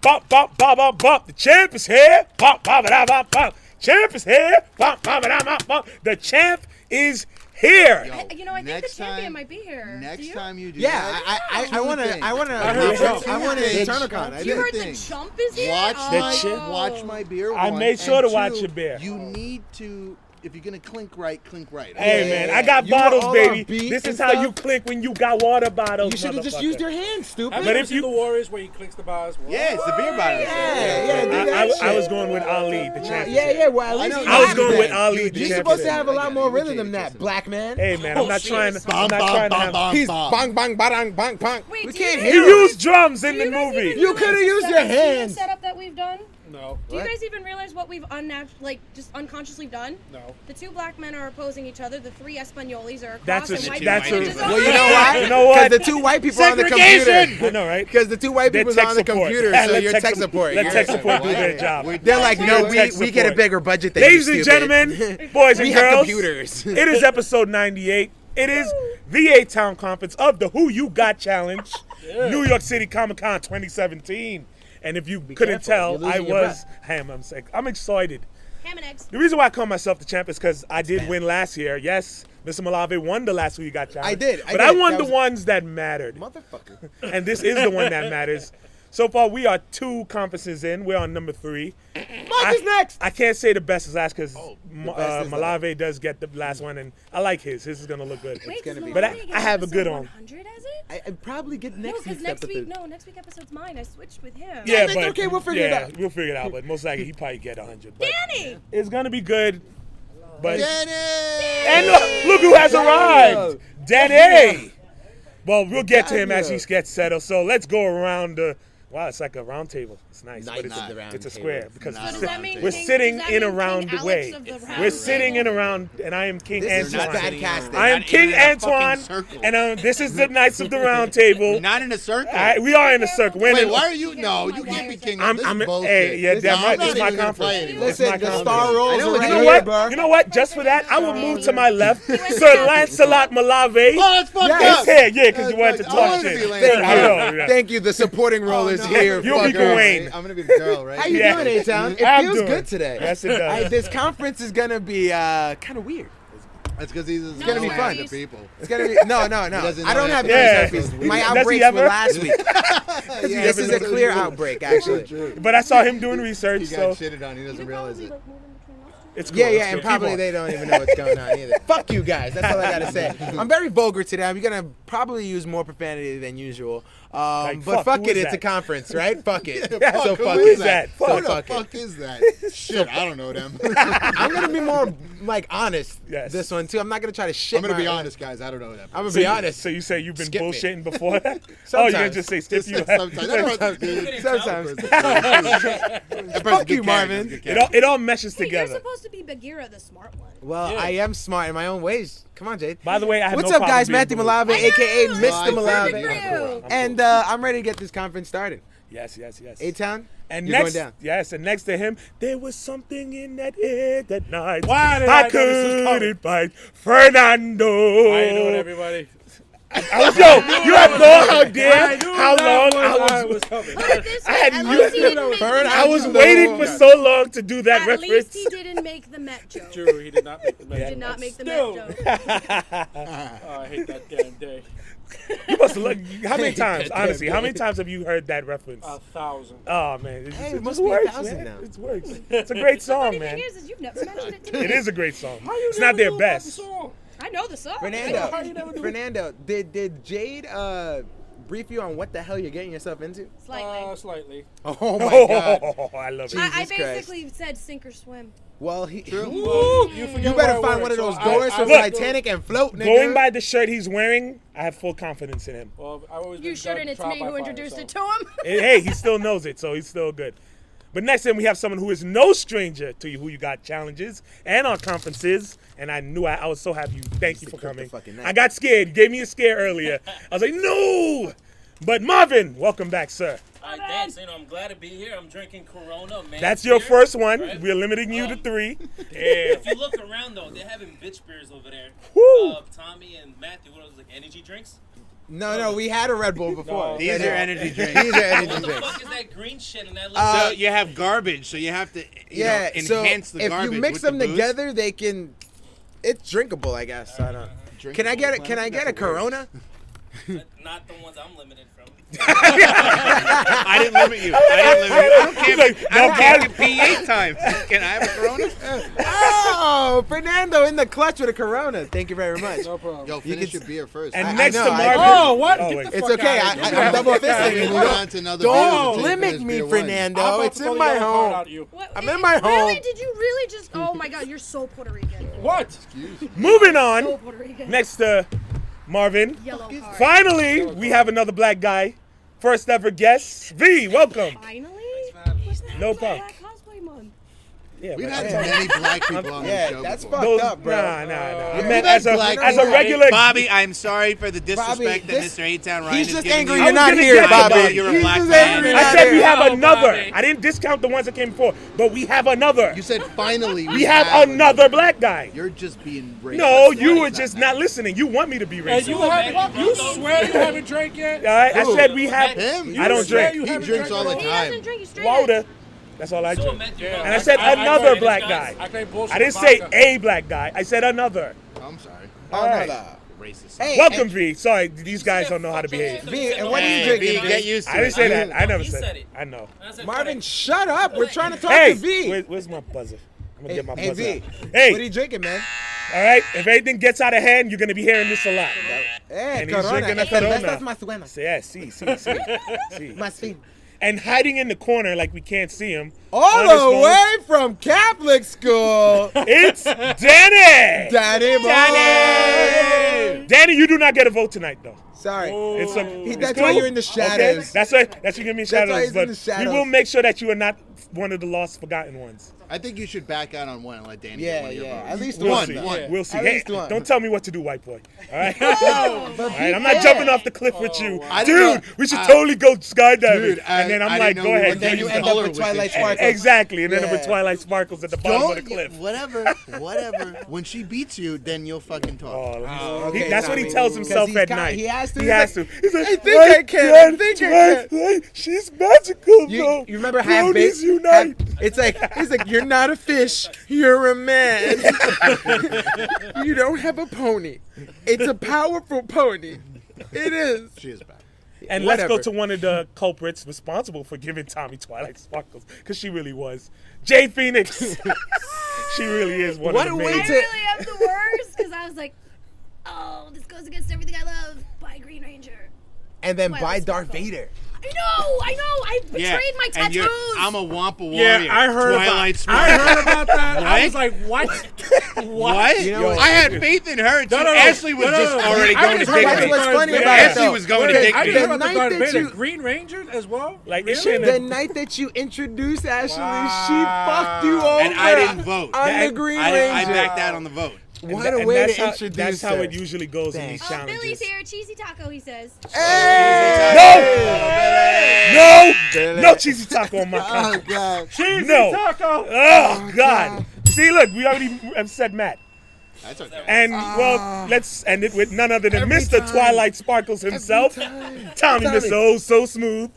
bump, bump, bump, bump, bump. The champ is here. Bump, bump, bump, bump, bump. Champ is here. Bump, bump, bump, bump, bump. The champ is here. Yo, I think the champion might be here. Next time you do Yeah, that, I want to. I want Hey, to. TourneCon. You heard the jump is here? Watch my beer. I made sure to watch your beer. You need to. If you're gonna clink right. Hey, man, I got bottles, baby. This is how you clink when you got water bottles. You should have just used your hands, stupid. But if you the Warriors where he clicks the bars. Yeah, it's the beer bottle. Yeah. I was going with Ali, the champion. Yeah. Well, at least I was going with Ali, the You're champion. supposed to have a lot more rhythm than that, black man. Hey, man, I'm not trying to have... He's bang, bang, bang, bang, bang. Wait, We do can't you He hear him. used drums in the movie. You could have used your hands. setup that we've done? No. Do you guys even realize what we've just unconsciously done? No. The two black men are opposing each other. The three Espanolis are That's across. a- and white that's people a- are just Well, you know why? You know what? Because the two white people are on the Segregation! computer. I know, right? Because the two white They're people are on the tech support. computer, Yeah, so let you're tech support. Let tech You're- support do their job. They're like, no, Tech we get a support. bigger budget than Ladies you, and stupid. gentlemen, boys and We have girls, computers. it is episode 98. It is the A-Town Conference of the Who You Got Challenge, New York City Comic-Con 2017. And if you couldn't careful, tell, you're I losing your was ham. I'm excited. ham and eggs. The reason why I call myself the champ is because I did win last year. Yes, Mr. Malave won the last Who You Got Challenge. I did. But I won That the was- ones that mattered. Motherfucker. And this is the one that matters. So far, we are 2 conferences in. We're on number 3. Mark is next. I can't say the best is last because best is Malave does get the last one, and I like his. His is gonna look good. Wait, gonna be But I have a good one. 100 as it? I'd probably get No, next because week's next episode. week, next week episode's mine. I switched with him. Yeah, that's but okay, we'll figure it yeah, out. We'll figure it out. But most likely, he probably get 100. But Danny! it's gonna be good. But Danny! and look who has arrived, Danny. Well, we'll get to him as he gets settled. So let's go around the. Wow, it's like a round table. It's nice, but Knights of the Round it's a Table. square because Not Does a that round mean table. we're King- sitting does that in a mean King round Alex way. of the round We're table? sitting in a round, and I am King This is not Antoine. bad casting. I am Not King even in a fucking Antoine, circle. and this is the Knights of the Round Table. Not in a circle. We are in a circle. We're in Wait, a- why are you? No, you can't be king. I'm, This I'm is bullshit. hey, yeah, damn No, right. I'm This is not my even gonna conference. play anymore. This is my Listen, the conference. star rolls I know are what right You know here, what? bro. You know what? Just for that, I will move to my left. Sir Lancelot Malave. Oh, that's fucked Yeah, up. He's here, yeah, because you wanted to I talk wanted to shit. be Lancelot. I know, yeah. Thank you. The supporting role is no. here. You'll be fuckers. Gawain. I'm gonna be the girl, right? How you Yeah. doing, A-Town? It I'm feels doing. good today. Yes, it does. This conference is gonna be kind of weird. That's because he's It's gonna be fun. to people. It's gonna be no. doesn't I don't know have that. any Yeah. herpes. My Does he outbreaks ever? were last week. Yeah, This is a true. clear outbreak, actually. True. But I saw him doing research, He so got shitted on. He doesn't realize it. it's cool. Yeah, it's yeah, and cool. Keep probably on. they don't even know what's going on either. Fuck you guys. That's all I gotta say. I'm very vulgar today. I'm gonna probably use more profanity than usual. Like, But fuck, fuck who it, is it's a that? conference, right? Fuck it. Fuck, So who fuck is it. that? So Who the fuck it. fuck is that? Shit, I don't know them. I'm gonna be more like honest Yes. this one too. I'm not gonna try to shit. I'm gonna my- be honest, guys. I don't know them. I'm gonna So be you- honest. So you say you've been Skip me. bullshitting before that? Oh, Sometimes. you're gonna just say skip you? Sometimes. Sometimes. That person's Fuck you, good character, Marvin. good character. It all meshes Hey, you're together. supposed to be Bagheera, the smart one. Well, Yeah. I am smart in my own ways. Come on, Jade. By the way, I have What's no up, problem guys? being Matthew blue. Malave, aka Mr. Well, I Malave. figured you. And I'm ready to get this conference started. Yes, yes, yes. A-Town? And You're next, going down. yes, and next to him, there was something in that air that night. Why did I know this was coming? couldn't fight Fernando. How you doing, everybody? Yo, you have no idea how long I was was. coming. Put it this way, I had at you- least he didn't make Burn the I Met was joke. waiting for so long to do that At reference. least he didn't make the Met joke. True, he did not make the He Met. did not make the Still. Met joke. Oh, I hate that damn day. You must have looked. How many times, honestly, how many times have you heard that reference? 1,000. Oh man, Hey, it just must be works, 1,000 man. now. It works. It's a great song, Funny man. thing is you've never mentioned it to me. It is a great song. How you It's never not their knew about the best. song? I know the song. How you Fernando, never Fernando, did Jade brief you on what the hell you're getting yourself into? Slightly. Slightly. Oh my god. Oh, I love it. Jesus I Christ. basically said sink or swim. Well, he. True. Woo! You You forget better where I find one work, of those so doors I- from Look, Titanic and float, nigga. Going by the shirt he's wearing, I have full confidence in him. Well, I've always You been shouldn't. It's trial me by who fire, introduced so. it to him. Hey, he still knows it, so he's still good. But next time we have someone who is no stranger to you, who you got challenges and our conferences. And I knew I was so happy. Thank you for crook the coming. fucking neck. I got scared. You gave me a scare earlier. I was like, no. But Marvin, welcome back, sir. All right, thanks. I'm glad to be here. I'm drinking Corona, man. That's your beer, first one. right? We're limiting you to 3. If you look around, though, they're having bitch beers over there. Woo! Tommy and Matthew, what are those, like energy drinks? No, we had a Red Bull before. No. These are energy drinks. These are energy What the drinks. fuck is that green shit and that Uh, So you have garbage, so you have to Yeah, so enhance the if garbage. you mix with them the booze. together, they can. It's drinkable, I guess. I don't. Can I get it? Can I get a Corona? not the ones I'm limited from. I didn't limit you. I don't care. Like, I don't no, care God. if you pee 8 times. Can I have a Corona? Oh, Fernando in the clutch with a Corona. Thank you very much. No problem. Yo, finish your beer first. And I next know, to I- Marvin. Oh, what? Oh, Get wait. the It's fuck okay. out of here. I'm double We're fisting. moving on to another beer. Don't Until limit this me, beer wins. Fernando. I'm about It's to in throw my the yellow card home. at you. What, I'm in my home. Really? Did you really just? Oh my God, you're so Puerto Rican. What? Moving So on. Puerto Rican. Next to Marvin. Yellow card. Finally, we have another black guy. First ever guest. V, welcome. Finally. No problem. Black cosplay month. Yeah, We've but- had many black people on Yeah, the show that's before. fucked Those, up, bro. Nah. I We've meant had as a black as a regular. Bobby, I'm sorry for the disrespect this- that Mr. A-Town Ryan He's is just giving angry you. you're not gonna here, get to Bobby. that. You're a He's black just man. angry I you're said not we here. have Oh, another. Bobby. I didn't discount the ones that came before, but we have another. You said finally. We have another black guy. You're just being racist. No, you Why were is that just now? not listening. You want me to be And racist. you All you swear you haven't drank yet? right, I said we have. Him? I don't swear drink. you He haven't drinks drank all at the He time. doesn't drink. He's straight. Water. That's all I So drink. Matthew, Yeah. And I said another voted black this guy. I claim bullshit. I didn't with say vodka. a black guy. I said another. I'm sorry. Oh, All no, right. no. Racist. Hey, Welcome, V. Sorry, these guys don't know how to Fuck behave. you. V, and what are you Hey, drinking, V, get used to I didn't it. say that. I never He said said it. it. I know. I said, Marvin, shut up. We're trying to talk Hey, to V. where's my buzzer? I'm gonna get my Hey, buzzer. V. out. What are Hey, you drinking, man? all right. If anything gets out of hand, you're gonna be hearing this a lot. Hey, And he's drinking a Cervezas Corona. más buenas. So yeah, see. Más fin. And hiding in the corner like we can't see him. All on his the phone, way from Catholic school. It's Danny. Danny boy. Danny, you do not get a vote tonight, though. Sorry. It's a, it's That's cool. why you're in the Okay? shadows. That's why you give me That's why shadows. he's in But the shadows. we will make sure that you are not one of the lost, forgotten ones. I think you should back out on one and let Danny Yeah, get one of your yeah. votes. At least We'll one. see. One. We'll see. At Hey, least one. don't tell me what to do, white boy. All right. But All right. I'm not jumping off the cliff with you, I didn't know- dude. We should totally go skydiving. Dude, and then I'm I like, didn't go know we ahead. were And then doing you the end up color with with Twilight this. Sparkles. Exactly, and then Yeah. with Twilight Sparkles at the bottom of the cliff. Whatever. When she beats you, then you'll fucking talk. Oh, Okay, that's what he Tommy. tells himself 'Cause he's at got- night. he has to. He has to. He's like, I think I can. I think I can. She's magical, You though. remember half Bronies unite. It's like you're not a fish, you're a man. You don't have a pony. It's a powerful pony. It is. She is back. And let's go Whatever. to one of the culprits responsible for giving Tommy Twilight Sparkles, because she really was. Jade Phoenix. She really is one What of a the way main. I to- really am the worst because I was like, oh, this goes against everything I love. Buy Green Ranger. And then Twilight by Darth Sparkle. Vader. I know. I betrayed my and tattoos. I'm a Wampa warrior. Yeah, I heard Twilight about. I heard about that. I What? was like, what? What? You know what? I had faith in her. No, no, no. Ashley was No, no, just no. already I going to just heard dick about me. What's funny Darth about Vader. it, Ashley though? was going to Wait, dick I me. didn't The hear about the night Darth that Vader. you- Green Ranger as well. Like, is Really? she The night that you introduced Ashley, she Wow. fucked you over. And I didn't vote. On the Green I Ranger. backed out on the vote. What a way that's to how, introduce That's how her. it usually goes in these Oh, challenges. Billy's here. Cheesy taco, he says. No cheesy taco on my Oh, couch. God. No. Taco. Oh, God. See, look, we already have said Matt. That's okay. And, well, let's end it with none other than Every Mr. time. Twilight Sparkles himself. Tommy, Tommy. Mr. Oh So Smooth.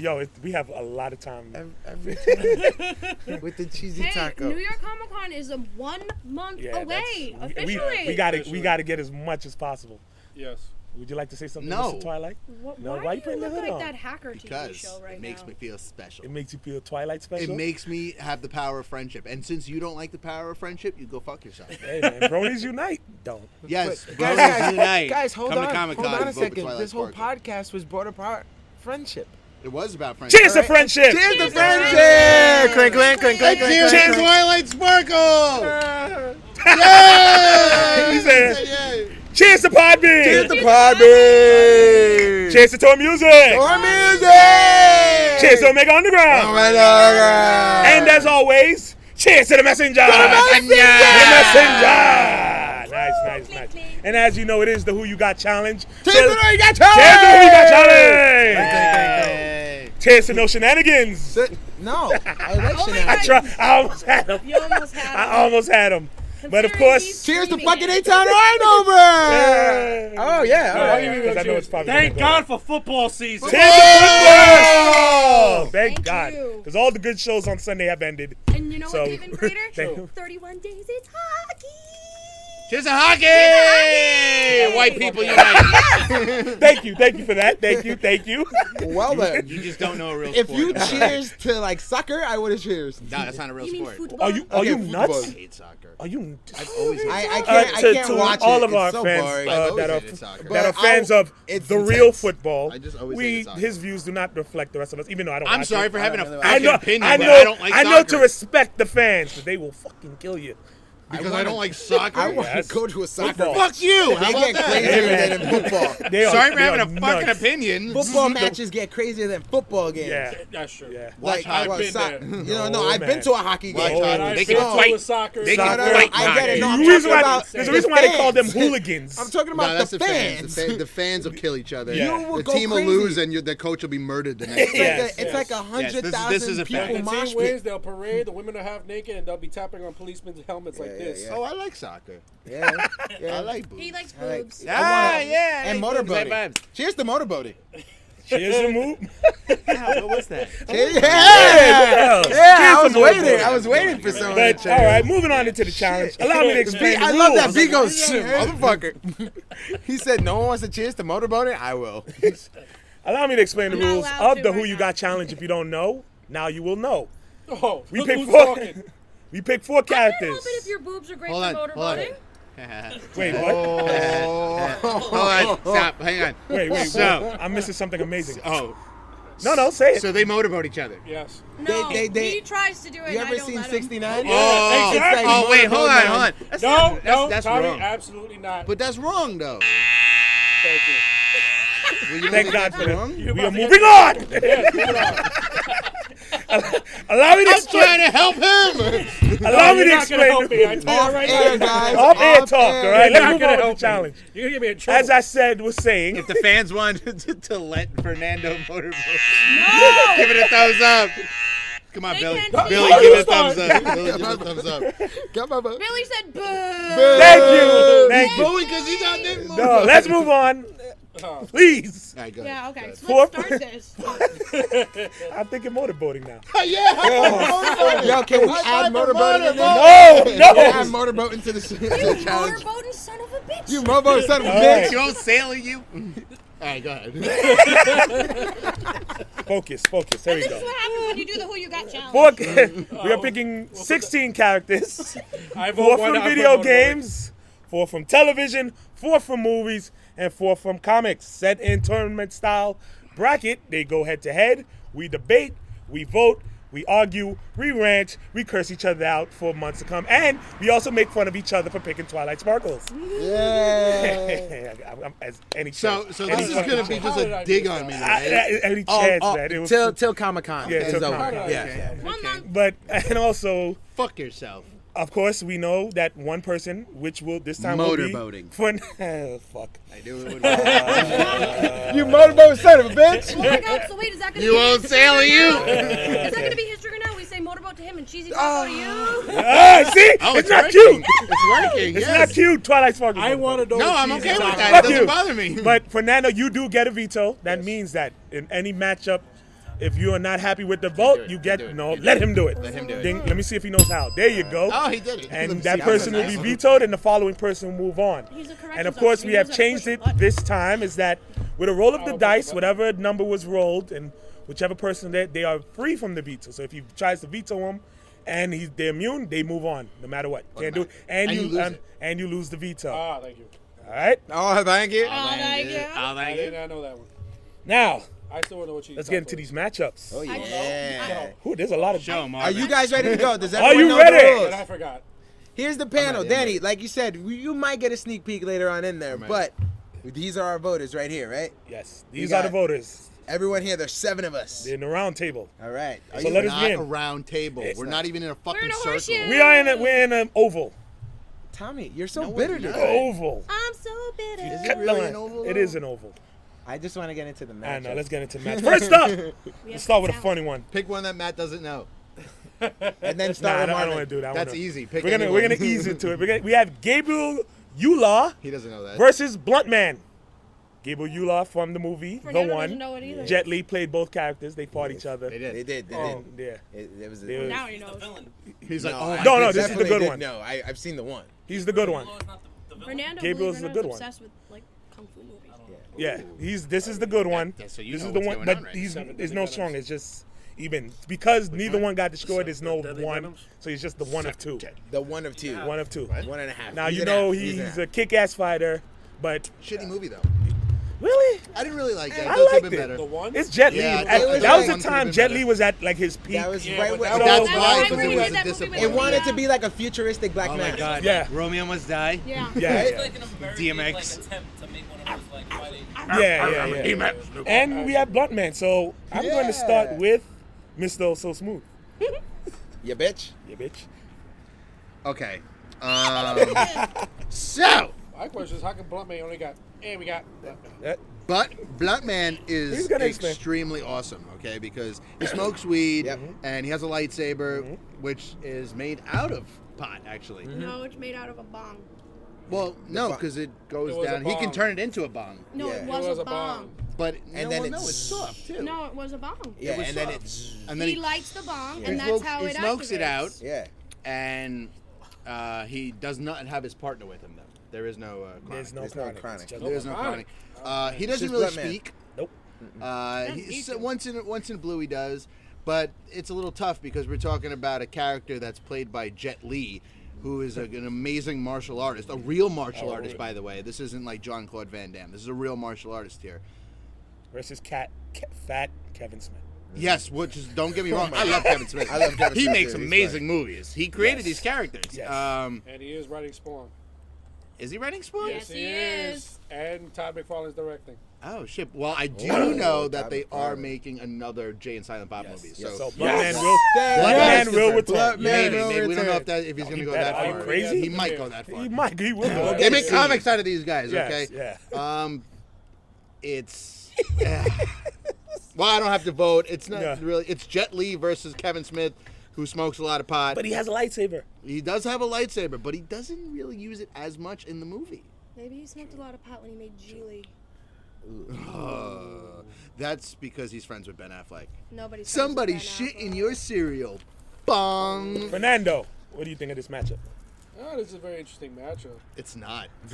Yo, we have a lot of time. Every time. With the cheesy Hey, taco. New York Comic Con is 1 month Yeah, away, that's- officially. we gotta get as much as possible. Yes. Would you like to say something, No. Mr. Twilight? No, Why why do you putting you the look hood like on? that hacker TV Because show right it makes now? me feel special. It makes you feel Twilight special? It makes me have the power of friendship. And since you don't like the power of friendship, you go fuck yourself. Hey, man, bronies unite. Don't. Yes. Bros Guys, unite. guys, hold Come to on. Comic-Con Hold on a and vote for second. Twilight This whole Sparkle. podcast was brought apart friendship. It was about friendship. Cheers to friendship. Cheers to Cheers to friendship! friendship! Clink, clink, clink, clink, clink, Cheers, clink. Twilight Sparkle! He said, Yay! cheers to Podbean. Cheers to Podbean! Cheers to Tour Music. More music! Cheers to Omega Underground. Oh my God! And as always, cheers to the messenger. The messenger. Nice. And as you know, it is the Who You Got Challenge. Cheers to the Who You Got Cheers to the Who You Got Challenge. Hey. Cheers to no shenanigans. No, I like Oh my I shenanigans. God. try. I almost had him. You almost had I almost had him. But of Considering course, he's Cheers to streaming fucking it. Eitan Rhinover! Oh, yeah. All right. because I know it's probably Thank gonna go God for football season. Cheers to football! Thank Thank God. you. Because all the good shows on Sunday have ended. And you know So- what's even greater? Thank you. 31 days, it's hockey. Cheers to hockey! White people unite. Thank you for that. Thank you. Well, then. You just don't know a real If sport. you cheers to, like, soccer, I would have cheers. No, that's not a real You mean sport. football? Are you Okay, nuts? football. I hate soccer. Are you? I've always hated I soccer. can't to watch all it. of our It's so fans boring. I've that always are hated soccer. that are But fans of it's the intense. real football. I just always we hated soccer. his views do not reflect the rest of us, even though I don't. I'm watch sorry it. for having a really fucking I know. opinion, I but know. I don't like I soccer. know to respect the fans, but they will fucking kill you. Because I don't like soccer. I want Yes. to go to a soccer Football. match. Fuck you! They How about get that? crazier than in football. They are, Sorry for they having are a fucking nuts. opinion. Football matches get crazier than football games. Yeah, That's true. yeah. Watch Like, hockey. been there. No, I've man. been to a hockey Watch game. hockey. I've They been can to fight. soccer. They can No, no, fight. I get it. No, I'm The reason talking why- about there's a reason why they call them fans. hooligans. I'm talking No, about that's the the fans. fans. The fans will kill each other. Yeah. You will The go team crazy. will lose, and the coach will be murdered the next day. Yes. It's like Yes. 100,000 This is a fact. people The mosh team pit. wins, they'll parade, the women are half naked, and they'll be tapping on policemen's helmets like Yeah, this. yeah. Oh, I like soccer. Yeah, I yeah. like boobs. He likes I like- boobs. Ah, yeah. And motorboating. Cheers to motorboating. Cheers to move. What was that? Yeah, I was to waiting. motorboating. I was waiting for someone. But to all cheer. right, moving on into the challenge. Allow me to explain the I rules. love that. B goes, motherfucker. He said, "No one wants to cheers to motorboating." I will. Allow me to explain the I'm not rules allowed of to the Who right You now. Got challenge. If you don't know, now you will know. Oh, We look pick who's four. talking. We pick four I can't help characters. it if your boobs are great Hold for on, hold on. motorboating. Wait, what? Hold on. Stop. Hang on. Wait. So- I'm missing something amazing. Oh, No, say it. so they motorboat each other. Yes. No, they- he tries to do it. You and I ever don't seen let him. 69? Oh, Exactly. It's like oh wait, hold on, motorboat hold on. man. That's No, not, no, that's Tommy, wrong. absolutely not. But that's wrong, though. Thank you. Well, you don't Thank think God that's for that. wrong? We are moving on. Allow me to I'm explain. trying to help him. Allow me You're to not gonna help explain. me. I tell you Off right air, now. guys. Off air Off talk. All air. right, You're let's not move gonna on to the help me. challenge. You're gonna get me in trouble. As I said, was saying. If the fans wanted to let Fernando motorboat, No! give it a thumbs up. Come on, They Billy. can't Billy, see give you. it a thumbs up. Billy, give it a thumbs up. Come on, bud. Billy said boo. Thank you. Thank you. Bully, because he's out there. No, let's move on. Please. All right, go ahead. Yeah, okay. So Four- let's start this. I'm thinking motorboating now. Yo, can we add motorboating in there? No, Can we no. add motorboating to the challenge? Motorboating son of a bitch. You motorboat son of a All bitch. right. You won't sail you. All right, go ahead. Focus. There This we is go. what happens when you do the Who You Got challenge. We are picking 16 characters. I 4 vote one from out for video motorboating. games, 4 from television, 4 from movies, and 4 from comics. Set in tournament style bracket. They go head to head. We debate, we vote, we argue, we rant, we curse each other out for months to come, and we also make fun of each other for picking Twilight Sparkles. Yeah. I'm- as any So chance. this Any is chance. going to be just a dig on me, right? Any chance, man. It was, Till Comic-Con Yeah, is till over. Comic-Con. Yeah. 1 month. but and also. Fuck yourself. Of course, we know that one person, which will this time will be Motorboating. for fuck. I knew it would. You motorboat son of a bitch. Oh my god, so wait, is that going to You be won't history sail now? you. Is that going to be history now? We say motorboat to him and cheesy taco to you? Ah, see, Oh, it's not working. cute. It's working. It's yes. not cute. Twilight Sparkle. I want to know. No, what I'm cheesy okay with taco- that. Fuck It doesn't you. bother me. But Fernando, you do get a veto. That means that in any matchup, if you are not happy with the vote, you get let him do it. Let him do it. Then, let me see if he knows how. There you go. Oh, he did it. And Let me that see. person will be vetoed, and the following person will move on. He's a corrections And of course, officer. we He have knows how to changed push a it button. this time. Is that with a roll of the dice, whatever number was rolled, and whichever person they are free from the veto. So if he tries to veto him, and they're immune, they move on no matter what. Can't do it, and you lose it. and you lose the veto. Ah, thank you. All right. Oh, thank you. Oh, thank you. I'll I thank did you. not know that one. Now I still want to know what cheesy let's get into taco these matchups. Oh, I yeah. Ooh, there's a lot of. Show 'em, Are Marvin. you guys ready to go? Does Are everyone you know ready? the is. rules? And I forgot. Here's the panel. ready, I'm Danny, ready. like you said, you might get a sneak peek later on in there, ready. but these are our voters right here, right? Yes, these got are the voters. Everyone here, there's 7 of us. They're in the round table. All right. Are So you let us Not begin. a round table. We're not even in a We're fucking in a circle. horseshoe. We're in an oval. Tommy, you're so No, bitter we're not. today. Oval. I'm so bitter. Is Cut it the really line. an oval? It is an oval. I just want to get into the I match. know. Let's get into the match. First up, We have let's start with a talent. funny one. Pick one that Matt doesn't know. and then Nah, start I with don't Marvin. want to do that. That's easy. Pick We're anyone. gonna ease into it. We have Gabriel Yulaw He doesn't know that. versus Blunt Man. Gabriel Yulaw from the movie Fernando The doesn't One. know it either. Jet Li played both characters. They fought each other. They did. They did. They Oh. did. Yeah. It was. They was- Now he He's the knows. villain. He's like, No, oh, I No, this is the definitely good did one. know. I've seen the one. He's the good one. Yulaw is not the villain. Fernando, Gabriel's believe it the or not, good is one. obsessed with like kung fu movies. Yeah, this is the good one. Yeah, so you this know is the what's one, going but on, right? he's Seven there's deadly no venoms. strong. It's just even because neither one got destroyed. There's no Deadly one, venoms? so he's just the one of two. The one of two. One of two. 1.5. Now He's you an know half. he's an a kick-ass fighter, but shitty movie though. really, I didn't really like it. I It could have liked been it. better. The one? it's Jet Li. Yeah, That it was was like- the one time could've Jet been Li better. was at like his peak. That was Yeah, right but when. that That's That why, was because when it he was did a that movie disappointment. with It wanted to the, be like a futuristic Black Oh my Mass. God. Yeah. Romeo Must Die. Yeah. Yeah, It's yeah, like an American DMX. like, attempt to make one of those like fighting. yeah. And we have Blunt Man, so I'm going to start with Mr. Oh So Smooth. Yeah, bitch. Yeah, bitch. Okay. So, My question is, how come Blunt Man only got? We got. That- but Blunt Man He's is gonna explain. extremely awesome, okay? Because he smokes weed Yep. and he has a lightsaber, which is made out of pot, actually. No, it's made out of a bong. Well, no, because it goes It was a down. He can bong. turn it into a bong. No, Yeah. it It was, was a a bong. bong. But And then no, it's- it's soft too. No, it was a bong. Yeah, was and then soft. it's. And then He lights the bong, and he that's smokes- how he it smokes it out, activates. Yeah. and he does not have his partner with him though. There is no chronic. There's no There's no chronic. chronic. It's just- There is no Chronic. chronic. He doesn't just really Blunt Man. speak. Nope. He's once in a blue he does, but it's a little tough because we're talking about a character that's played by Jet Li, who is an amazing martial artist, a real martial artist, by the way. This isn't like Jean-Claude Van Damme. This is a real martial artist here. Versus Fat Kevin Smith. Yes, which is, don't get me wrong, I love Kevin Smith. I love Kevin He Smith, makes too. He's amazing fun. movies. He created Yes. these characters. Yes. And he is writing Spawn. Is he writing Spawn? Yes, he is. And Todd McFarlane's directing. Oh shit! Well, I do Oh, know that that they was are fun. making another Jay and Silent Bob movie. So So Blunt Man Yes. will. Thank Blunt you. Man will return. Blunt Man maybe, will maybe we don't know return. if he's going to go bet. that Are you far. crazy? He might go that far. He might. He will. We'll go. They get make see. comics out of these guys, Yes, okay? yeah. It's. Well, I don't have to vote. It's not Yeah. really. It's Jet Li versus Kevin Smith, who smokes a lot of pot. But he has a lightsaber. He does have a lightsaber, but he doesn't really use it as much in the movie. Maybe he smoked a lot of pot when he made Geely. That's because he's friends with Ben Affleck. Nobody's Somebody shit in your cereal. Bong. Fernando, what do you think of this matchup? Oh, this is a very interesting matchup. It's not. It's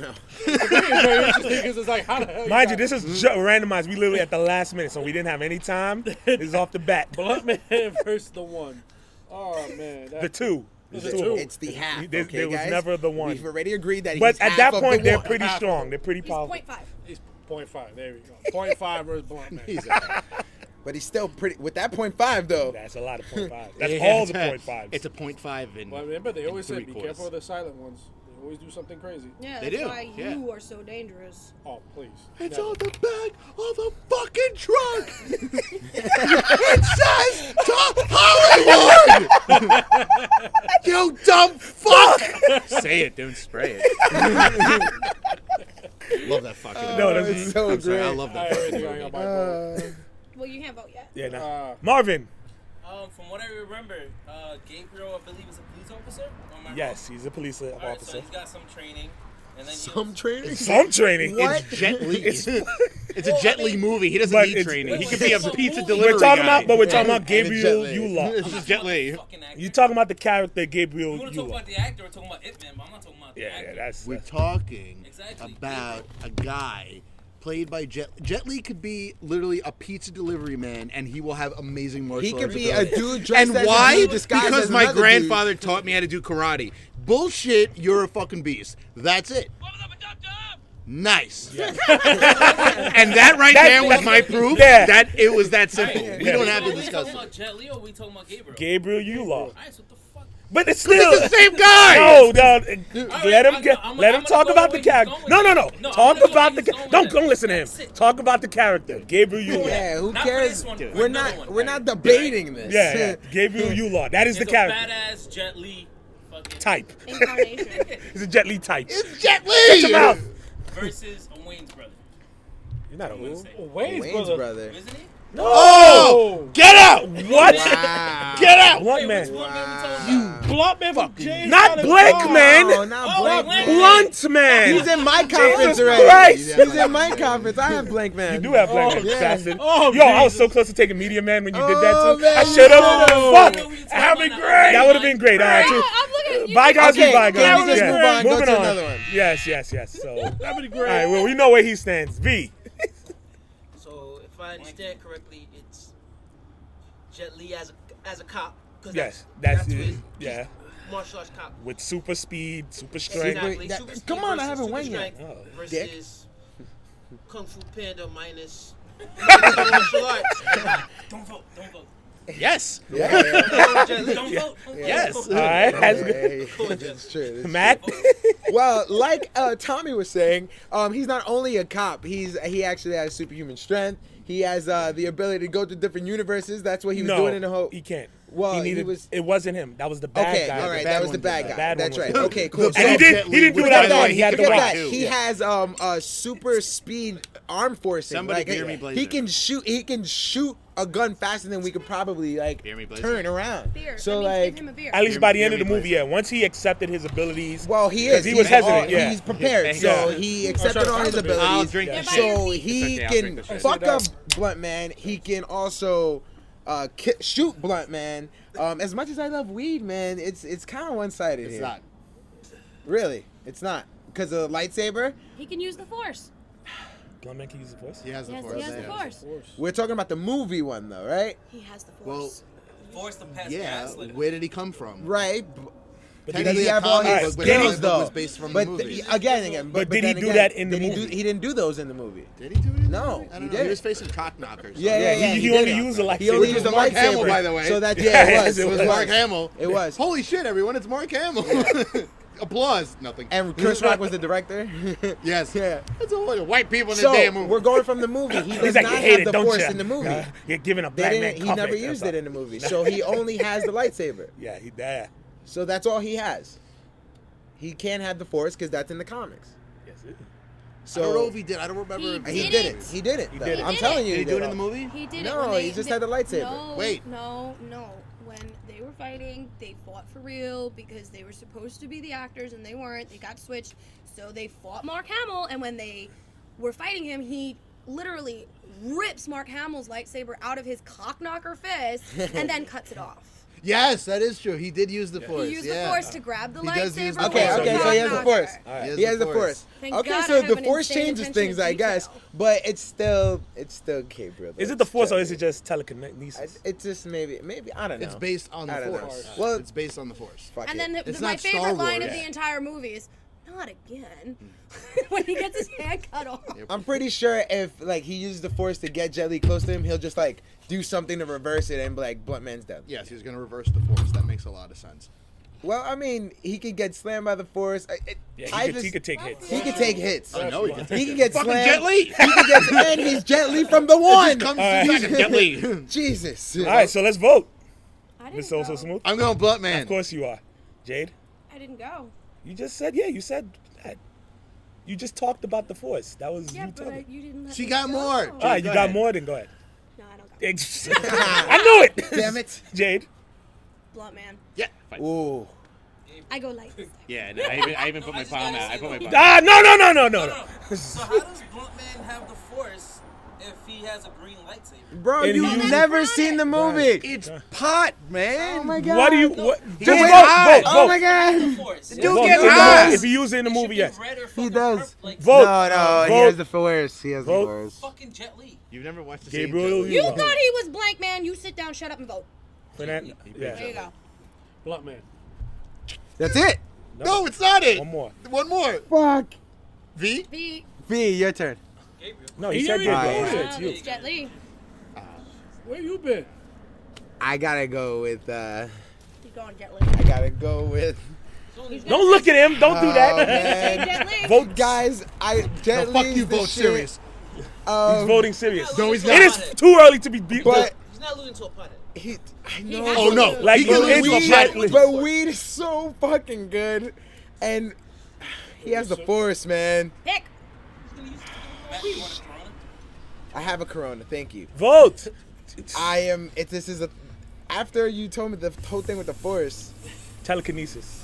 very interesting because it's like, how the hell Mind you, got this is randomized. We literally at the last minute, so we didn't have any time. This is off the bat. Blunt Man versus the one. Oh, man. The two. The There's two. two of them. It's the half. There- Okay, there was guys? never the one. We've already agreed that But he's at half that of point, the they're one. pretty Half of strong. them. They're pretty He's powerful. 0.5. He's 0.5. There we go. 0.5 versus Blunt Man. He's a, But he's still pretty. With that 0.5 though. That's a lot of 0.5. That's Yeah, all the it's 0.5s. It's a 0.5 in. But remember, they in always say, be 3/4. careful of the silent ones. They always do something crazy. Yeah, They that's do, why yeah. you are so dangerous. Oh, please. It's Never. on the back of the fucking truck. It says to Hollywood. You dumb fuck. Say it, don't spray it. Love that fucking. No, Oh, that's it's so I'm sorry, I great. love I that already fucking got movie. my vote. Well, you can't vote yet. yeah, nah. Uh, Marvin. From what I remember, Gabriel, I believe, is a police officer. Or am I Yes, he's a police wrong? All right, so officer. he's got some training. And then Some training. Some training. It's Jet Li. It's a Jet Li movie. He doesn't But need it's- training. He Wait, could be a it's a pizza movie. delivery We're talking guy. about, but we're talking about And it's Gabriel Jet Li. Yula. This is Jet Li. Fucking actor. You talking about the character Gabriel You want to talk Yula? about the actor or talking about It Man, but I'm not talking about the Yeah, actor. yeah, that's. We're talking Exactly. about a guy played by Jet Li. Could be literally a pizza delivery man, and he will have amazing martial He could arts be a ability. dude dressed And as why? a dude disguised Because as my another grandfather taught me how to do karate. Bullshit, you're a fucking beast. That's it. Nice. And that right there was my proof Yeah. that it was that simple. Alright, We don't have so to we discuss talking it. about Jet Li or we talking about Gabriel? Gabriel Yula. Alright, so what the fuck? But it's still It's the same guy. No, let him I'm get. gonna- Let him I'm talk gonna go about the the way he's character. going No, with no, it. no. No, I'm Talk gonna go about where the. he's going Don't with don't it. listen to him. That's it. Talk about the character, Gabriel Yula. Yeah, who Not for cares? this one, for We're another not. one. We're not debating this. Yeah, yeah. Gabriel Yula. That is He's the a character badass Jet Li fucking type. Incarnation. He's a Jet Li type. It's Jet Shut your Li. mouth. versus a Wayne's brother. You're not a I'm gonna Will. say. Wayne's Wayne's brother. brother. Isn't he? Oh, get out. What? Wow. Get out! Blunt man. Blunt man from Jades. Not Blank man. No, not Blank Man. Blunt man. He's in my conference Jesus already. Christ. He's in my conference. I have Blank Man. You do have Blank man, yeah. bastard. Oh, Yo, I was Jesus. so close to taking Media Man when you did that Oh, too. man. I should have. No. Fuck. That'd be great. That would have been great. All right, I'm too. looking at you. Bygones Okay, be bygones. can we just Yeah. move on? Go Moving to on. another one. Yes. So, That'd be all great. right. Well, we know where he stands. V. So if I understand correctly, it's Jet Li as a cop. 'Cause Yes, that's who it. his- Yeah, he's Martial arts cop. with super speed, super strength. Exactly. that- Super speed come on, I versus haven't super won yet. strength Oh, dick. versus Kung Fu Panda minus martial arts. Don't vote. Yes. Don't vote. Yes. All right, that's good. It's true. It's Matt. Well, like Tommy was saying, he's not only a cop. He actually has superhuman strength. He has the ability to go to different universes. That's what he was No, doing in the whole. he can't. Well, he he was. It wasn't him. That was the bad Okay, guy. all right, bad that was one the did bad that. guy. Bad That's one right. was- Okay, cool. And he did do Forget it out of that. one. He had the Forget right that. to. He has super speed arm forcing. Somebody like, beer me blazer. he can shoot a gun faster than we could probably Beer me blazer. turn around. Beer. So That means like, give him a beer. At least by the end of the Beer me movie, yeah. Once he accepted his abilities, well, he 'Cause is. he was He's hesitant, yeah. He's prepared, Thank so God. he accepted all his I'll abilities. drink Yeah, this by shit. your So feet. he okay, I'll can drink this shit. fuck I up see Blunt Man. He can also shoot Blunt Man. As much as I love weed, man, it's kind of one-sided It's here. not. Really, it's not because of the lightsaber. He can use the force. Blunt man can use the force. He has the Yes, force. he has the yeah. force. We're talking about the movie one, though, right? He has the Well, force. Force the past yeah. gas. Like, Where did he come from? Right. But Does Technically, he a have all comic his book, but skills, the comic book though? was based from But the movie. again. But did he then do again, that in the did he movie? He didn't do those in the movie. Did he do it? in the No, movie? I he don't know. didn't. He was facing cockknockers. Yeah. He did only it. used the lightsaber. He only used the Mark lightsaber. Hamill, by the way. So that Yes, it was. it It was Mark Hamill. It was. Holy shit, everyone! It's Mark Hamill. Applause. Nothing. And Chris Rock was the director. Yes. Yeah. It's a lot of white people in the So damn movie. we're going from the movie. He does He's like, not you hate have it, the don't force you? in the movie. You're giving a They black man didn't. He coffee. never used it in the movie, so he only has the lightsaber. Yeah, he there. So that's all he has. He can't have the force because that's in the comics. Yes, it is. So I don't know if he did. I don't remember. He if he didn't. did it. He did it. He though. did it. I'm He telling did you, Did he do it in the all. movie? He did No, it when he just had the lightsaber. No, Wait. No. When they were fighting, they fought for real because they were supposed to be the actors and they weren't. They got switched, so they fought Mark Hamill. And when they were fighting him, he literally rips Mark Hamill's lightsaber out of his cockknocker fist and then cuts it off. Yes, that is true. He did use the force. He used yeah. the force to grab the He does use lightsaber. the Okay, force. with so he has the cockknocker. force. Alright. He has the force. Thank Okay, God so I have the an force insane changes attention things, to I guess, detail. but it's still Gabriel. Is it the force or is it just telekinesis? It's just maybe I don't know. It's based on the I don't know. force. Well, It's based on the force. fuck And it. then It's my not Star favorite line of Wars. the entire movie is, "Not again," when he gets his hand cut off. I'm pretty sure if like he uses the force to get Jet Li close to him, he'll just like do something to reverse it and be like, Blunt Man's dead. Yes, he's going to reverse the force. That makes a lot of sense. Well, I mean, he could get slammed by the force. Yeah, he could take hits. He could take hits. I know he can. He can get Fucking slammed. Jet Li. He can get and he's Jet Li from the one. Comes Fucking Jet Li. Jesus. All right, so let's vote. I didn't Miss So go. Smooth? I'm going Blunt Man. Of course you are. Jade? I didn't go. You just said, yeah, you said that. You just talked about the force. That was Yeah, you but talking. you didn't let She me got go. more. All right, you Go got ahead. more, then go ahead. No, I don't got I knew it. Damn it. Jade? Blunt Man. Yeah. Fine. Ooh. I go light. Yeah. No, I even put my palm out. I put my palm. Ah, no. So how does Blunt Man have the force if he has a green lightsaber? Bro, And you've he- never seen the movie. It's pot, man. Oh my god. What do you, what? He Just gets vote, high. vote, Oh vote. my god. The force. Dude Vote. gets In the high. movie. If he used it in the It movie, should be yes. red or He fucking does. purple, like Vote. No, he Vote. has the force. He has the Vote. force. fucking Jet Li. You've never watched the Gabriel, same You Yeah. thought he was Blank Man. You sit down, shut up, and vote. Fernand- There you Yeah. go. Blunt Man. That's it. No, it's not it. One more. One more. Fuck. V? V. V, your turn. Gabriel. No, he He said already Gabriel. voted. He said it's you. It's Jet Li. Where you been? I gotta go with He's going Jet Li. I gotta go with Don't look at him. Don't do Oh, that. man. Jet Li. Vote. guys, Jet No, fuck Li's you, the vote shit. serious. He's voting serious. No, he's It not. is too early to be beat. But He's not losing to a punter. I know. has Oh, no. Like, He can it's lose to a weed, pilot. But weed is so fucking good, and he has the force, man. Pick. Matt, you want a Corona? I have a Corona. Thank you. Vote. I am. This is a. after you told me the whole thing with the Force, Telekinesis.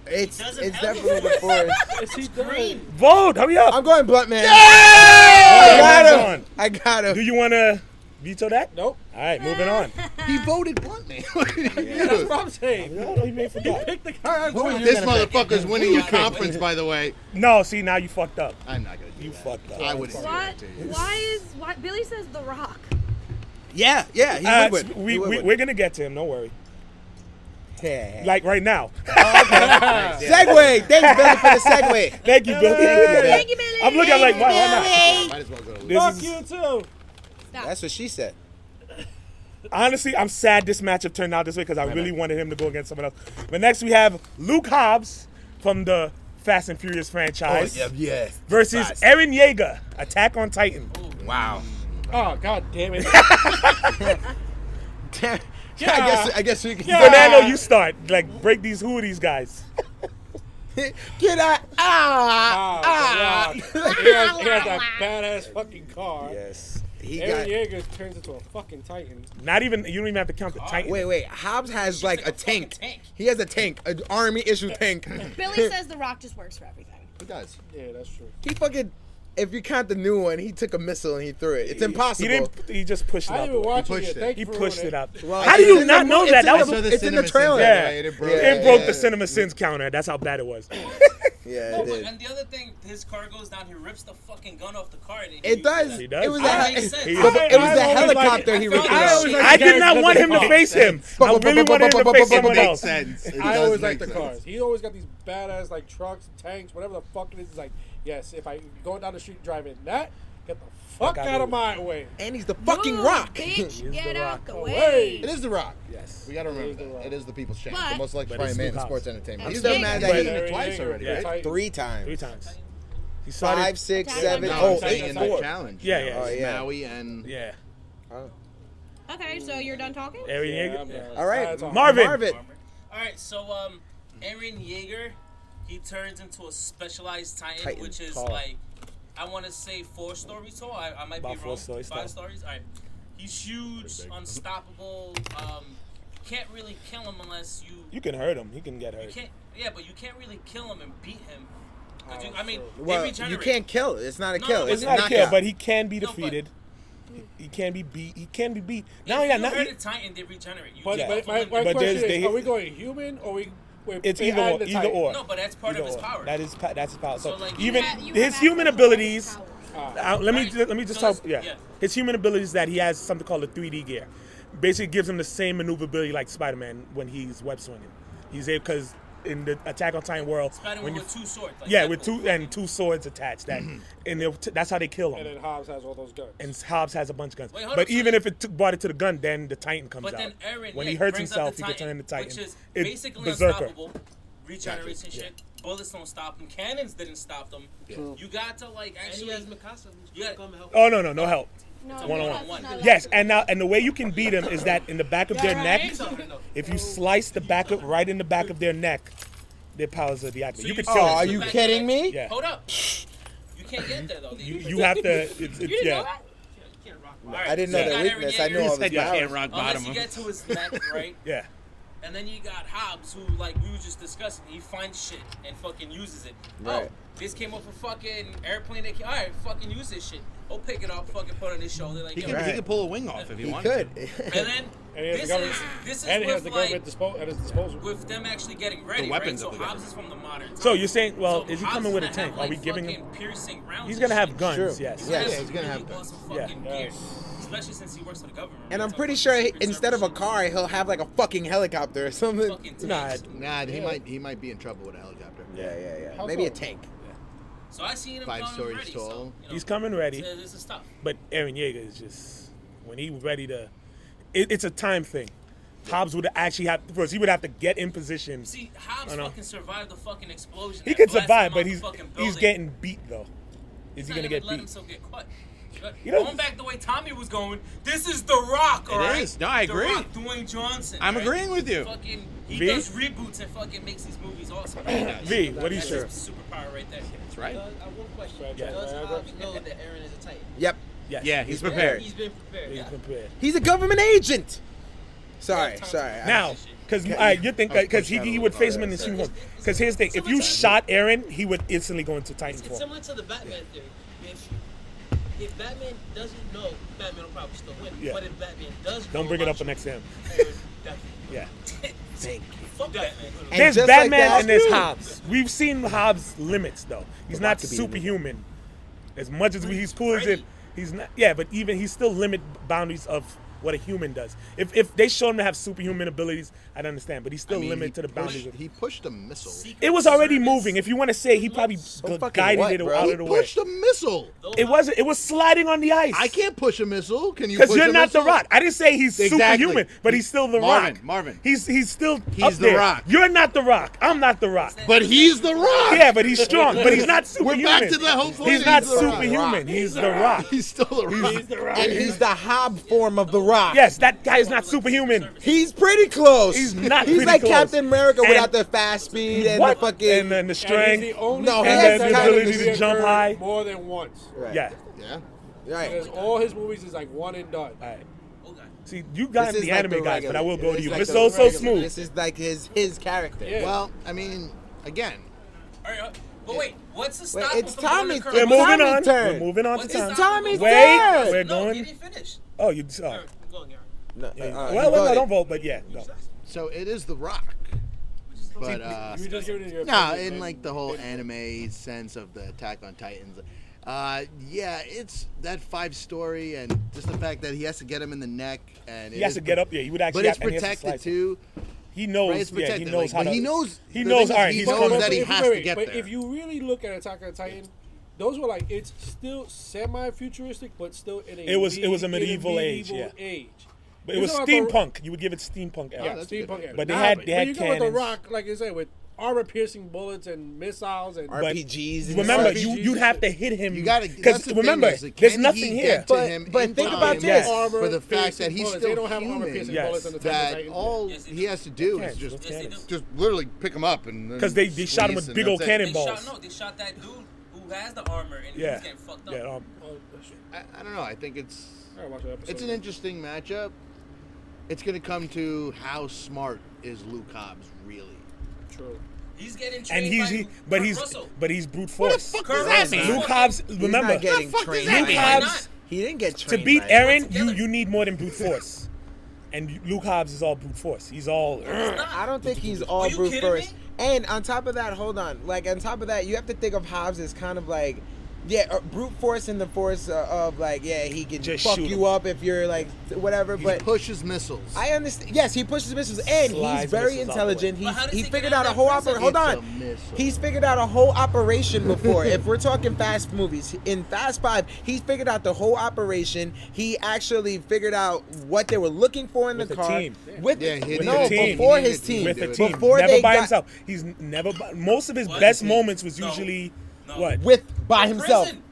it's doesn't help. definitely the Force. Is he green? Vote. Hurry up. I'm going blunt man. Yeah! I got him. Do you want to veto that? Nope. All right, moving on. He voted blunt man. What did he That's do? what I'm saying. No, you may forget. Pick the guy. This motherfucker's winning your conference, by the way. No, see, now you fucked up. I'm not gonna do You that. fucked up. I wouldn't do What? that to you. Why Billy says The Rock? Yeah, he would win. He would win. We're going to get to him. Don't worry. Yeah. Like right now. Segue. Thanks, Billy, for the segue. Thank you, Billy. Thank you, Billy. I'm looking like, why not? Might as well go to This Fuck is- you too. Stop. That's what she said. Honestly, I'm sad this matchup turned out this way because I really wanted him to go against someone else. But next we have Luke Hobbs from the Fast and Furious franchise Yes. versus Eren Yeager, Attack on Titan. Wow. Oh god damn it. I guess we can. Fernando, you start. Like, break these, who are these guys? Get out. He has that badass fucking car. Yes. He Eren got. Yeager turns into a fucking titan. Not even, you don't even have to count the Titan. Wait. Hobbs has like a like a fucking tank. tank. He has a tank, an army issue tank. Billy says The Rock just works for everything. He does. Yeah, that's true. He fucking. If you count the new one, he took a missile and he threw it. It's impossible. He just pushed it I out. didn't even the way. watch He it pushed yet. it. Thank He you for pushed ruining it out. Well, How do you it's in not the know mo- that? it's That in was the- I saw the it's in the cinema trailer. sins, Yeah. right? It broke, it broke yeah. the Cinema Sins counter. That's how bad it was. Yeah, No, it but, did. and the other thing, his car goes down. He rips the fucking gun off the car. And It does. He does. It was That a, makes sense. He- it was the I always helicopter like- he I ripped it found- off. I always like- I did not want him to face him. I really wanted him to face someone Makes else. sense. It I does always like make the sense. cars. He always got these badass like trucks, tanks, whatever the fuck it is. He's like, yes, if I go down the street driving that, get the fuck out out of of my way. And he's the fucking Move, rock. Bitch, get The out Rock. the Away. way. It is The Rock. Yes. We gotta It is remember The that. Rock. It is the people's champ. But- The most But electrifying it's man in Luke sports Hobbs. entertainment. I'm He's still done mad that. that He's he- done it twice already, Yeah. right? 3 times. 3 times. He started. 5, 6, Attack 7. on No, I'm Oh, saying 8, in 4. that challenge. Yeah, you know, yeah. Oh, yeah. Maui and Yeah. Okay, so you're done talking? Eren Yeah, Yeager. I'm done. All right, That's all. Marvin. All right, so Eren Yeager, he turns into a specialized Titan, which is tall. like, I want to say 4 stories tall. I might About be 4 wrong. stories 5 tall. stories. All right, he's huge, unstoppable. Can't really kill him unless you. You can hurt him. He can get You hurt. can't. Yeah, but you can't really kill him and beat him. 'Cause Oh, I mean, Well, they you regenerate. can't kill it. It's not a No, kill. no, It's It's not a kill, knockout. but he can be No, but- defeated. He can be beat. He can be beat. If Now, you yeah, not. hurt a Titan, they regenerate. You But, take but off a my limb, my But question there's- is, they- are we going human or we It's they either add or. the Either Titan? or. No, but that's part Either of his or. power. That's his power. So, So, like, even You his have human access to all abilities. his powers. Let me just So talk. let's- Yeah. yeah. His human abilities that he has something called a 3D gear. Basically, gives him the same maneuverability like Spider-Man when he's web swinging. He's able because in the Attack on Titan world, Spider-Man when you with 2 swords. Like yeah, Deadpool. with two swords attached. That and that's how they kill And him. then Hobbs has all those guns. And Hobbs has a bunch of guns. Wait, hold But up, so even you- if it brought it to the gun, then the Titan comes But out. then Eren, when yeah, he hurts brings up himself, the he can turn into Titan. which is It's basically Berserker. unstoppable. Regeneration shit. Bullets don't stop him. Cannons didn't stop them. You got to like actually. You got, Oh no help. No, One-on-one. that's not Yes, allowed. and the way you can beat him is that in the back of their neck, if you slice the back of right in the back of their neck, their powers are deactivated. So You you can said kill Oh, are him. you back kidding of me? Yeah. Hold up. You can't get there though. You have to. It's You didn't know yeah. that? I didn't know So you their got Eren weakness. I Yeager. know all said his you powers. can't rock bottom Unless you him. get to his neck, right? Yeah. And then you got Hobbs, who, like we were just discussing, he finds shit and fucking uses it. Right. Oh, this came off a fucking airplane. That all right, fucking use this shit. He'll pick it up, fucking put it on his shoulder. Like, he yo. can Right. he can pull a wing off if he, He wanted could. to. And then And he has this the is government, this is and he has with the like government at his disposal. with them actually getting ready, weapons right? of So the Hobbs government. is from the modern time. So you're saying, well, So is he Hobbs coming with a gonna have, tank? Are like, we giving him? fucking piercing rounds He's and gonna have shit. guns. True. Yes. He's gonna Yeah, have he's gonna really have guns. awesome Yeah. fucking gear. Especially since he works for the government. And right? I'm So pretty fucking sure Secret instead of a Service car, he'll have like a fucking helicopter or something. fucking Nah, tanks. Nah, he might be in trouble with a helicopter. Yeah. How Maybe a so? tank. So I seen him 5 coming stories ready, tall. So, you know, He's coming ready. This is tough. But Eren Yeager is just when he was ready to. It's a time thing. Hobbs would actually have first. He would have to get in position. See, Hobbs I know. fucking survived the fucking explosion. He that could blasted survive, him but out the he's fucking he's building. getting beat though. Is He's he not gonna even get let beat? himself get caught. You know- Going back the way Tommy was going, this is The Rock, It alright? is. No, I The agree. Rock, Dwayne Johnson. I'm right? agreeing with you. Fucking, he V? does reboots and fucking makes these movies awesome. V, what do you That's say? his superpower right there. That's right. One question. Yeah. Does Yeah. Hobbs know that Eren is a Titan? Yep. Yes. Yeah, he's prepared. He's been prepared. He's Yeah. prepared. He's a government agent. Sorry. Now, because you think because he would face him in the Supreme Court. Because here's the thing: if you shot Aaron, he would instantly go into It's Titanfall. similar to the Batman theory. If Batman doesn't know, Batman will probably still win. Yeah. But if Batman does Don't know bring it up much, for next time. Aaron definitely. Yeah. Thank you. Fuck Batman. And There's just like Batman that- and there's Hobbs. We've seen Hobbs' limits though. He's The not Rock could be in it. superhuman. As much as he's cool as it, Freddy. he's not. Yeah, but even he's still limit boundaries of what a human does. If they show him to have superhuman abilities, I'd understand. But he's still limited to the boundaries. He pushed a missile. It was already moving. If you want to say, he probably fucking guided what, it bro? out He of the way. pushed a missile. It wasn't. It was sliding on the ice. I can't push a missile. Can you? Because push you're a not missile? the Rock. I didn't say he's Exactly. superhuman, but he's still the Marvin, Rock. Marvin. He's still He's up the there. Rock. You're not the Rock. I'm not the Rock. But he's the Rock. Yeah, but he's strong. But he's not We're superhuman. back to the whole point. He's not He's the Rock. superhuman. He's the Rock. He's still the Rock. And he's the Hob form of the Rock. Yes, that guy is not superhuman. He's pretty close. He's not He's pretty like close. Captain America And- without the fast speed and What? the fucking. And then the And he's strength. the only No, guy and that's the had ability to to jump occur high. more than once. Right. Yeah. Yeah. Right. Because all his movies is like one and done. All right. Okay. See, you got This him is the like anime the guys, regular- but I will go to this you. is It's like so the regular. smooth. This is like his character. Yeah. Well, I mean, again, All right, but wait, what's the Wait, stop? it's from going Tommy. to Kurt We're It's Russell? moving Tommy's on. turn. We're moving on What's to his time. stop? Tommy's Wait, turn. we're No, going. he didn't finish. Oh, you. Oh. Aaron, go on, Aaron. No, Well, go ahead. don't vote, but yeah. No. so it is the Rock. But You just giving it your no, opinion, in man. like the whole anime sense of the Attack on Titans. Yeah, it's that 5-story and just the fact that he has to get him in the neck and He has to get up there. He would actually. But it's have, and he has to protected slice it. too. He knows. Right, it's Yeah, he protected. knows like, how but to. he knows. He the knows. thing All is, right, he he's knows coming. that he If- has wait, to get but there. if you really look at Attack on Titan, those were like it's still semi-futuristic, but still in a It was a medieval age, yeah. age. But it was It's about the- steampunk. You would give it steampunk era. Yeah, that's steampunk good. era. But they Nah, had but they you had go with the cannons. Rock, like I said, with armor-piercing bullets and missiles and RPGs. and Remember, stuff. you'd have to hit him. You gotta because remember, there's nothing here. But think about this. Yes. for the fact that he's bullets. still They don't have human. armor-piercing Yes. bullets in the Attack on That Titan. all Yes, they he has to do Yes, is just those Yes, they cannons. do. literally pick him up and Because they shot him with squeeze big and old that's it. They cannonballs. shot, no, they shot that dude who has the armor and he Yeah. was getting fucked up. Yeah. Oh, shit. I don't know. I think it's I gotta watch that episode. it's an interesting matchup. It's going to come to how smart is Luke Hobbs really. True. He's getting And trained but he's brute force. fuck Kurt does that Russell. mean? Luke Hobbs. He's Remember, not getting fuck does trained. that Luke mean? Why Hobbs not? He didn't get to trained. beat by Aaron, together. you need more than brute force. And Luke Hobbs is all brute force. He's all. I don't think he's all you brute kidding force. me? And on top of that, hold on. Like on top of that, you have to think of Hobbs as kind of like, yeah, brute force in the force of like, yeah, he can Just fuck shoot you him. up if you're like whatever. He But pushes missiles. I understand. Yes, he pushes missiles, and Slides he's very missiles out the way. intelligent. But how does He he figured get out out a of whole that operation. prison? Hold It's on. a missile. He's figured out a whole operation before. If we're talking Fast movies, in Fast 5, he figured out the whole operation. He actually figured out what they were looking for in With the a car. team. With Yeah, he With no, a team. before He his needed a team. team. With the With team, Before never they by got- himself. He's never. Most of his What? best moments was No. usually No. what? by himself. Prison.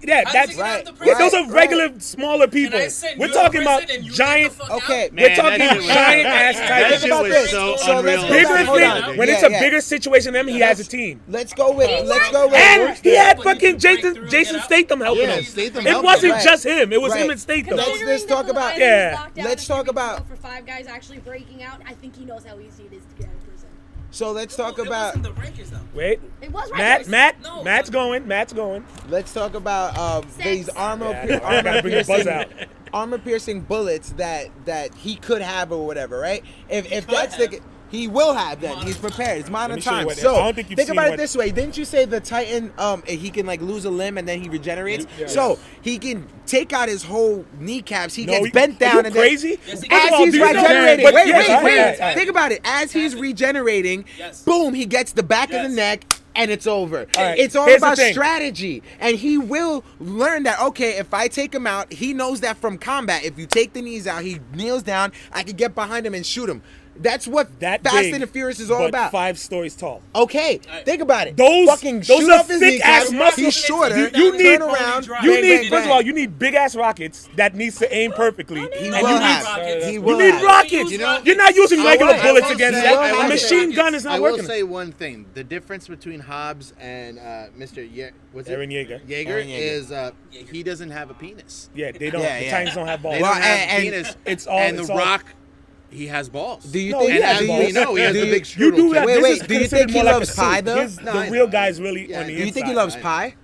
Yeah, How that's does he get out the yeah, prison? those are Right, regular, smaller people. Can I send We're you to talking about prison and you get giant. the fuck out? Okay, We're Man, talking that shit was- giant ass That titans. shit about was this. so So let's unreal. go Bigger back. Hold thing on. when Yeah, it's a yeah. bigger situation than him, he has a team. Let's go with. Let's go with. And he had But he fucking can break Jason through and Jason get out. Statham helping Yeah, him. Statham It helped wasn't him. just him. It was him Right. and Statham. Let's Considering just talk the about- line Yeah. was locked down Let's a few talk weeks about- ago for 5 guys actually breaking out. I think he knows how easy it is to get out of prison. So let's talk It about. wasn't the rankings though. Wait, It was right. No, Matt's but- going. Matt's going. Let's talk about these armor Yeah, I gotta bring the buzz out. armor piercing bullets that he could have or whatever, right? If that's the he will have then. He's prepared. It's modern me show you time. what- So I don't think you've think seen about what- it this way. Didn't you say the Titan he can like lose a limb and then he regenerates? Yeah. So he can take out his whole kneecaps. He No, gets you- bent are down you and crazy? Yes, he First as of all, he's do you know- regenerating, but wait, yes, wait. yes. Think about it. As he's regenerating, Yes. boom, he gets the back of the Yes. neck. And it's over. All right, It's all here's the about thing. strategy. And he will learn that, okay, if I take him out, he knows that from combat. If you take the knees out, he kneels down, I can get behind him and shoot him. That's what That Fast big, and the Furious is all but about. 5 stories tall. Okay, think about it. Those- fucking those shoot are off his thick-ass kneecaps. muscles. He's shorter. You turn need- around. You bang, need bang, first of all, bang. you need big ass rockets that needs to aim perfectly. He And will you have. rockets. He You will need have. rockets. You know- You're not using regular will- bullets I will against say- that. I A will machine say- gun is not I will working. say one thing: the difference between Hobbs and Mr. Was it Aaron Yeager. Yeager Aaron Yeager. is he doesn't have a penis. Yeah, they don't. Yeah, the yeah. Titans don't have balls. They Well, don't have and- a penis. It's all. And it's the all- Rock He has balls. Do you No, think? he has And balls. as we know, he has do the you- big You strudel. do that. too. Wait, This wait, is do you considered think he more like a loves suit. pie, though? The real guy's really Yeah, on the do Do you think he inside. loves pie?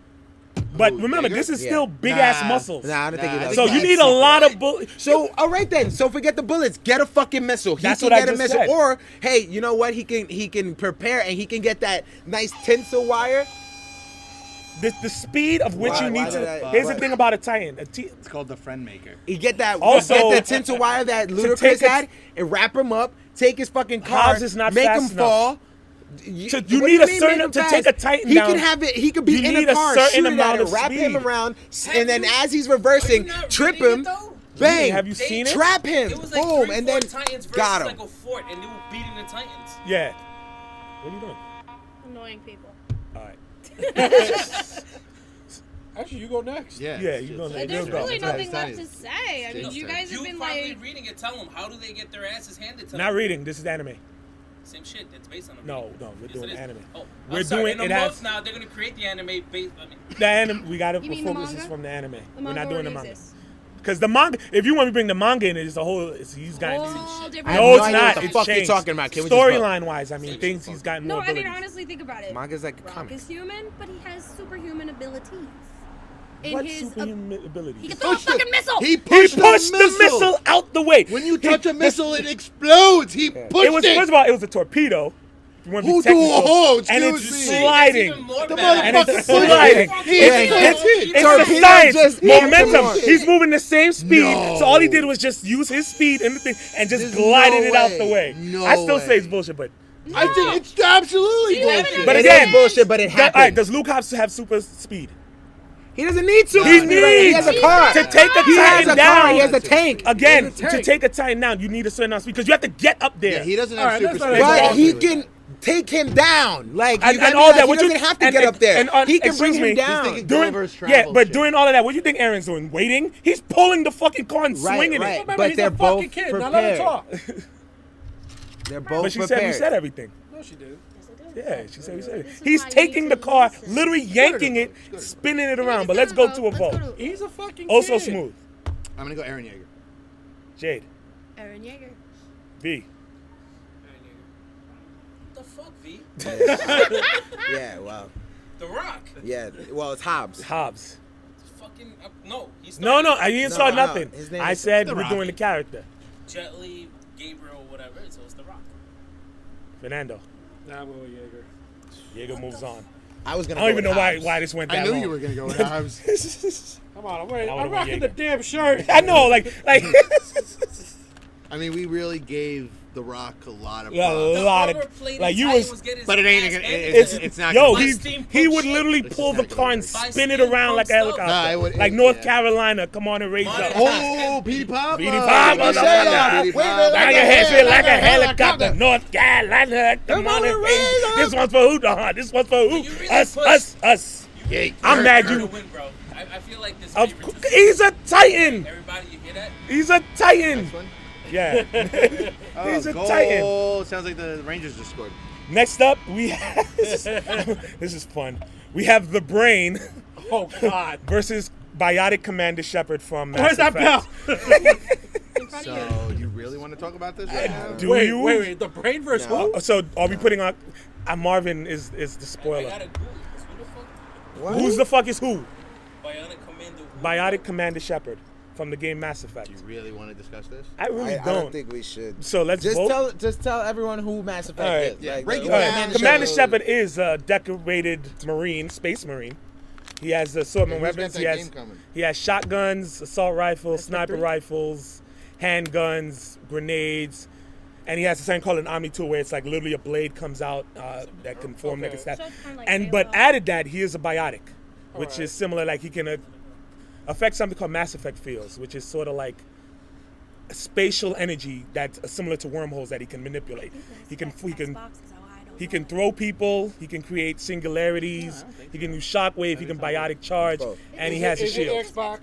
But Who, remember, Jaeger? this is Yeah. still big ass Nah. muscles. Nah, I don't think he Nah, loves So pie. you need a lot of bullets. So all right then. So forget the bullets. Get a fucking missile. He That's can what I get a just missile. said. Or hey, you know what? He can prepare and he can get that nice tinsel wire. The speed of which Why- you why need did to. I- Here's why- the thing about a Titan. It's called the friend maker. He get that Also, get that tinsel wire that Ludacris take a- had and wrap him up. Take his fucking car. Hobbs is not make fast him fall. you What need do a mean make certain- him to fast? take a Titan He down, can have it. He could be you in need a a car, certain shoot it amount at him, of wrap him speed. around, Have and then you- as he's Are you reversing, not trip reading him, it, though? bang, Have you seen it? trap him, It was like boom, 3, and 4 then Titans versus got him. like a fort, and they were beating the Titans. Yeah. What are you doing? Annoying people. All right. Actually, you go next. Yeah. Yeah, you gonna- There's You'll go. really It's nothing Titan. left to say. I mean, It's you Titan. guys have You been probably like, reading it. Tell them how do they get their asses handed to Not them? reading. This is anime. Same shit. It's based on a No, reading. no, we're Yes, doing it is. anime. Oh, We're I'm sorry. doing- In it a has- month now, they're gonna create the anime based. I mean, The anime. We got to You mean the focus this manga? from the anime. the We're manga not doing the already manga. exists. Because the manga, if you want to bring the manga in, it's a whole. He's got. Whole different. I have No, no it's idea not. what the It's fuck you're changed. talking about. Can we just vote? Storyline wise, I mean, things he's gotten No, more I mean abilities. honestly, think about it. Manga's like Rock comics. is human, but he has superhuman abilities. In What his superhuman he abilities? can throw a fucking missile. He He pushed, pushed the missile out the way. When you touch a missile, it explodes. He pushed It was first of all, it was a torpedo. If you want to be Who technical, do- and excuse it's me. that's sliding. even more The badass. And it's motherfucker sliding. pushed He it. It's the Torpedo science, just hit him momentum. more. He's moving the same speed, No. so all he did was just use his speed and the thing, and just There's glided no it out way. the way. No I still say way. it's bullshit, but I think it's absolutely You haven't bullshit. But It again- is bullshit, but it all right. happened. Does Luke have super speed? He doesn't need to. He He has a needs car. to take a He has Titan a down. car. He has a tank. Again, He has a to tank. take a Titan down, you need a certain amount of speed because you have to get up there. Yeah, he doesn't All have right, super that's not speed. his But fault. he can take him down. Like you and gotta all realize that. he What you doesn't have to get up there. He can bring excuse him me, down. thinking Doing, Gulliver's yeah, Travel but shit. doing all of that, what do you think Aaron's doing? Waiting? He's pulling the fucking car and Right, swinging right. it. Remember, But he's they're a fucking both kid. Now let him prepared. talk. They're both But she said prepared. we said everything. No, she did. Yeah, she said we said it. This is He's why you taking need the to car, listen. literally yanking it, spinning it around. But let's go to a vote. He's a fucking Also kid. smooth. I'm gonna go Aaron Yeager. Jade. Aaron Yeager. B. What the fuck, V? Yeah, wow. The Rock. Yeah, well, it's Hobbs. Hobbs. Fucking no. He's No, I didn't start no, nothing. his name I is said The we're Rock. doing the character. Jet Li, Gabriel, whatever. So it's The Rock. Fernando. Nah, I'm going with Yeager. Jaeger moves on. I was I gonna. don't go even know with why Hobbs. this went that I knew long. you were gonna go with Hobbs. Come on, I I'm would've rocking went the Yeager. damn shirt. I know, like. I mean, we really gave The Rock a lot of Yeah, props. a lot of Overplayed like you Titan was. getting his But it ain't ass gonna- handed It's, to him. it's not yo, gonna he steampunk he would shit. literally This pull is the not car and gonna spin it By around like a steampunk helicopter, stuff. Nah, it would- like it- North yeah. Carolina. Come on and raise Modern up. Oh, Petey Papa. Petey Papa, Petey shut Papa, up. Petey Wait, Papa. Like a head like a helicopter. North Carolina. Come on and raise up. This one's for who? This one's for who? You really Us, push- us, us. Yeah, I'm mad You're you. to win, bro. I feel like this. Of favoritism. course, he's a Titan. Everybody, you hear that? He's a Titan. Next one. Yeah. He's a Titan. goal. Sounds like the Rangers just scored. Next up, we have, this is fun. We have the Brain Oh God. versus Biotic Commander Shepard from Mass Where's that bell? Effect. In front of you. So, you really want to talk about this right now? Do wait, you? wait. The brain versus who? So are we putting on? Marvin is the I spoiler. gotta Google this. Who the fuck? What? Who's the fuck is who? Bionic Commando. Biotic Commander Shepard from the game Mass Effect. Do you really want to discuss this? I really I don't think we should. So let's Just vote. tell everyone who Mass Effect All right. is. Yeah, Like, regular All right. Commander Commander Shepard. Shepard is a decorated Marine, space Marine. He has assortment Yeah, who's got weapons. that He has game coming? he has shotguns, assault rifles, sniper rifles, handguns, grenades, and he has a thing called an Omni tool where it's like literally a blade comes out that can form like a staff. So it's kinda like And Halo. but added that he is a biotic, which Alright. is similar. Like he can affect something called Mass Effect fields, which is sort of like spatial energy that's similar to wormholes that he can manipulate. He can he can throw people. He can create singularities. He can use shockwave. He can biotic charge, both. and he has a Is it shield. Xbox?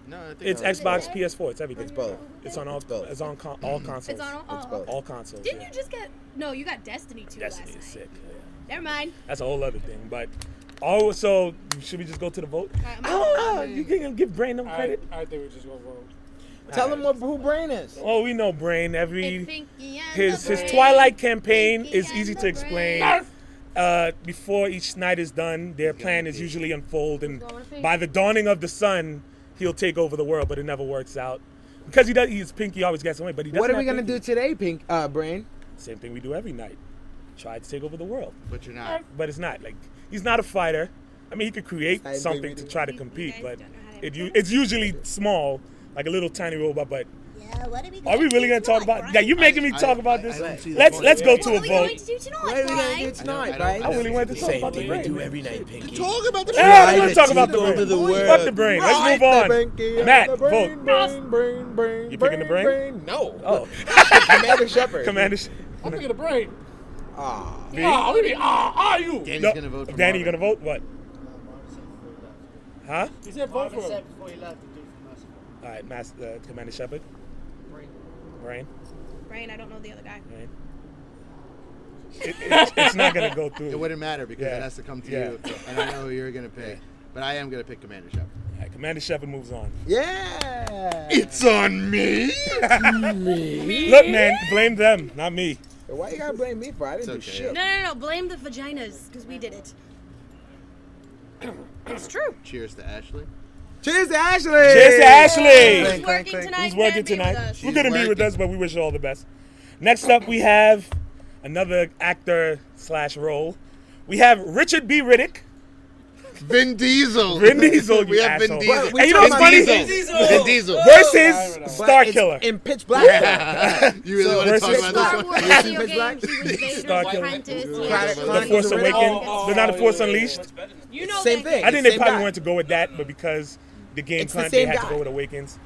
No, I think It's Xbox, PS4. It's everything. It's both. It's on all. both. It's on all consoles. It's on all. It's both. All consoles. Didn't yeah. you just get? No, you got Destiny 2 Destiny is last sick. night. Yeah. Never mind. That's a whole other thing. But so should we just go to the vote? I'm Oh, you can give Brain them I credit. think we just go vote. Tell them who Brain is. Oh, we know Brain. It's Pinky and His the Brain. Twilight campaign Pinky is and easy the to explain. Before each night is done, their plan is usually unfold, and by the dawning of the sun, he'll take over the world. But it never works out because he's Pinky always gets away. But he doesn't. What are we have gonna Pinky. do today, Brain? Same thing we do every night. Try to take over the world. But you're not. But it's not like he's not a fighter. I mean, he could create Same thing something we to do. try to You compete, guys but don't know how to it's usually small, like a little tiny robot. But Yeah, what are we are we really gonna talk about? Yeah, you making me talk about I this? don't see the Let's point. go to What a are we going vote. to do tonight, What are we gonna do Brian? tonight, I Brian? I really wanted to talk Same about the thing we do brain. every night, Pinky. Talk about the Yeah, I Try want to to talk about the take over brain. the world. Fuck the brain. Let's move on. Matt, vote. Brain. You picking the brain? No. Oh, Commander Shepard. Commander. I'm picking the brain. Aw. V? What do you mean? You. Danny's No, gonna vote for Danny, you Marvin. gonna vote? What? Huh? He said vote for Marvin him. said before he left to do for All right, Commander Shepard. Brain. Brain, I don't know the other guy. Brain. It's not gonna go through. It wouldn't matter because Yeah. it has to come to Yeah. you, and I know who you're gonna pick. But I am gonna pick Commander Shepard. All right, Commander Shepard moves on. Yeah. It's on me. Look, man, blame them, not me. Why you gotta blame me for? I didn't do It's okay. shit. No. Blame the vaginas because we did it. It's true. Cheers to Ashley. Cheers to Ashley. Cheers to Ashley. Who's working clank. tonight? Who's working can't be with tonight? us. Who couldn't be with working. us, but we wish her all the best. Next up, we have another actor/role. We have Richard B. Riddick. Vin Diesel. Vin Diesel, We you have Vin asshole. Diesel. And you know what's funny? Vin Diesel. Vin Diesel. Versus But Star it's Killer. in Pitch Black. You really want to versus talk Star about this Wars one? video Pitch game. Black? She was Vader's Star Killer. apprentice. The Force Awakens. They're not the Force Unleashed. You know Same that thing. game. I think they Same probably guy. wanted to go with that, but because the game It's the client, they same had guy. to go with Awakens.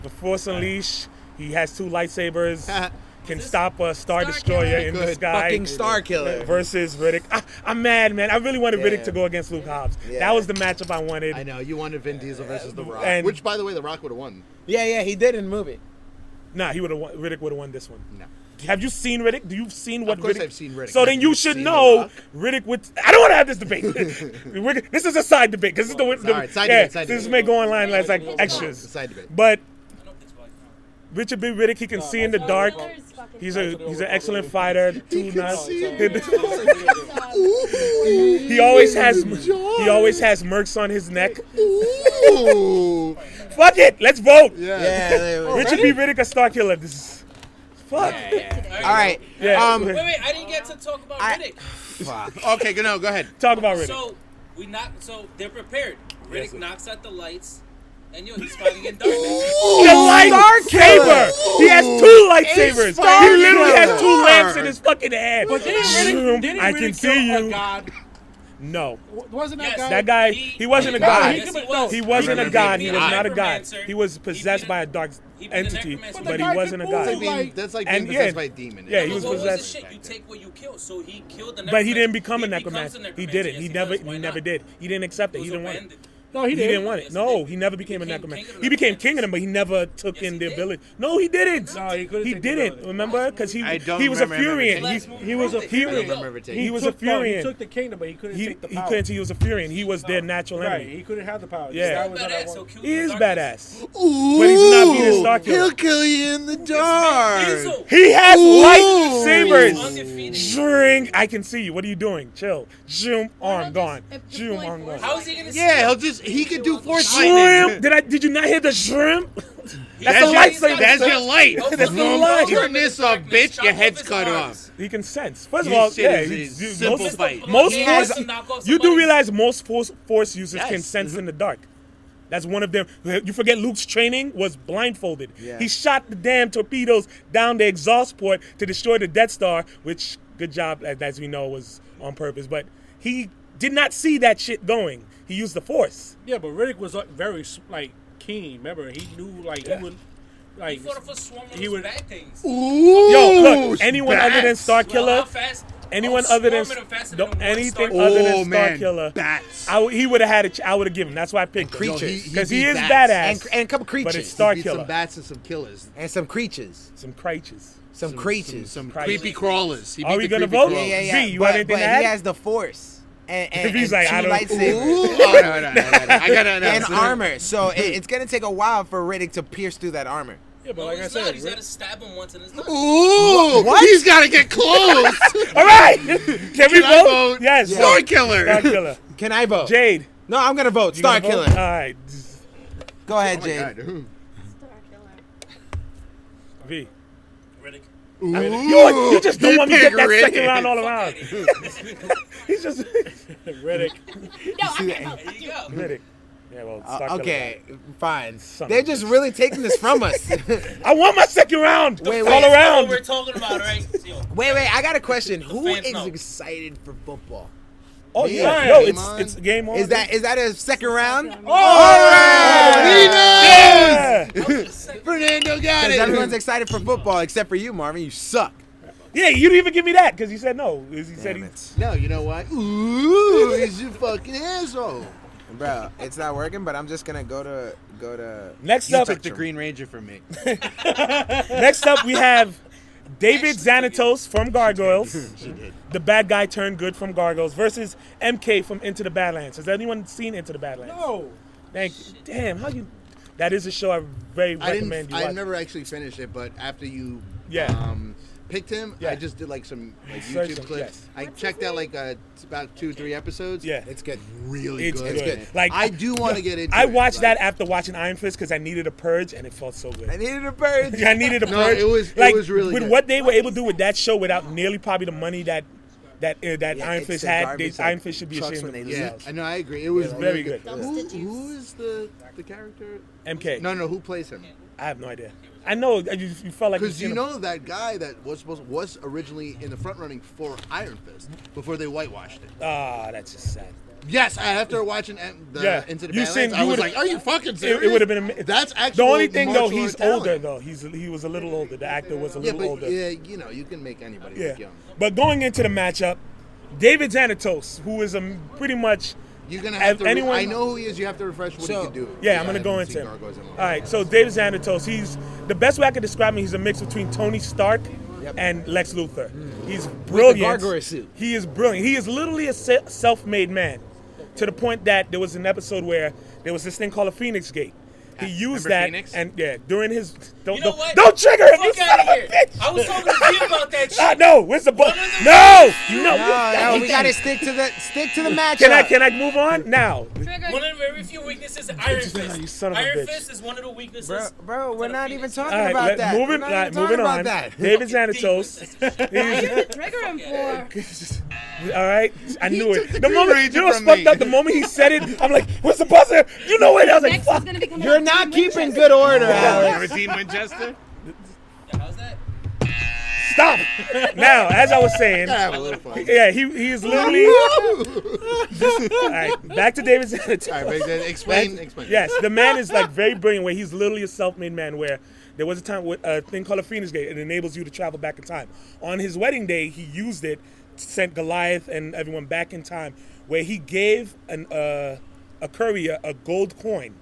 The Force Unleashed, he has 2 lightsabers, can stop a Star Destroyer Killer? in the Good. sky. Fucking Star Killer. Versus Riddick. I'm mad, man. I really wanted Yeah. Riddick to go against Luke Hobbs. Yeah. That was the matchup I wanted. I know you wanted Vin Diesel versus The Rock, And- which, by the way, The Rock would have won. Yeah, he did in the movie. Nah, he would have won. Riddick would have won this one. No. Have you seen Riddick? Do you seen what Of course Riddick? I've seen Riddick. So then Have you you should seen The know Rock? Riddick would. I don't want to have this debate. This is a side debate because this is the All right, side yeah, debate, side this debate. may go online as like It's extras. a side debate. But Richard B. Riddick, he can see in the dark. Miller's fucking He's an excellent fighter. Ooh. He always has mercs on his neck. Ooh. Fuck it, let's vote. Yeah. Richard B. Riddick, a Star Killer. This is fuck. All right. Yeah. Wait, I didn't get to talk about Riddick. Okay, go ahead. Talk about Riddick. So they're prepared. Riddick Yes, sir. knocks out the lights, and he's fighting in darkness. The lightsaber. He has 2 lightsabers. Star He literally has 2 Killer. lamps in his fucking hand. But didn't Riddick I really can kill see a you. god? No, Wasn't that Yes. guy? that guy. He wasn't a god. Yes, he was. He wasn't a god. He was beat a not a god. necromancer. He was He possessed beat by a- a dark he beat a entity, necromancer. but he guy wasn't a could god. move like- That's like And being possessed yeah. by a demon. Yeah, he No, was but what was the possessed. shit? You take what you kill. So he killed the necromancer. But he didn't become a He becomes necromancer. the He didn't. Yes, He does. never. Why He never not? did. He didn't accept it. He was didn't want it. abandoned. No, he He did. didn't want it. Yes, No, he did. he never became a He became necromancer. king of the He became necromancers. king of them, but he never took Yes, in he the did. ability. No, he didn't. No, he couldn't He take the didn't. ability. Remember? Because he I don't was a remember ever Furian. taking He was a it. Furian. I don't remember taking He it. was a He Furian. took the kingdom, but he couldn't He take the he power. couldn't. He was a Furian. He was their natural Right, enemy. he couldn't have the power. Yeah. That was what I Badass, wanted. so kill He the is darkness. badass. Ooh. But he's not being a Star Killer. He'll kill you in the dark. Diesel. He has Ooh. lightsabers. Undefeated. Zring. I can see you. What are you doing? Chill. Zoom. Arm gone. Zoom. Arm gone. How is he gonna? Yeah, he could do force Shrimp. lightning. Did you not hear the shrimp? That's That's the your- lightsaber. That's your light. That's the light. Turn this off, bitch. Your head's cut off. He can sense. First of This all, shit yeah, is he's, simple most, fight. most He force. has to knock off You do somebody's- realize most force users can Yes. sense in the dark. That's one of them. You forget Luke's training was blindfolded. Yeah. He shot the damn torpedoes down the exhaust port to destroy the Death Star, which, good job, as we know, was on purpose. But he did not see that shit going. He used the force. Yeah, but Riddick was very keen. Remember, he knew Yeah. he would He like. fought off a swarm of He those would- bad things. Yo, look, anyone other than Star Well, Killer, how fast? anyone Oh, other than swarming them faster than one anything Star other Killer. than Star Killer, Bats. he would have had I would have given him. That's why I picked him. creatures. Because he beat is bats. badass. And a couple creatures. But it's Star Beat Killer. some bats and some killers. And some creatures. Some creatures. Some creatures. Some Christ. creepy crawlers. He Are beat we the gonna creepy vote? crawlers. Yeah. V, you have anything but to add? he has the force. And He's two like, I don't- lightsabers. Ooh. Oh, no. I gotta know. And armor. So it's going to take a while for Riddick to pierce through that armor. Yeah, but No, like I he's said, not. He's got to stab him once and it's done. Ooh, he's got to get close. All right. Can we I vote? vote? Yes. Star Killer. Star Killer. Can I vote? Jade. No, I'm gonna vote. you Star gonna vote? Killer. All right. Go ahead, Oh my Jade. God. Star Killer. V. Riddick. You just don't want me to get that Riddick. second round all around. He's just Riddick. No, I can vote. There you go. Riddick. Yeah, well, Star Killer. Okay, fine. Son They're of a just really taking this from us. I want my second round. Wait, all wait. That's around. what we're talking about, right? Yo, Wait. I got a question. Who fans is know. excited for football? Oh Me. yeah, Game yo, on. it's game on. Is that a second round? Oh! Yeah. Fernando got Because it. everyone's excited for football except for you, Marvin. You suck. Yeah, you didn't even give me that because you said no. He said Damn he. it. No, you know what? Ooh, he's a fucking asshole. Bro, it's not working, but I'm just gonna go to Next You up, took the Green Ranger from me. next up we have David Xanatos from Gargoyles, She did. the bad guy turned good from Gargoyles, versus MK from Into the Badlands. Has anyone seen Into the Badlands? No. Thank you. Damn, how you? That is a show I very recommend you watch. I never actually finished it, but after you Yeah. picked him, Yeah. I just did like some Search YouTube him, clips. yes. I checked out like about 2-3 episodes. Yeah. It's good. Really It's good. good. Like, I do want to get into I it. watched like- that after watching Iron Fist because I needed a purge and it felt so good. I needed a purge. I needed a No, purge. it was like, really with good. what they were able to do with that show without nearly probably the money that Yeah, Iron it's Fist the had. garbage Iron that Fist should be trucks ashamed when of they Yeah, themselves. I know. I agree. It was Yeah, really very good. good. Who is the character? MK. No, who plays him? I have no idea. I know you felt like Because you've you seen him. know that guy that was originally in the front running for Iron Fist before they whitewashed it. Ah, that's just sad. Yes, after watching Yeah. Into the You Badlands, seen- I you was would've- like, "Are you fucking serious?" It would have been. That's actually The only thing though, martial he's art older talent. though. He was a little older. The actor was a Yeah, little but older. yeah, you can make anybody Yeah. look young. But going into the matchup, David Xanatos, who is pretty much. You're gonna Have have to. anyone- I know who he is. You have to refresh what So- he can do. Yeah, I'm gonna I go haven't into seen him. Gargoyles in a long All right, so David Xanatos, he's the best way I could describe him. He's a mix between Tony Stark and Lex Luthor. He's brilliant. gargoyle suit. He is brilliant. He is literally a self-made man, to the point that there was an episode where there was this thing called a Phoenix Gate. He used remember that, Phoenix? and yeah, during his don't You know what? don't trigger him. You Fuck son out of of a here. bitch. I was talking to you about that shit. No, where's the ball? No, No, We gotta stick to the matchup. Can I move on now? Trigger. One of the very few weaknesses is Iron Fist. You son of a Iron bitch. Fist is one of the weaknesses. Bro, we're not even talking All right, about that. moving, We're not even moving talking about on. that. David Xanatos. Why you trigger him for? All right, I knew took it. the The Green moment Ranger you know what's from fucked me. up. The moment he said it, I'm like, "What's the buzzer?" You know it. I was like, Next "Fuck." is gonna be coming You're out not Dean keeping Winchester. good order, Alex. Ever seen Winchester? Yeah, how's that? Stop. Now, as I was saying, Have a little fun. yeah, he is literally. All right, back to David Xanatos. All right, but explain. Yes, the man is like very brilliant. Where he's literally a self-made man. Where there was a time with a thing called a Phoenix Gate. It enables you to travel back in time. On his wedding day, he used it to send Goliath and everyone back in time. Where he gave a courier a gold coin,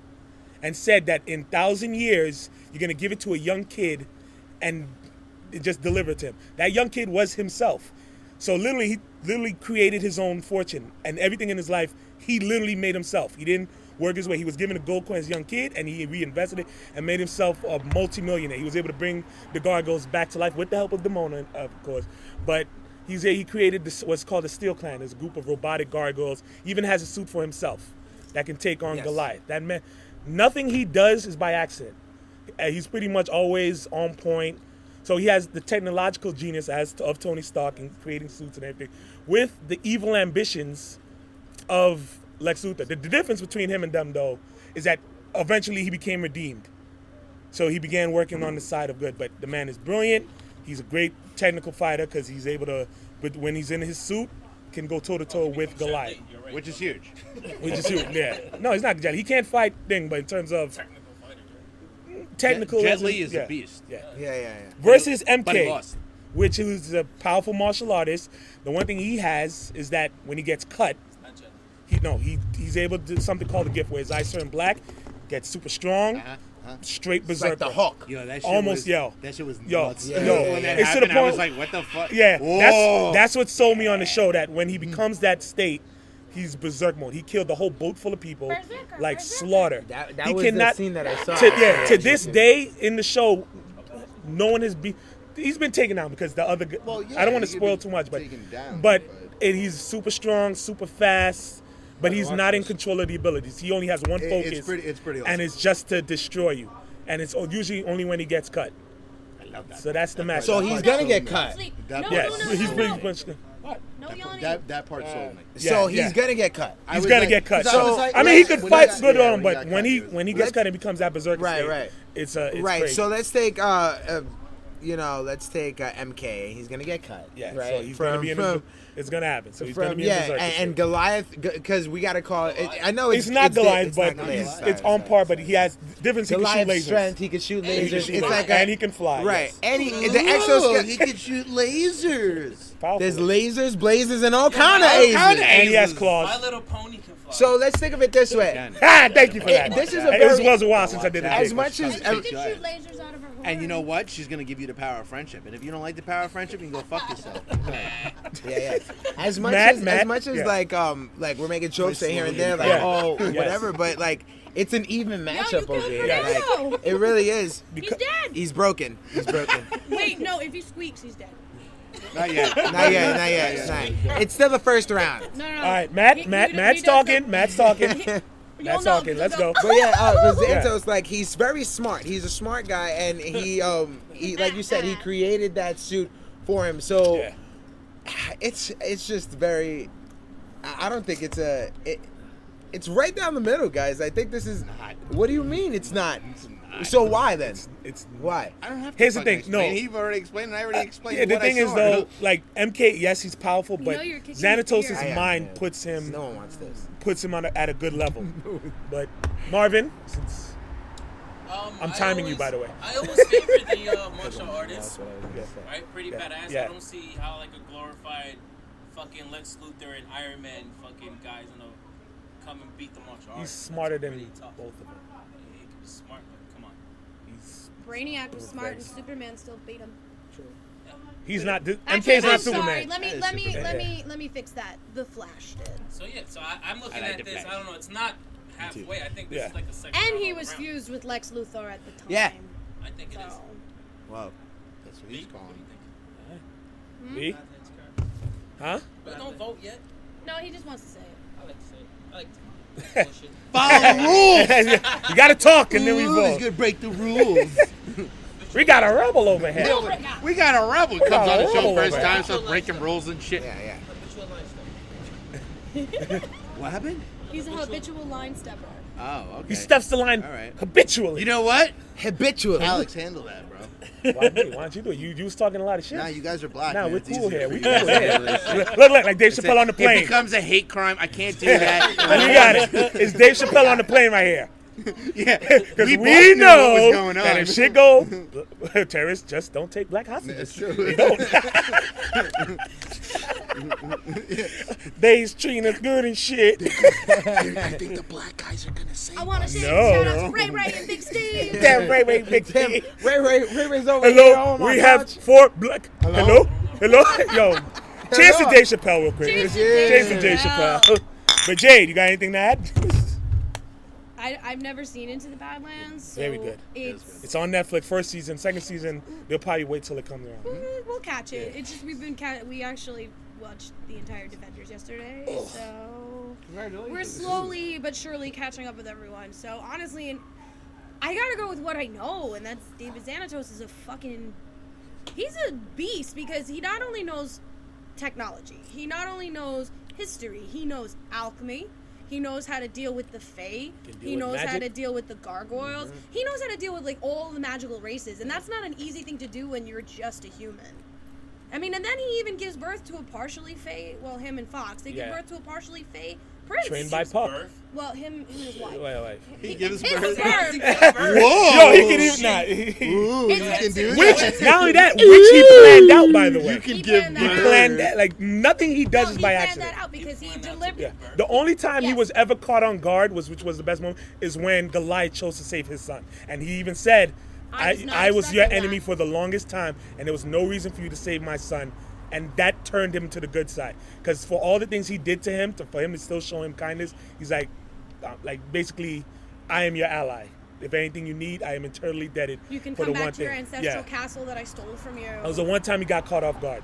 and said that in 1,000 years you're gonna give it to a young kid, and it just deliver it to him. That young kid was himself. So literally, he literally created his own fortune, and everything in his life, he literally made himself. He didn't work his way. He was given a gold coin as a young kid, and he reinvested it and made himself a multimillionaire. He was able to bring the Gargoyles back to life with the help of Demona, of course. But he created this, what's called the Steel Clan. There's a group of robotic gargoyles. He even has a suit for himself that can take on Goliath. That man, nothing he does is by accident. He's pretty much always on point. So he has the technological genius of Tony Stark in creating suits and everything, with the evil ambitions of Lex Luthor. The difference between him and them, though, is that eventually he became redeemed. So he began working on the side of good. But the man is brilliant. He's a great technical fighter because he's able to, but when he's in his suit, can go toe-to-toe with Goliath. Which is huge. Which is huge, yeah. No, he's not Jet Li. He can't fight thing, but in terms of technical... Jet Li is yeah, a beast. Yeah. Yeah. Versus But he MK, lost. which is a powerful martial artist. The one thing he has is that when he gets cut, he's able to do something called a gift where his eyes turn black, gets super strong, straight berserker. Like the Hulk. Yo, that shit Almost was, yell. That shit was Yo, nuts. yo, When that it's to the happened, I was point. like, what the fuck? Yeah, Whoa. that's what sold me on the show. That when he becomes that state, he's berserk mode. He killed the whole boat full of people, Berserker, like berserker. slaughter. That He was cannot- the scene that I saw. To this day in the show, no one has been. He's been taken down because the other. Well, yeah, I don't want to he could spoil be too much, but taken down, but but- and he's super strong, super fast, but he's not in control of the abilities. He only has one focus, It's pretty awesome. and it's just to destroy you. And it's usually only when he gets cut. I love that. So that's the match. So he's gonna get cut. Actually, That- no, Yes, no, no, he's no, pretty no. much. No yawning. That part sold me. So Yeah, he's gonna get cut. I He's was gonna like- get cut. 'cause So was like, I mean, he could when fight got- good yeah, on him, when but got when cut, he it was- when he gets Let's- cut and becomes that berserker Right, state, right. It's Right. crazy. So let's take MK. He's gonna get cut. Yeah, Right. so he's gonna be in his, it's gonna happen. So he's gonna be in berserker and state. Goliath, because we gotta call it. I know It's not Goliath, it's but not Goliath. it's Sorry, on sorry. par. But he has difference. He can shoot Goliath's lasers. strength. He can shoot He can lasers. shoot It's lasers. like And he can fly. Right. yes. And the Ooh, exoskeleton. he can shoot lasers. Powerful. There's lasers, blazers, and all kind of all A's. kinda and he has My claws. Little Pony can fly. So let's think of it this way. Thank you for that. This is a It very- was a while since I did it. As much as And she could shoot lasers out of her horn. And you know what? She's gonna give you the power of friendship. And if you don't like the power of friendship, you can go fuck yourself. Yeah. As much Matt, as yeah. like we're making jokes here and there, like Yeah. oh Yes. whatever, but like it's an even matchup you over killed here. Fernando. Like, it really is. He's dead. He's broken. He's broken. Wait, no. If he squeaks, he's dead. Not yet. Not yet. It's still the first round. No, no. no. All right, Matt. He Matt's does talking. that- Matt's talking. You'll Matt's know, talking. Let's you'll go. know. But yeah, Santos, like he's very smart. He's a smart guy, and he like you said, he created that suit for him. So Yeah. it's just very. I don't think it's right down the middle, guys. I think this is. What do you mean it's not? So why then? It's Why? I don't have to. Here's the fucking thing, no. explain. He've already explained, and I already explained. Yeah, the what thing I is saw. though, like MK, yes, he's powerful, You but know you're kicking Xanatos' fear. Yeah, mind yeah. puts him No one wants this. at a good level. But Marvin, since I'm I timing you, always- by the way. I always favored the martial artists, Yeah. right? Pretty Yeah. badass. Yeah. I don't see how like a glorified fucking Lex Luthor and Iron Man fucking guys gonna come and beat the martial He's artists. smarter It's than pretty tough. both of them. Yeah, he could be smart, but come on. He's Brainiac was smart, and Superman still beat him. not. Actually, MK's I'm not sorry. Superman. Let me fix that. The Flash did. So yeah, so I'm looking I like at the this. Flash. I don't know. It's not halfway. I think this Yeah. is like the second. And round he all was around. fused with Lex Luthor at the time. Yeah. I think it is. So. Wow. That's what he's calling. Me? Huh? But don't vote yet. No, he just wants to say it. I like to say it. I like to bullshit. Follow the rules. You gotta talk and then we Ooh, he's vote. gonna break the rules. We got a rebel over here. We got a rebel. got Comes on a the show rebel first over time, starts breaking rules and shit. Yeah. What happened? He's a habitual line stepper. Oh, okay. He steps the line All right. habitually. You know what? Habitually. Alex, handle that, bro. Why don't you do it? You was talking a lot of shit. Nah, you guys are black. Nah, man. we're It's cool easier here. for We you cool guys to here. handle this. Look, like Dave Chappelle on the It plane. becomes a hate crime. I can't do that. You got it. It's Dave Chappelle on the plane right here. Yeah, Because we both knew know what was going that on. if shit go, terrorists just don't take black hostages. That's true. They don't. They's treating us good and shit. I think the black guys are gonna say. I want to say No. shout out to Ray Ray and Big Steve. Damn, Ray Ray, big Damn, T. Ray's over here Hello, on my we have couch. 4 black. Hello? Yo, cheers to Dave Chappelle real quick. Cheers to Cheers to Dave Dave Chappelle. Chappelle. But Jade, you got anything to add? I've never seen Into the Badlands. So Very good. It's It's on Netflix. First season, second season. They'll probably wait till it comes around. we'll catch it. It's just we actually watched the entire Defenders yesterday, so we're slowly but surely catching up with everyone. So honestly, I gotta go with what I know, and that's David Xanatos is he's a beast because he not only knows technology, he not only knows history, he knows alchemy. He knows how to deal with the Fae. He with knows how magic. to deal with the gargoyles. He knows how to deal with like all the magical races, and that's not an easy thing to do when you're just a human. I mean, and then he even gives birth to a partially Fae. Well, him and Fox, they give Yeah. birth to a partially Fae prince. Trained by Puck. Well, him and his wife. Wait. He gives His birth. sperm. Whoa. Yo, he can even not. Ooh, you can do Which, that. not only that, which he planned out, by the way. You can He give planned He that birth. planned that. Like, nothing he does No, is he by planned accident. that out because he planned that delivered. Yeah. The only time he Yes. was ever caught on guard which was the best moment, is when Goliath chose to save his son. And he even said, I was not I was your expecting enemy that. for the longest time, and there was no reason for you to save my son. and that turned him to the good side. Because for all the things he did to him, for him to still show him kindness, he's like basically, I am your ally. If anything you need, I am eternally indebted You can for come the back one to thing. your ancestral castle that I stole from you. That was the one time he got caught off guard.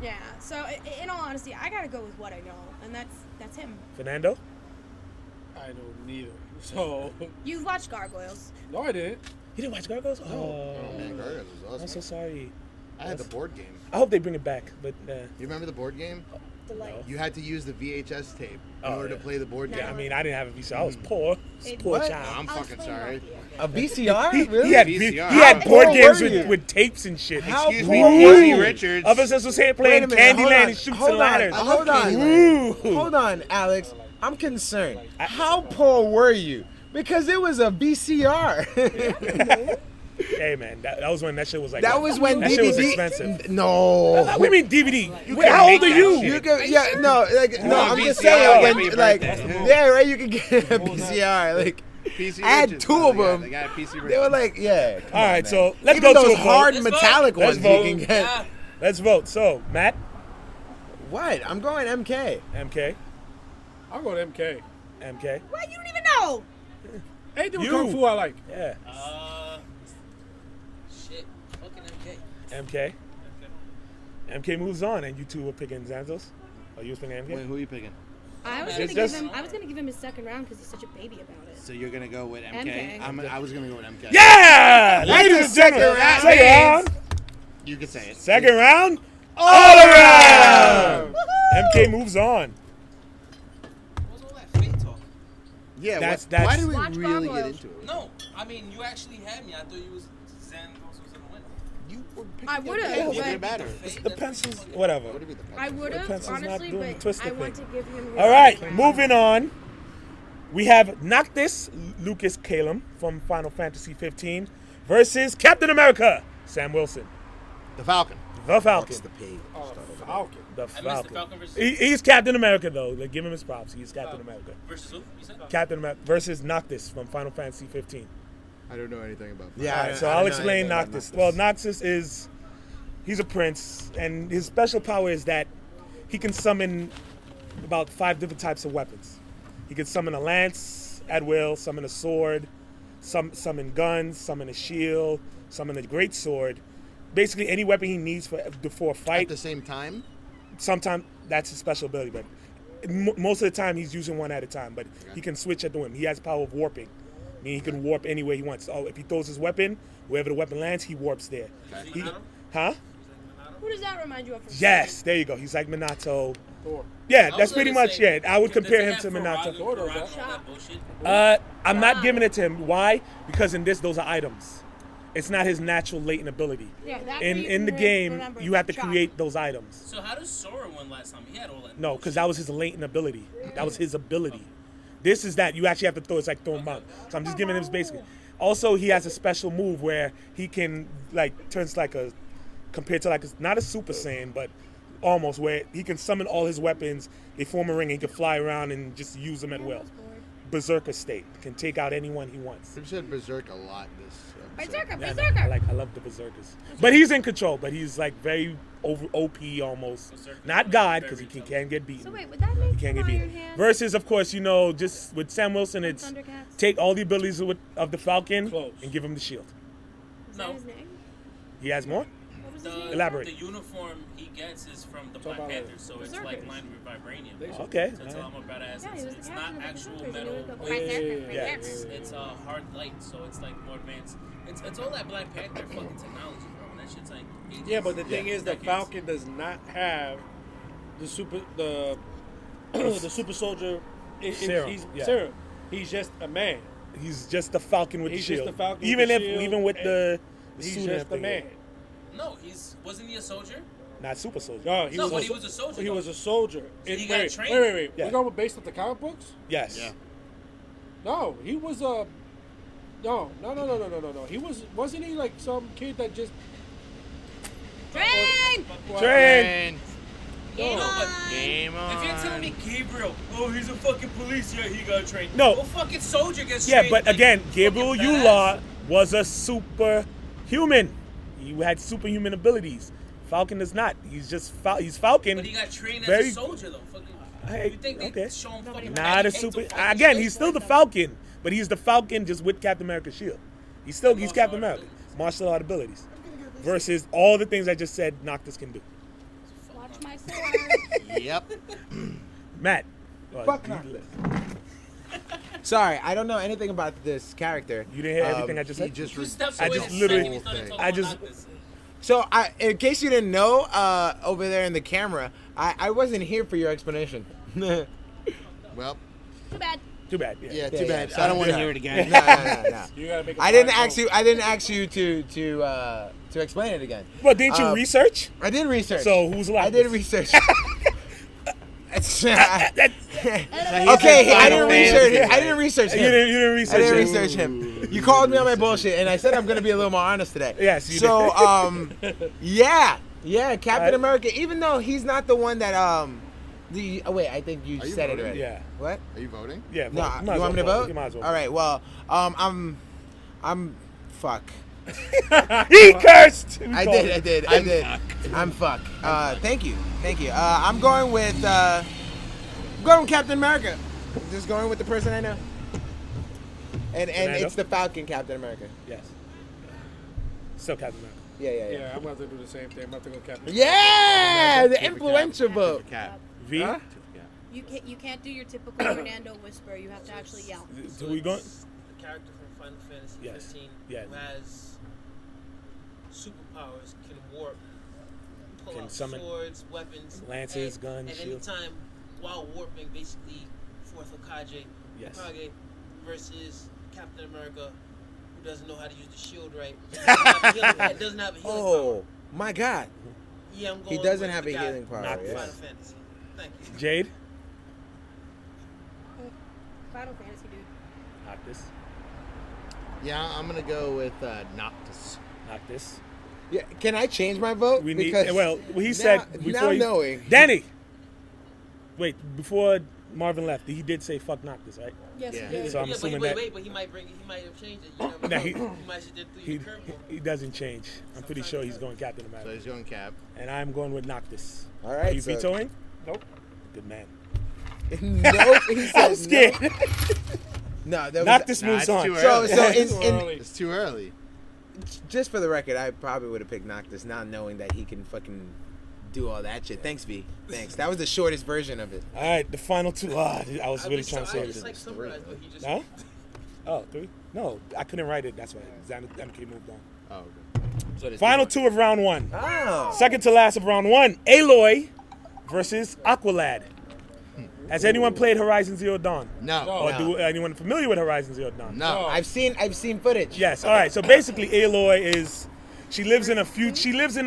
Yeah. So in all honesty, I gotta go with what I know, and that's him. Fernando? I know neither. So You've watched Gargoyles. no, I didn't. You didn't watch Gargoyles? Oh man, Gargoyles was awesome. I'm so sorry. I had the board game. I hope they bring it back, but You remember the board game? Delight. You had to use the VHS tape in Oh, order to yeah. play the board No. game. I mean, I didn't have a VCR. I was poor. Poor What? child. I'm I'll fucking explain sorry. it off you. A VCR? He Really? had VCR. he had How board poor games were you? with tapes and shit. How Excuse me, poor were Pussy you? Richards. Others was here Wait playing a minute, hold Candyland on, and shoots hold and on, ladders. hold on. Ooh. Hold on, Alex. I'm concerned. How poor were you? Because it was a VCR. Hey man, that was when that shit was like. That was when that DVD. shit was expensive. No. What do you mean DVD? can How old make are that you? shit. You can, yeah, no, like, no. I'm just VCR, saying, happy when, like, birthday. yeah, right. You can get a VCR. Like, PC I had Richards, two bro. of They got- them. They got PC they were Richards. like, yeah. Come All on, right, man. so let's Even go to those a hard vote. Let's metallic vote. ones Let's you can vote. get. Yeah. Let's vote. So Matt, What? I'm going MK. MK, I'll go to MK. MK, What? You don't even know. Anything with You. Kung Fu I like. yeah, Shit. Fucking MK. MK. MK moves on, and you two were picking Xanthos. Oh, you was picking MK. Wait, who are you picking? I was It's gonna just- give him. I was gonna give him his second round because he's such a baby about it. So you're gonna go with MK? MK. I was gonna go with MK. Yeah, That's ladies a and gentlemen, second second round. round, You can say it. second round, all around. MK moves on. What's all that fake talk? Yeah. That's- Why did we Watch really get Gargoyles. into it? No, I mean you actually had me. I thought you was Xanthos was gonna win. You were picking I would've, MK. but- It didn't matter. The pencils, whatever. What do you mean the I pencils? would The have pencil's not honestly, doing the but twisted I want to thing. give him. His All right, second round. moving on. We have Noctis, Lucas Calum from Final Fantasy 15 versus Captain America, Sam Wilson, The Falcon. the Falcon. What's the pig? Oh, Falcon. The I missed the Falcon. Falcon versus He's Captain America though. Like, give him his props. He's Captain America. versus who? You said? Captain America versus Noctis from Final Fantasy 15. I don't know anything about that. Yeah. All right, so I I'll don't know explain anything about Noctis. Noctis. Well, Noctis he's a prince, and his special power is that he can summon about 5 different types of weapons. He can summon a lance at will, summon a sword, summon guns, summon a shield, summon a great sword. Basically, any weapon he needs for a At fight. the same time? Sometimes that's his special ability, but most of the time he's using one at a time. But he can switch at the whim. He has power of warping. I mean, he can warp anywhere he wants. Oh, if he throws his weapon, wherever the weapon lands, he warps there. Okay. Huh? Who does that remind you of? From Yes, there you go. He's like Minato. Thor. Yeah, I that's was pretty gonna much say, it. I would does compare it him have to Faraga, Minato. Faraga, all that bullshit? I'm not giving it to him. Why? Because in this, those are items. It's not his natural latent ability. Yeah, that In the game, you have to create those items. So how does Sora win last time? He had all that. No, because that was his latent ability. That was his ability. This is that you actually have to throw. It's like throwing out. So I'm just giving him his basic. Also, he has a special move where he can turns like a compared to not a Super Saiyan, but almost where he can summon all his weapons. They form a ring. And he can fly around and just use them at will. Berserker state can take out anyone he wants. We've said Berserk a lot this episode. Berserker, Yeah, Berserker. I love the berserkers, but he's in control. But he's like very over OP almost. Berserker Not is God very because he tough. can't get beaten. So wait, would that make He can't him get Iron beat. Hand? Versus, of course, just with Sam Wilson, it's Thundercats? take all the abilities of the Falcon Close. and give him the shield. Is No. that his name? He has more? What was his name? Elaborate. The uniform he gets is from the Black about Panther, it. so it's Berserkers. like lined with vibranium. Okay. So it's a lot more badass. Yeah, he was It's the not captain of the actual Berserkers, and he metal. was the Black Yeah, Panther, yeah, right yeah. there. It's a hard light, so it's like more advanced. It's all that Black Panther fucking technology, bro. And that shit's like ages. Yeah, but the thing is, the decades. Falcon does not have the the super soldier. Serum, He's yeah. serum. He's just a man. He's just the Falcon with He's the just shield. the Falcon with even the if shield, even with the He's suit and just a everything. man. No, wasn't he a soldier? Not super soldier. No, No, but he was a soldier, He though. was a soldier. he got trained? Wait. Yeah. We're going based off the comic books? Yes. Yeah. No, he was a. No. He wasn't he like some kid that just. Train! Train. Game No, but on! Game on. if you're telling me Gabriel, oh, he's a fucking police, yeah, he got trained. No. Well, fucking soldier gets Yeah, trained. but like, again, fucking Gabriel badass. Yula was a superhuman. He had superhuman abilities. Falcon is not. He's just he's Falcon. But he got trained Very- as a soldier though. Fucking, Hey, you think they okay. show him fucking Not heavy a heads super. to fight Again, straight? he's still the Falcon, but he's the Falcon just with Captain America's shield. He's Captain Martial America. art Martial art abilities. Versus all the things I just said Noctis can do. Watch my sword. Yep. Matt. Fuck Noctis. Sorry, I don't know anything about this character. You didn't hear everything I just He said? just Two steps I away just the literally- second he started talking I about just- Noctis. So, in case you didn't know, over there in the camera, I wasn't here for your explanation. No, Well, Too bad. Too bad. Yeah. yeah, too Yeah, bad. yeah. I don't want to hear it again. no. You gotta make. I didn't ask you to explain it again. Well, didn't you research? I did research. So who's allowed? I did research. Okay, Final I didn't research. Fantasy. I didn't research You him. didn't I research. didn't it. research him. You called me on my bullshit, and I said I'm gonna be a little more honest today. Yes, you so, yeah, Captain Alright. America. Even though he's not the one that wait, I think you Are you said it voting? already. Yeah. What? Are you voting? Yeah. No, vote. you want me to vote? You might as well. All right. Well, I'm fuck. He cursed. I did. I'm fuck. Thank you. I'm going with Captain America. I'm just going with the person I know. And Nando? it's the Falcon Captain America. Yes. Still Captain America. Yeah. Yeah, I'm about to do the same thing. I'm about to go Captain. Yeah, the Keep it influential cap. vote. Keep it cap. V. Huh? You can't do your typical Fernando whisper. You have to actually yell. Do we going? It's the character from Final Fantasy Yes. 15 Yes. who has superpowers, can warp, pull Can out summon swords, weapons, lances, and, guns, and shields. anytime while warping, basically fourth Hokage, Yes. Hokage versus Captain America, who doesn't know how to use the shield right. Doesn't have a healing Oh power. my God. Yeah, I'm going He doesn't with have the a guy healing power. Not from Yes. Final Fantasy. Thank you. Jade. Final Fantasy, dude. Noctis. Yeah, I'm gonna go with Noctis. Noctis. Yeah. Can I change my vote? We need. Because Well, he said now before. knowing. Danny. Wait, before Marvin left, he did say fuck Noctis, right? Yes, Yeah. you did. So I'm Yeah, assuming but he might have changed it. You never Nah, know. he- He might have did He, the curveball. he doesn't change. I'm pretty sure he's going Captain So America. he's going cap. And I'm going with Noctis. All Are right. you so- vetoing? Nope. Good man. Nope. He said I'm scared. No, that was Noctis Nah, moves it's on. too So, early. so Too in, early. It's too early. just for the record, I probably would have picked Noctis, not knowing that he can fucking do all that shit. Thanks, V. Thanks. That was the shortest version of it. All right, the final two. I was really trying to say I just it. like summarized what he just Huh? Oh, three? No, I couldn't write it. That's why. MK moved on. Oh, okay. So there's Final two of round one. Oh. Second to last of round one, Aloy versus Aqualad. Has anyone played Horizon Zero Dawn? No. Or do anyone familiar with Horizon Zero Dawn? No. I've seen footage. Yes. All right. So basically, Aloy is she lives in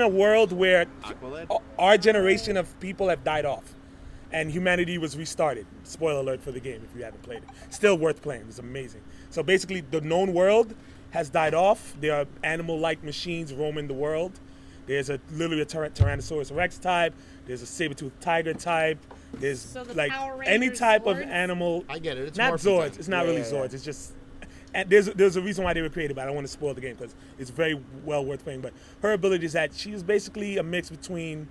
a world where Aqualad? our generation of people have died off, and humanity was restarted. Spoiler alert for the game if you haven't played it. Still worth playing. It's amazing. So basically, the known world has died off. There are animal-like machines roaming the world. There's literally a Tyrannosaurus Rex type. There's a saber-toothed tiger type. There's So the like Power any Rangers type of Zords? animal. I get it. It's Not Morphin Zords. type. It's not Yeah, really yeah, Zords. It's just. And there's a reason why they were created, but I don't want to spoil the game because it's very well worth playing. But her ability is that she is basically a mix between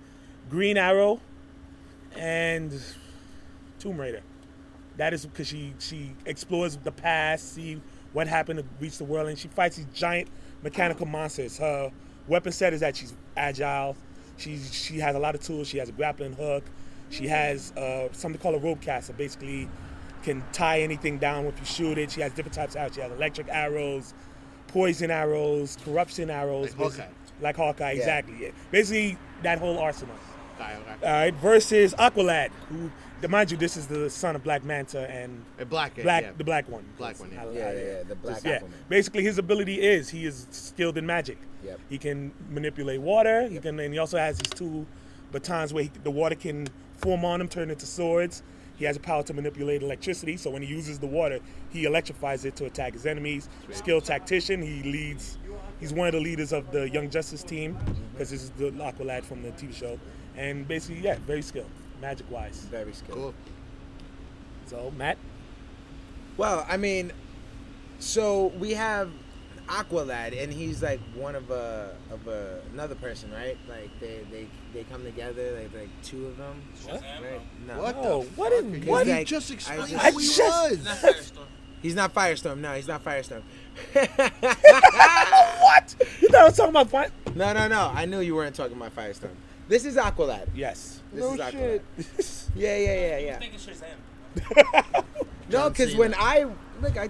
Green Arrow and Tomb Raider. That is because she explores the past, see what happened to reach the world, and she fights these giant mechanical monsters. Her weapon set is that she's agile. She has a lot of tools. She has a grappling hook. She has something called a rope caster. Basically, can tie anything down if you shoot it. She has different types of arrows. She has electric arrows, poison arrows, corruption arrows. Like Hawkeye. Like Hawkeye, Yeah. exactly. Yeah. Basically, that whole arsenal. Okay. All right, versus Aqualad, who, mind you, this is the son of Black Manta and The black the black one. Black one, yeah. Yeah, the black Yeah, Aquaman. basically his ability is he is skilled in magic. Yep. He can manipulate water. He can, and he also has these two batons where the water can form on him, turn into swords. He has the power to manipulate electricity, so when he uses the water, he electrifies it to attack his enemies. Skilled tactician, he leads. He's one of the leaders of the Young Justice team because this is the Aqualad from the TV show. And basically, yeah, very skilled, magic-wise. Very skilled. Cool. So, Matt, Well, I mean, so we have Aqualad, and he's like one of another person, right? Like they come together, like two of them. Shazam, Right? No. What No, the what fuck? in- He's what? like- Like, just explained I who he just- was. Not Firestorm. He's not Firestorm. No, he's not Firestorm. What? You thought I was talking about fire? No. I knew you weren't talking about Firestorm. This is Aqualad. Yes. This is Aqualad. Yeah. I think it's Shazam. No, John because Cena. when I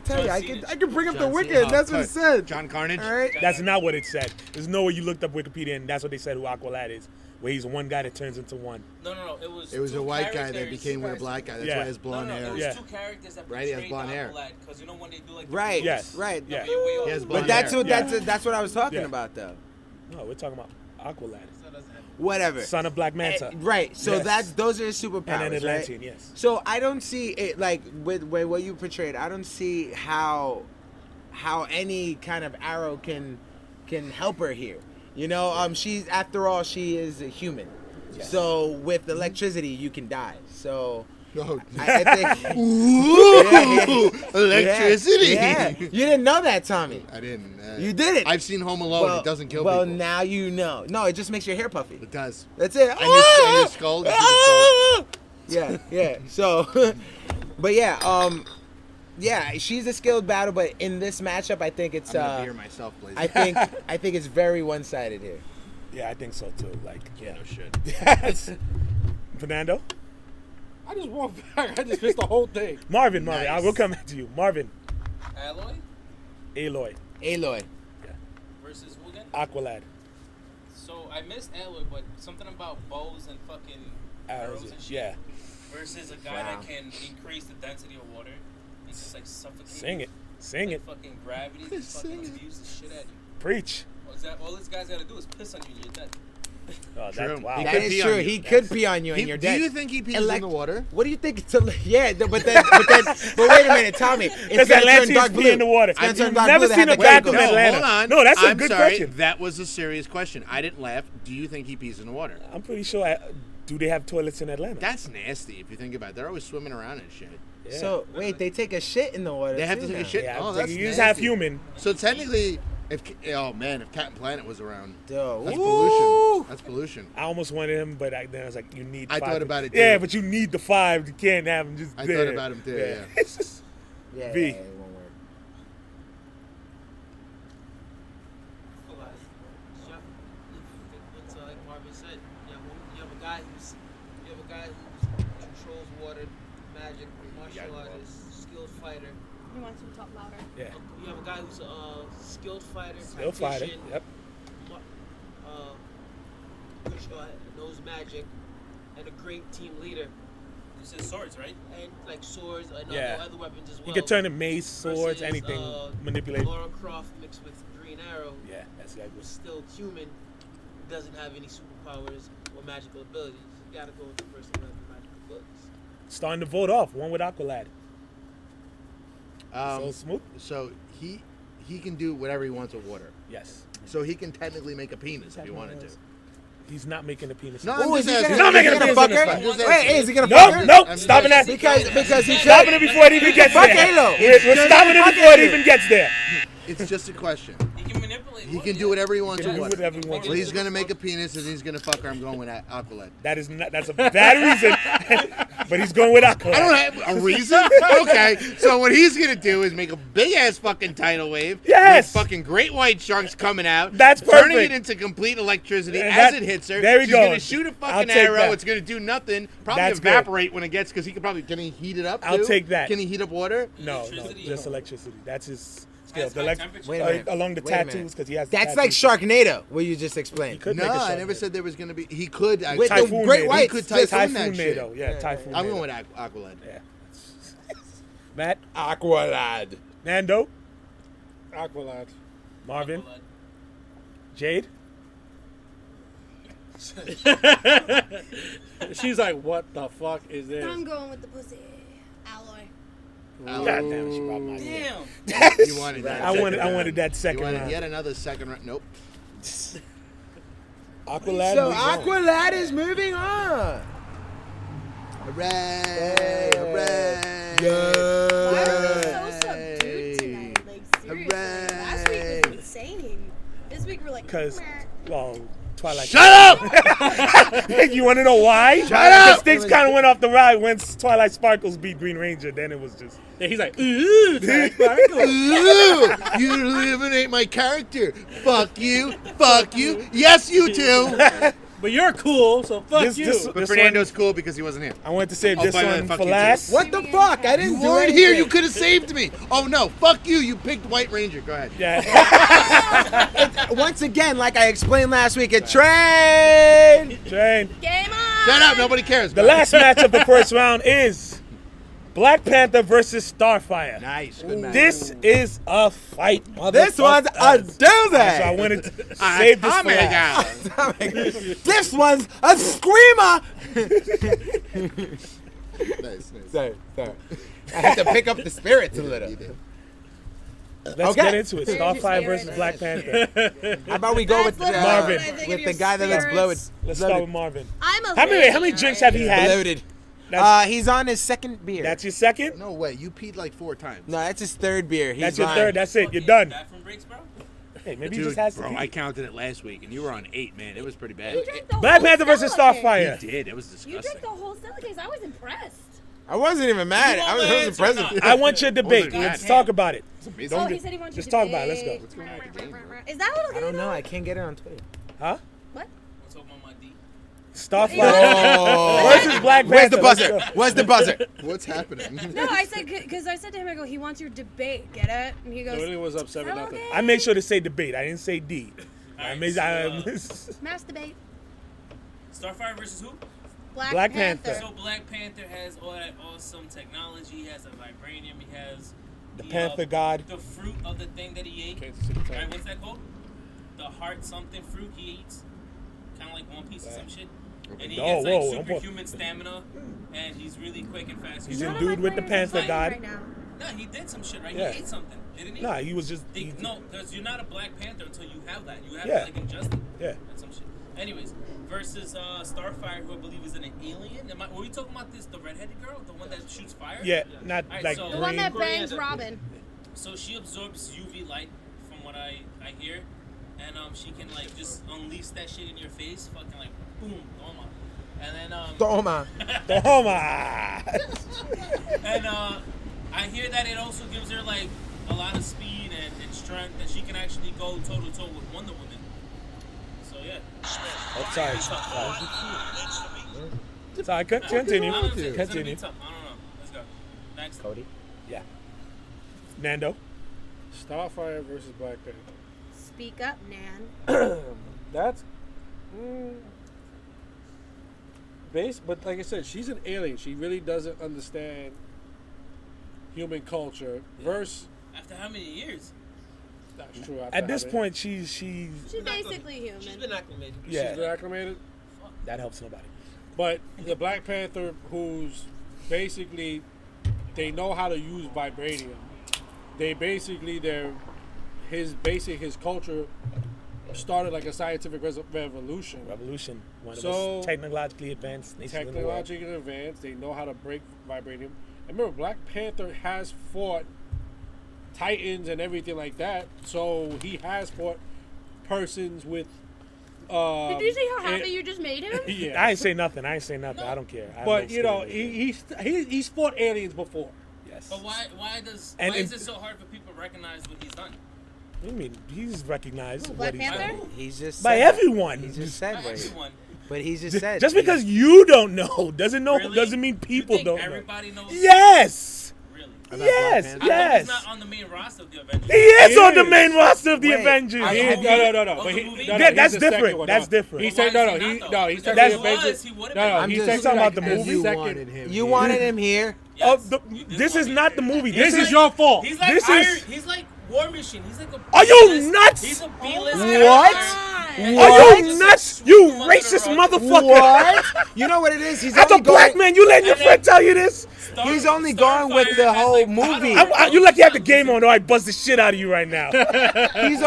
tell you, John I Cena. can bring up the John Wicked. Cena. That's what it said. John Carnage. All right. That's not what it said. There's no way you looked up Wikipedia and that's what they said who Aqualad is. Where he's one guy that turns into one. No. It was It was a two white guy that characters. became with a black guy. That's Yeah. why he has blonde It hair. was Yeah. two characters that Right, he has portrayed blonde hair. Because you know when they do like the Right. Yes. Right. Yeah. He has But blonde that's hair. what that's what I was talking Yeah. about though. No, we're talking about Aqualad. Whatever. Son of Black Manta. Right. So Yes. those are his superpowers. And an right? Atlantean, yes. So I don't see it like with what you portrayed. I don't see how any kind of arrow can help her here. You know, she's after all she is a human. Yes. So with electricity you can die. So Oh, I think Ooh, electricity. Yeah. You didn't know that, Tommy. I didn't. You didn't. I've seen Home Alone. It doesn't kill well, people. now you know. No, it just makes your hair puffy. It does. That's it. And your skull. You see the skull. Yeah. So, but yeah, she's a skilled battle. But in this matchup, I think it's. I'm gonna beer myself, please. I think it's very one-sided here. Yeah, I think so too. Like, Yeah, no shit. yes. Fernando? I just want back. I just missed the whole thing. Marvin. Nice. I will come back to you. Marvin. Alloy Aloy. Aloy. versus who again? Aqualad. So I missed Alloy, but something about bows and fucking arrows and shit. Yeah. Versus a guy Wow. that can increase the density of water. It's just like suffocating. Sing it. Sing it. Fucking gravity just fucking abuse the shit out of you. Preach. All this guy's gotta do is piss on you and you're dead. Oh, True. that's wow. He That could is pee on true. you. He could pee on you and you're Do dead. you think he pees Elect- in the water? What do you think? But wait a minute, Tommy. It's Because gonna turn Atlanteans dark pee blue. in the water. It's gonna I've turn dark never blue. They seen have a the bathroom in chemicals. Atlanta. Hold on. No, that's a I'm good sorry. question. That was a serious question. I didn't laugh. Do you think he pees in the water? I'm pretty sure. Do they have toilets in Atlanta? That's nasty if you think about it. They're always swimming around and shit. Yeah. So wait, they take a shit in the water. They have too to take a now. shit. Yeah, Oh, I'm that's thinking you just nasty. have human. So technically, if Captain Planet was around, Duh. that's Woo! pollution. That's pollution. I almost wanted him, but then I was like, you need. I 5. thought about it, Yeah, too. but you need the 5. You can't have him just. I there. thought about him, too, yeah. It's just Yeah, V. yeah, it won't work. It's like Marvin said, you have a guy who controls water, magic, martial artist, skilled fighter. You want to talk louder? yeah. You have a guy who's a skilled fighter, Still fighting. tactician, Yep. which knows magic, and a great team leader, This is swords, right? and like swords and Yeah. other weapons as well. He could turn to mace, swords, versus, anything. Manipulate. Laura Croft mixed with Green Arrow, Yeah, that's exactly. who's still human, doesn't have any superpowers or magical abilities. You gotta go with the person who has the magical abilities. Starting to vote off. One with Aqualad. So smooth. So he can do whatever he wants with water. Yes. So he can technically make a penis if he wanted to. He's not making a penis. No, Oh, I'm is just he asking. gonna, Not making is he a gonna penis fuck in her? this I'm just Wait, asking. is he gonna No, fuck her? no, I'm stopping that. just Because he Stopping it before it even gets Fuck there. Halo. We're stopping it Fuck before it Halo. even gets there. It's just a question. He can manipulate. He can do whatever he wants He can with do water. whatever he wants. Well, he's gonna make a penis and he's gonna fuck her. I'm going with Aqualad. That is not. That's a bad reason. But he's going with Aqualad. I don't have a reason. Okay, so what he's gonna do is make a big ass fucking tidal wave. Yes. With fucking great white sharks coming out. That's Turning perfect. it into complete electricity And as that- it hits her. there we She's go. gonna shoot a I'll fucking take arrow. that. It's gonna do nothing. Probably That's good. evaporate when it gets because he could probably can he heat it up? I'll too? take that. Can he heat up water? No, Electricity. just electricity. That's his skill. That's high temperature. Wait a minute. Along the Wait a minute. tattoos, because he has. That's like tattoos. Sharknado, what you just He explained. could No, make a I shark never nado. said there was gonna be. He could. With the Typhoon great Nado. whites. He could just- typhoon Typhoon that shit. Nado. Yeah, Typhoon I'm Nado. going with Aqualad. Yeah. Matt, Aqualad. Nando, Aqualad. Marvin, Jade. She's like, what the fuck is this? I'm going with the pussy. Alloy. God damn it, she robbed my idea. Damn. You wanted that. I wanted that You second wanted round. yet another second round. Nope. Aqualad. So moves on. Aqualad is moving on. Hooray! Hooray! Why are we so subdued tonight? Like, seriously. Hooray. Last week was Because, well, Twilight. Shut up! You want to know why? Shut up! Because things kind of went off the ride once Twilight Sparkles beat Green Ranger. Then it was just. Yeah, he's like, ooh, Ooh, you eliminate my character. Fuck you. Fuck you. Yes, you too. but you're cool, so fuck This- you. this- But Fernando's cool because he wasn't here. I wanted to save Oh, this by the way, one fuck for you, last. What the fuck? I didn't You do weren't anything. here. You could have saved me. Oh no, fuck you. You picked White Ranger. Go ahead. Yeah. Once again, like I explained last week, a train. Jane. Game on. Shut up. Nobody cares. The last match of the first round is Black Panther versus Starfire. Nice. Good match. This is a fight. This one's a motherfuckers. So I doozy. wanted to save this for last. This one's a screamer. Nice. Sorry. I had to pick up the spirits a little. Let's Okay. get into it. Starfire versus Black Panther. How about we go with That's Marvin. I think of with your the guy that looks bloated? spirits. Let's start with Marvin. I'm a How many lady, drinks alright? have he had? Bloated. That's- He's on his second beer. That's your second? No way. You peed like 4 times. No, that's his third beer. He's That's your lying. third. That's it. You're done. Bathroom breaks, bro. Hey, maybe he Dude, just has to bro, pee. I counted it last week, and you were on 8, man. It was pretty bad. You drank the Black whole Panther versus Stella case. Starfire. He did. It was You disgusting. drank the whole Stella case. I was impressed. I wasn't even mad. I was impressed. I want your debate. Wasn't Let's bad. talk about it. amazing. Oh, Don't he get- said he wanted just to talk about it. Let's go. debate. What's going on with the game? Is that what I don't know. I can't get it on Twitter. Huh? What? What's up on my D? Starfire versus Black Panther. Where's the Let's buzzer? go. Where's the buzzer? What's happening? No, I said because I said to him, I go, he wants your debate. Get it? And he goes, Nobody was up 7-0. okay. I made sure to say debate. I didn't say D. I Alright, made. so, Mass debate. Starfire versus who? Black Panther. So Black Panther has all that awesome technology. He has a vibranium. He has The Panther God. The fruit of the thing that he ate. Kansas City Right, Chiefs. what's that called? The heart something fruit he eats. Kind of like One Piece or some shit. And he Oh, gets like whoa, don't superhuman stamina. And he's really quick and fast. He's None in of my dude with the players are Panther fighting God. Right now. No, he did some shit, right? Yeah. He ate something, didn't he? Nah, he was just. No, because you're not a Black Panther until you have that. You have Yeah. to like ingest it. Yeah. That's some shit. Anyways, versus Starfire, who I believe is an alien. Were we talking about this? The redheaded girl, the one that shoots fire? Yeah, not Alright, like so- The one green. that bangs Robin. So she absorbs UV light, from what I hear, and she can like just unleash that shit in your face, fucking like boom, toma. And then Toma. Toma. and I hear that it also gives her like a lot of speed and strength, and she can actually go toe to toe with Wonder Woman. So yeah. Oh, sorry. Sorry. Continue. I don't know if it's gonna be Continue. tough. I don't know. Let's go. Next. Cody. Yeah. Nando. Starfire versus Black Panther. Speak up, Nan. That's base, but like I said, she's an alien. She really doesn't understand human culture. Versus, After how many years? that's true. after At this having- point, she's She's basically human. She's been acclimated. yeah. she's been acclimated. That helps nobody. But the Black Panther, who's basically, they know how to use vibranium. They basically, his culture started like a scientific revolution. Revolution. One of the So- most technologically advanced nations in the world. Technologically advanced, they know how to break vibranium. And remember, Black Panther has fought Titans and everything like that. So he has fought persons with. Did you see how happy it- you just made him? Yeah. I ain't say nothing. I don't care. I have But no you know, skin in the he's fought aliens before. game. Yes. But why And is in- it so hard for people to recognize what he's done? What do you mean? He's recognized. Black what he's Panther? done. He's just By said that. everyone. He just said Not what everyone. but he's just said. Just because you don't know doesn't Really? mean You people think don't know. everybody knows? Yes. Really? Yes. Black I know Yes. he's not on the main roster of the Avengers. He is He on the is. main roster of the Wait, Avengers. I- He have is, you- no. Of But the he, movie? no, Yeah, no, that's he's the second different. one. That's No. different. He But said why no. is he He not, no. though? He Because said That's- the Avengers. he would've No, been. no. I'm He just said talking about like the the movie. You second- wanted him. You here. wanted him here. Yes, Oh, you did this is want not me. the movie. This This is your fault. He's like This Iron, is- he's like War Machine. He's like a Are you B-list- nuts? He's a B-list What? character. Are you Just nuts? swoop You him under the racist rug. motherfucker. What? You know what it is? He's As a only black going. man, you letting your And then- friend tell you this? He's only going with the Starfire whole has, like, movie. power. You lucky you have the game on, or I buzz the shit out of you right now. He's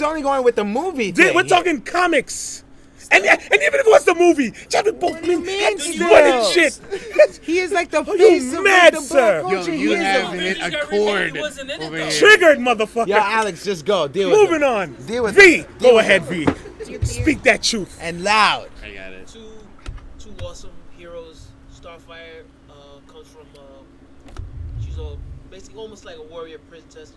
only going with the movie thing. We're talking comics. And even if it was the movie, Chadwick Boseman had sweat and shit. He is like the you face of mad, like, the sir? black Yo, culture. you He is have a- a chord wasn't in it, over though. here. Triggered, motherfucker. Yo, Alex, just go. Deal with Moving it. on. Deal with V, it. go ahead, V. Speak that truth. And loud. I got it. Two awesome heroes. Starfire comes from she's basically almost like a warrior princess.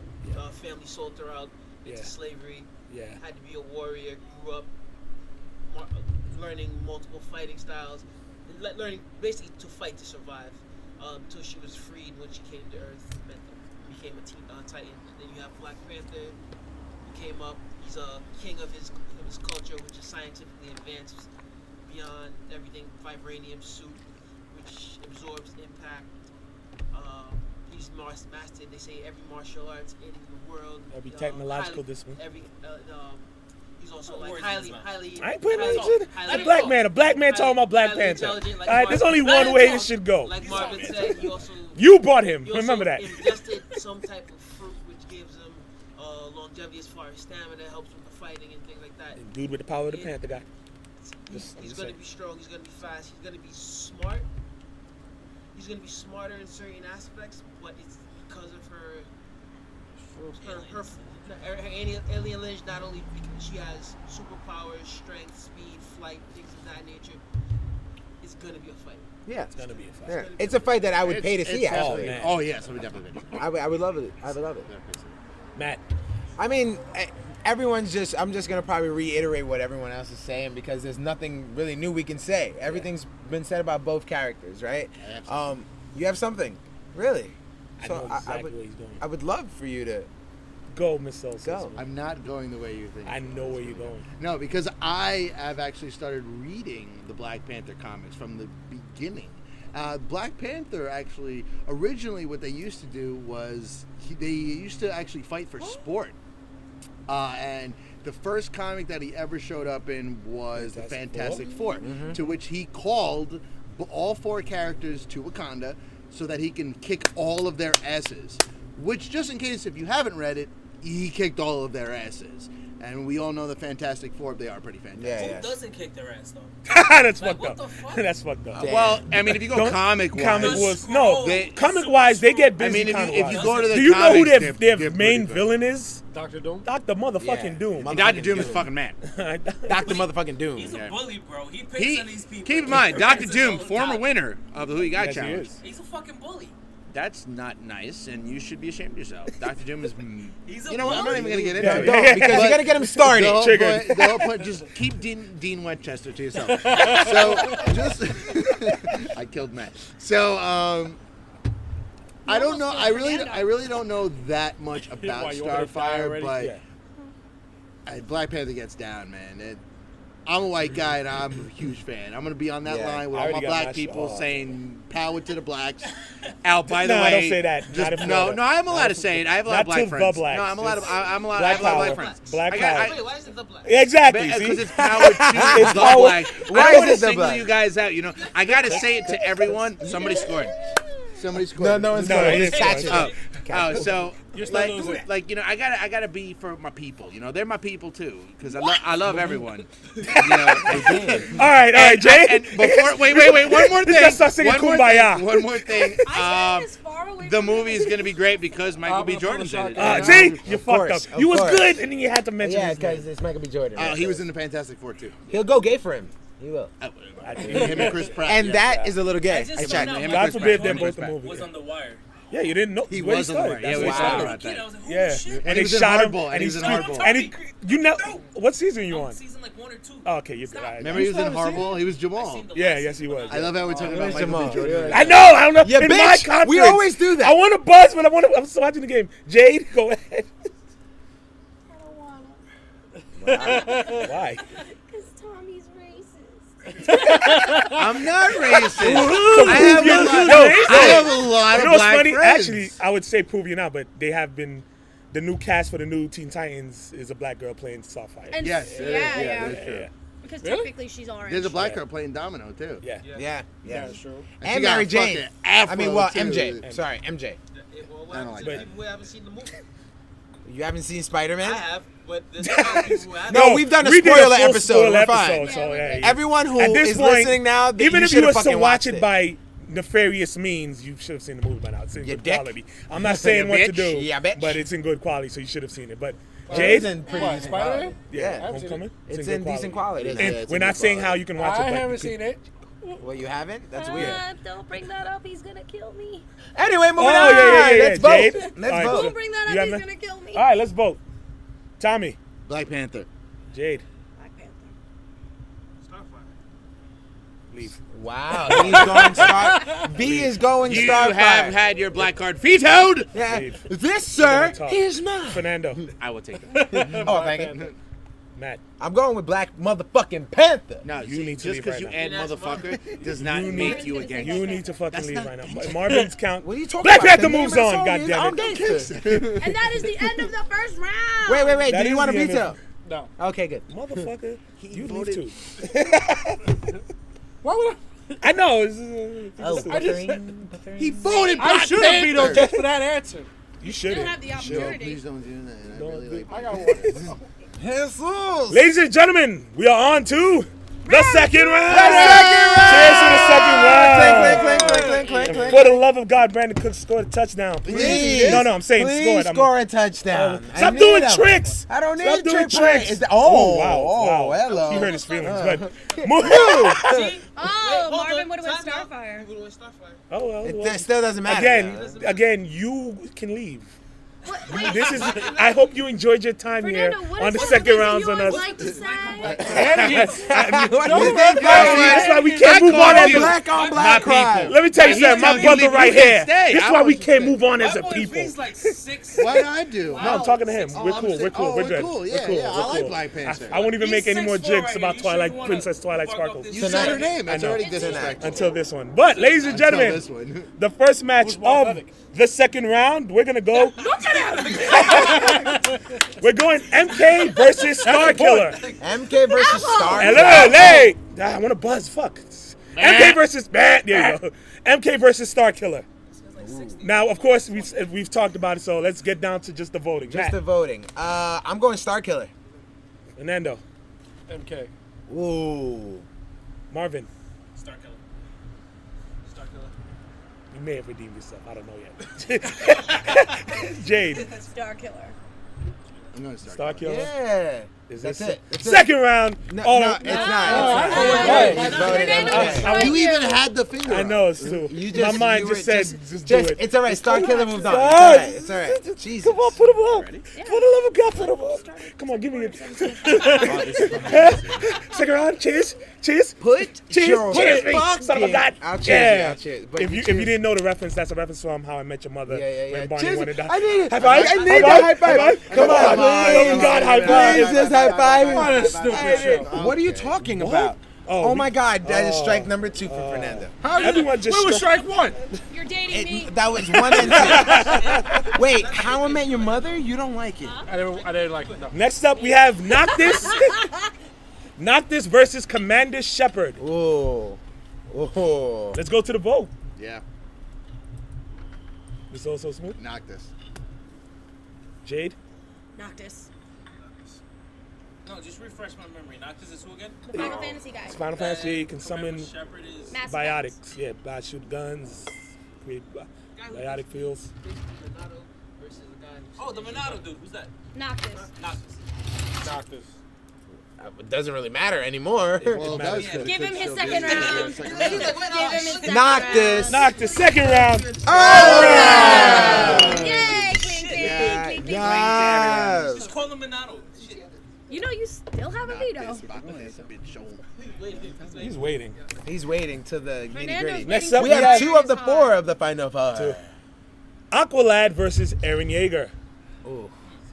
Family sold her out into Yeah. slavery. Yeah. Had to be a warrior. Grew up learning multiple fighting styles, learning basically to fight to survive. Till she was freed when she came to Earth, became a Titan. Then you have Black Panther, who came up. He's a king of his culture, which is scientifically advanced beyond everything. Vibranium suit, which absorbs impact. He's mastered. They say every martial arts in the world. Every technological discipline. He's also What like word is highly. this, I ain't putting highly- that shit. highly- A black man talking about Black highly Panther. intelligent, like All right, there's only Marvin. one way this should go. Like Marvin said, he also You brought him. he also Remember that. ingested some type of fruit which gives him longevity as far as stamina, helps with the fighting and things like that. Dude with the power of the Yeah. Panther guy. He's I'm just going to saying. be strong. He's going to be fast. He's going to be smart. He's going to be smarter in certain aspects, but it's because of her alien lineage. Not only because she has superpowers, strength, speed, flight, things of that nature. It's going to be a fight. Yeah. It's gonna be a fight. Yeah. It's a fight that I would pay to see, actually. man. Oh, yes, we definitely did. I would love it. I would love it. Matt. I mean, I'm just going to probably reiterate what everyone else is saying because there's nothing really new we can say. Everything's been said about both characters, right? You have something. Really? I know exactly where he's going. I would love for you to Go, Miss Sosa. go. I'm not going the way you think. I know where you're going. No, because I have actually started reading the Black Panther comics from the beginning. Black Panther actually, originally what they used to do was they used to actually fight for sport. And the first comic that he ever showed up in was the Fantastic Four, to which he called all four characters to Wakanda so that he can kick all of their asses. Which, just in case if you haven't read it, he kicked all of their asses. And we all know the Fantastic Four, they are pretty fantastic. Who doesn't kick their ass though? That's Like, fucked what up. the fuck? That's fucked up. Well, I mean, if you go Don't- comic-wise... Comic-wise, no. They- Comic-wise, they get busy. I mean, if comic-wise. you go to the do you know who comics, their they're main pretty good. villain is? Dr. Doom. Dr. Motherfucking Doom. Dr. Doom is fucking mad. Dr. Motherfucking Doom. He's a Yeah. bully, bro. He picks on these people. Keep in mind, Dr. He's Doom, so former tough. winner of the Who You Got Yes, he Challenge. is. He's a fucking bully. That's not nice, and you should be ashamed of yourself. Dr. Doom is... He's a You know what? I'm not bully. even going to get Yeah, into yeah. it. Because you got to get him started. The whole Triggered. point- the whole point, just keep Dean Westchester to yourself. So, just... I killed Matt. So, I don't know. I really don't know that much about Why, you want me to die Starfire, already? but Yeah. Black Panther gets down, man. I'm a white guy and I'm a huge fan. I'm gonna be on that Yeah, line with I all my already got black my people shit. saying "power to the blacks." Out, by the No, way... don't say that. Just, Not in no, Florida. no, I'm allowed to say it. I have a lot of Not black to the friends. blacks, No, I'm allowed. just I'm allowed. I black have a lot of power. black friends. Black I got- power. Wait, why is it the black? Exactly. Because See? it's power to It's the power- black. Why I is want it to the single black? you guys out. You know, I got to say it to everyone. Somebody scored. Somebody scored. No one's No, going. he He's didn't catching score. it. So You're still like, losing. like you know, I gotta be for my people. You know, they're my people too, because I love everyone. You know, All right, Jay. and before wait, one more This thing. guy starts singing One more Kumbaya. thing. One more thing. I said as far away The from movie is gonna be great because Michael B. I'm Jordan's in it. gonna See, Of you fucked course, up. of You was course. good, and then you had to mention Yeah, his name. because it's Michael B. Jordan. He was in the Fantastic Four too. He'll go gay for him. He will. Him and Chris Pratt. And yeah. that is a little I gay. just I found checked. out him and God Chris forbid Pratt. they're Chris both the Pratt. movie. Was on the wire. Yeah, you didn't know. He where was on the started. wire. That's Yeah, where we he saw started. about Kid, that. I was like, holy Yeah, shit. and he they was in shot him, Hardball, and and he he's was in Hardball. and he, you know, what season you I'm on? season like 1 or 2. Oh, okay, you're good. Stop. All right. Remember he was in You started Hardball? He was I Jamal. seen the Yeah, last yes, he season was. when I love how we're talking about Where's Michael Jamal? B. Jordan. I know. I don't know. Yeah, in my bitch, confidence, we always do that. I want to buzz, but I'm still watching the game. Jade, go ahead. I don't wanna. Why? Because Tommy's racist. I'm not racist. I I have a lot You of know what's black funny? friends. Actually, I would say prove you now, but they have been. The new cast for the new Teen Titans is a black girl playing Starfire. And Yes, it is. yeah, Yeah, yeah. that is true. Yeah, Because Really? technically she's orange. There's a black girl playing Domino too. yeah. Yeah. Yeah, it's true. she And got Mary a Jane. fucking afro, I mean, well, too. MJ. Sorry, MJ. Well, I don't like people that. who haven't seen the movie. You haven't seen Spider-Man? I have, but there's other people who have. No, we've done a we did spoiler full episode. spoiler We're fine. episode, so, yeah. Everyone who At this is point, listening now, even if you should were have to fucking watch watched it by nefarious means, you should have seen the movie by now. It's in You good dick. quality. I'm not saying what to do, Yeah, bitch. but it's in good quality, so you should have seen it. But It's Jade, in pretty What, decent Spider-Man? quality. yeah, haven't seen Homecoming, It's good in decent quality. It is. And Yeah, it's we're in not good saying quality. how you can watch it. I but haven't you seen can- it. Well, you haven't? That's weird. Don't bring that up. He's gonna kill me. Anyway, moving Oh, on. yeah. Let's vote. Jade? Let's All right, vote. so- Don't bring that You up. have He's none? gonna kill me. All right, let's vote. Tommy, Black Panther. Jade, Black Panther. Starfire. leave. Wow, he's going Star. B is going You Starfire. have had your black card vetoed. Yeah. Leave. This, sir, Talk. is mine. Fernando. Fernando, I will take it. Oh, thank you. Matt, I'm going with Black motherfucking Panther. No, You see, need to just leave because right you now. add motherfucker does not You make need- you a gangster. you need to fucking That's leave not right now. gangster. Marvin's count. What are you talking Black about? Panther The name moves of the on, song is I'm goddammit. Gangster. And that is the end of the first round. Wait. That Do you is want to the end veto? of- No. Okay, good. Motherfucker, you leave voted- too. Why would I know. Oh, I just- He voted I Black should have Panther. vetoed just for that answer. You You should don't have the have. No, opportunity. please don't do that. And I Don't really do- like I Black got one. Jesus. Ladies and gentlemen, we are on to the second round. second round. Cheers to the second round. Clink. And for the love of God, Brandon Cook scored a touchdown. Please. No, I'm saying Please scored. score a touchdown. I Stop need doing them. tricks. I don't need Stop doing trick play. tricks. Is that- wow. hello. He hurt his feelings, but See? Oh, Wait, hold Marvin on. would have went Time out. Starfire. You would have went Starfire. oh well. It still doesn't matter. Again, you can leave. This is. I hope you enjoyed your time Fernando, here what on is the one second thing rounds you on would us. like to say? That's why we can't move on as a. Black on My black crime. people. Let me tell you He's something. My telling you brother leave, right you here. can't stay. This is I why we want can't you to move on as My a boy people. V's like 6. What did I do? No, I'm talking to him. We're cool. We're cool. Oh, We're good. cool. We're Yeah, cool. yeah. We're I like cool. Black Panther. I won't even make any more 6'4" jokes right about here. You Twilight sure you Princess wanna Twilight bark up Sparkle this You shit? said her name. That's I know. already disrespectful. Until this one. But, ladies and Until gentlemen, this one. the first match Who's more of athletic? the second round, we're gonna go. We're going MK versus Star Killer. MK versus Star. Hello, hey! I want to buzz. Fuck. MK versus there you go. MK versus Star Killer. Now, of course, we've talked about it, so let's get down to just the voting. Just the voting. I'm going Star Killer. Nando, MK. Ooh. Marvin, Star Killer. Star Killer. you may have redeemed yourself. I don't know yet. Jade, Star Killer. I'm going to start. Star Killer. Yeah. Is That's this it. That's it. second round? No, Oh, no, it's not. Hey. You voted MK. You even had the finger. I up. know it's too. You My mind you just were- said, just do it. It's all right. Star Killer moved on. It's Oh, all right. It's all right. Jesus. Come on, put him up. For the love of God, put him up. Come on, give me it. Second round, cheers. Put Cheers. your Cheers, me. fucking- Son of a God. I'll cheers. Yeah. Yeah. I'll cheers. But If you cheers. didn't know the reference, that's a reference from How I Met Your Mother. Yeah. When Barney Cheers. wanted that. I need it. High five. I need the high five. Come on. Come on. Oh, God, high five. Please, just high five. What a stupid show. What are you talking about? Oh, Oh my God, that is strike number 2 for Fernando. Everyone just. Where was strike one? You're dating me. That was 1 and 2. Wait, How I Met Your Mother? You don't like it? I didn't like it. No. Next up, we have Noctis. Noctis versus Commander Shepard. Ooh. Ooh. Let's go to the vote. Yeah. This also smooth. Knock this. Jade. Noctis. No, just refresh my memory. Noctis is who again? The Final Fantasy guy. It's Final Fantasy. You can Commander summon Shepard is Master biotics. Yeah, shoot guns. Create biotic fields. Nando versus the guy. Oh, the Monado dude. Who's that? Noctis. Noctis. Noctis. It doesn't really matter anymore. Well, It that was matters. good. Give him his Still second be- round. second Give him round. his second Noctis. Noctis, second round. All right. round. Yay! Clink, clink, clink, clink. Yes. Just call him Monado. Shit. You know you still have a veto. This bitch shown. He's waiting. He's waiting to the nitty Fernando's gritty. Next up, We we have have 2 of the 4 of the final 5. Aqualad versus Eren Yeager. Ooh.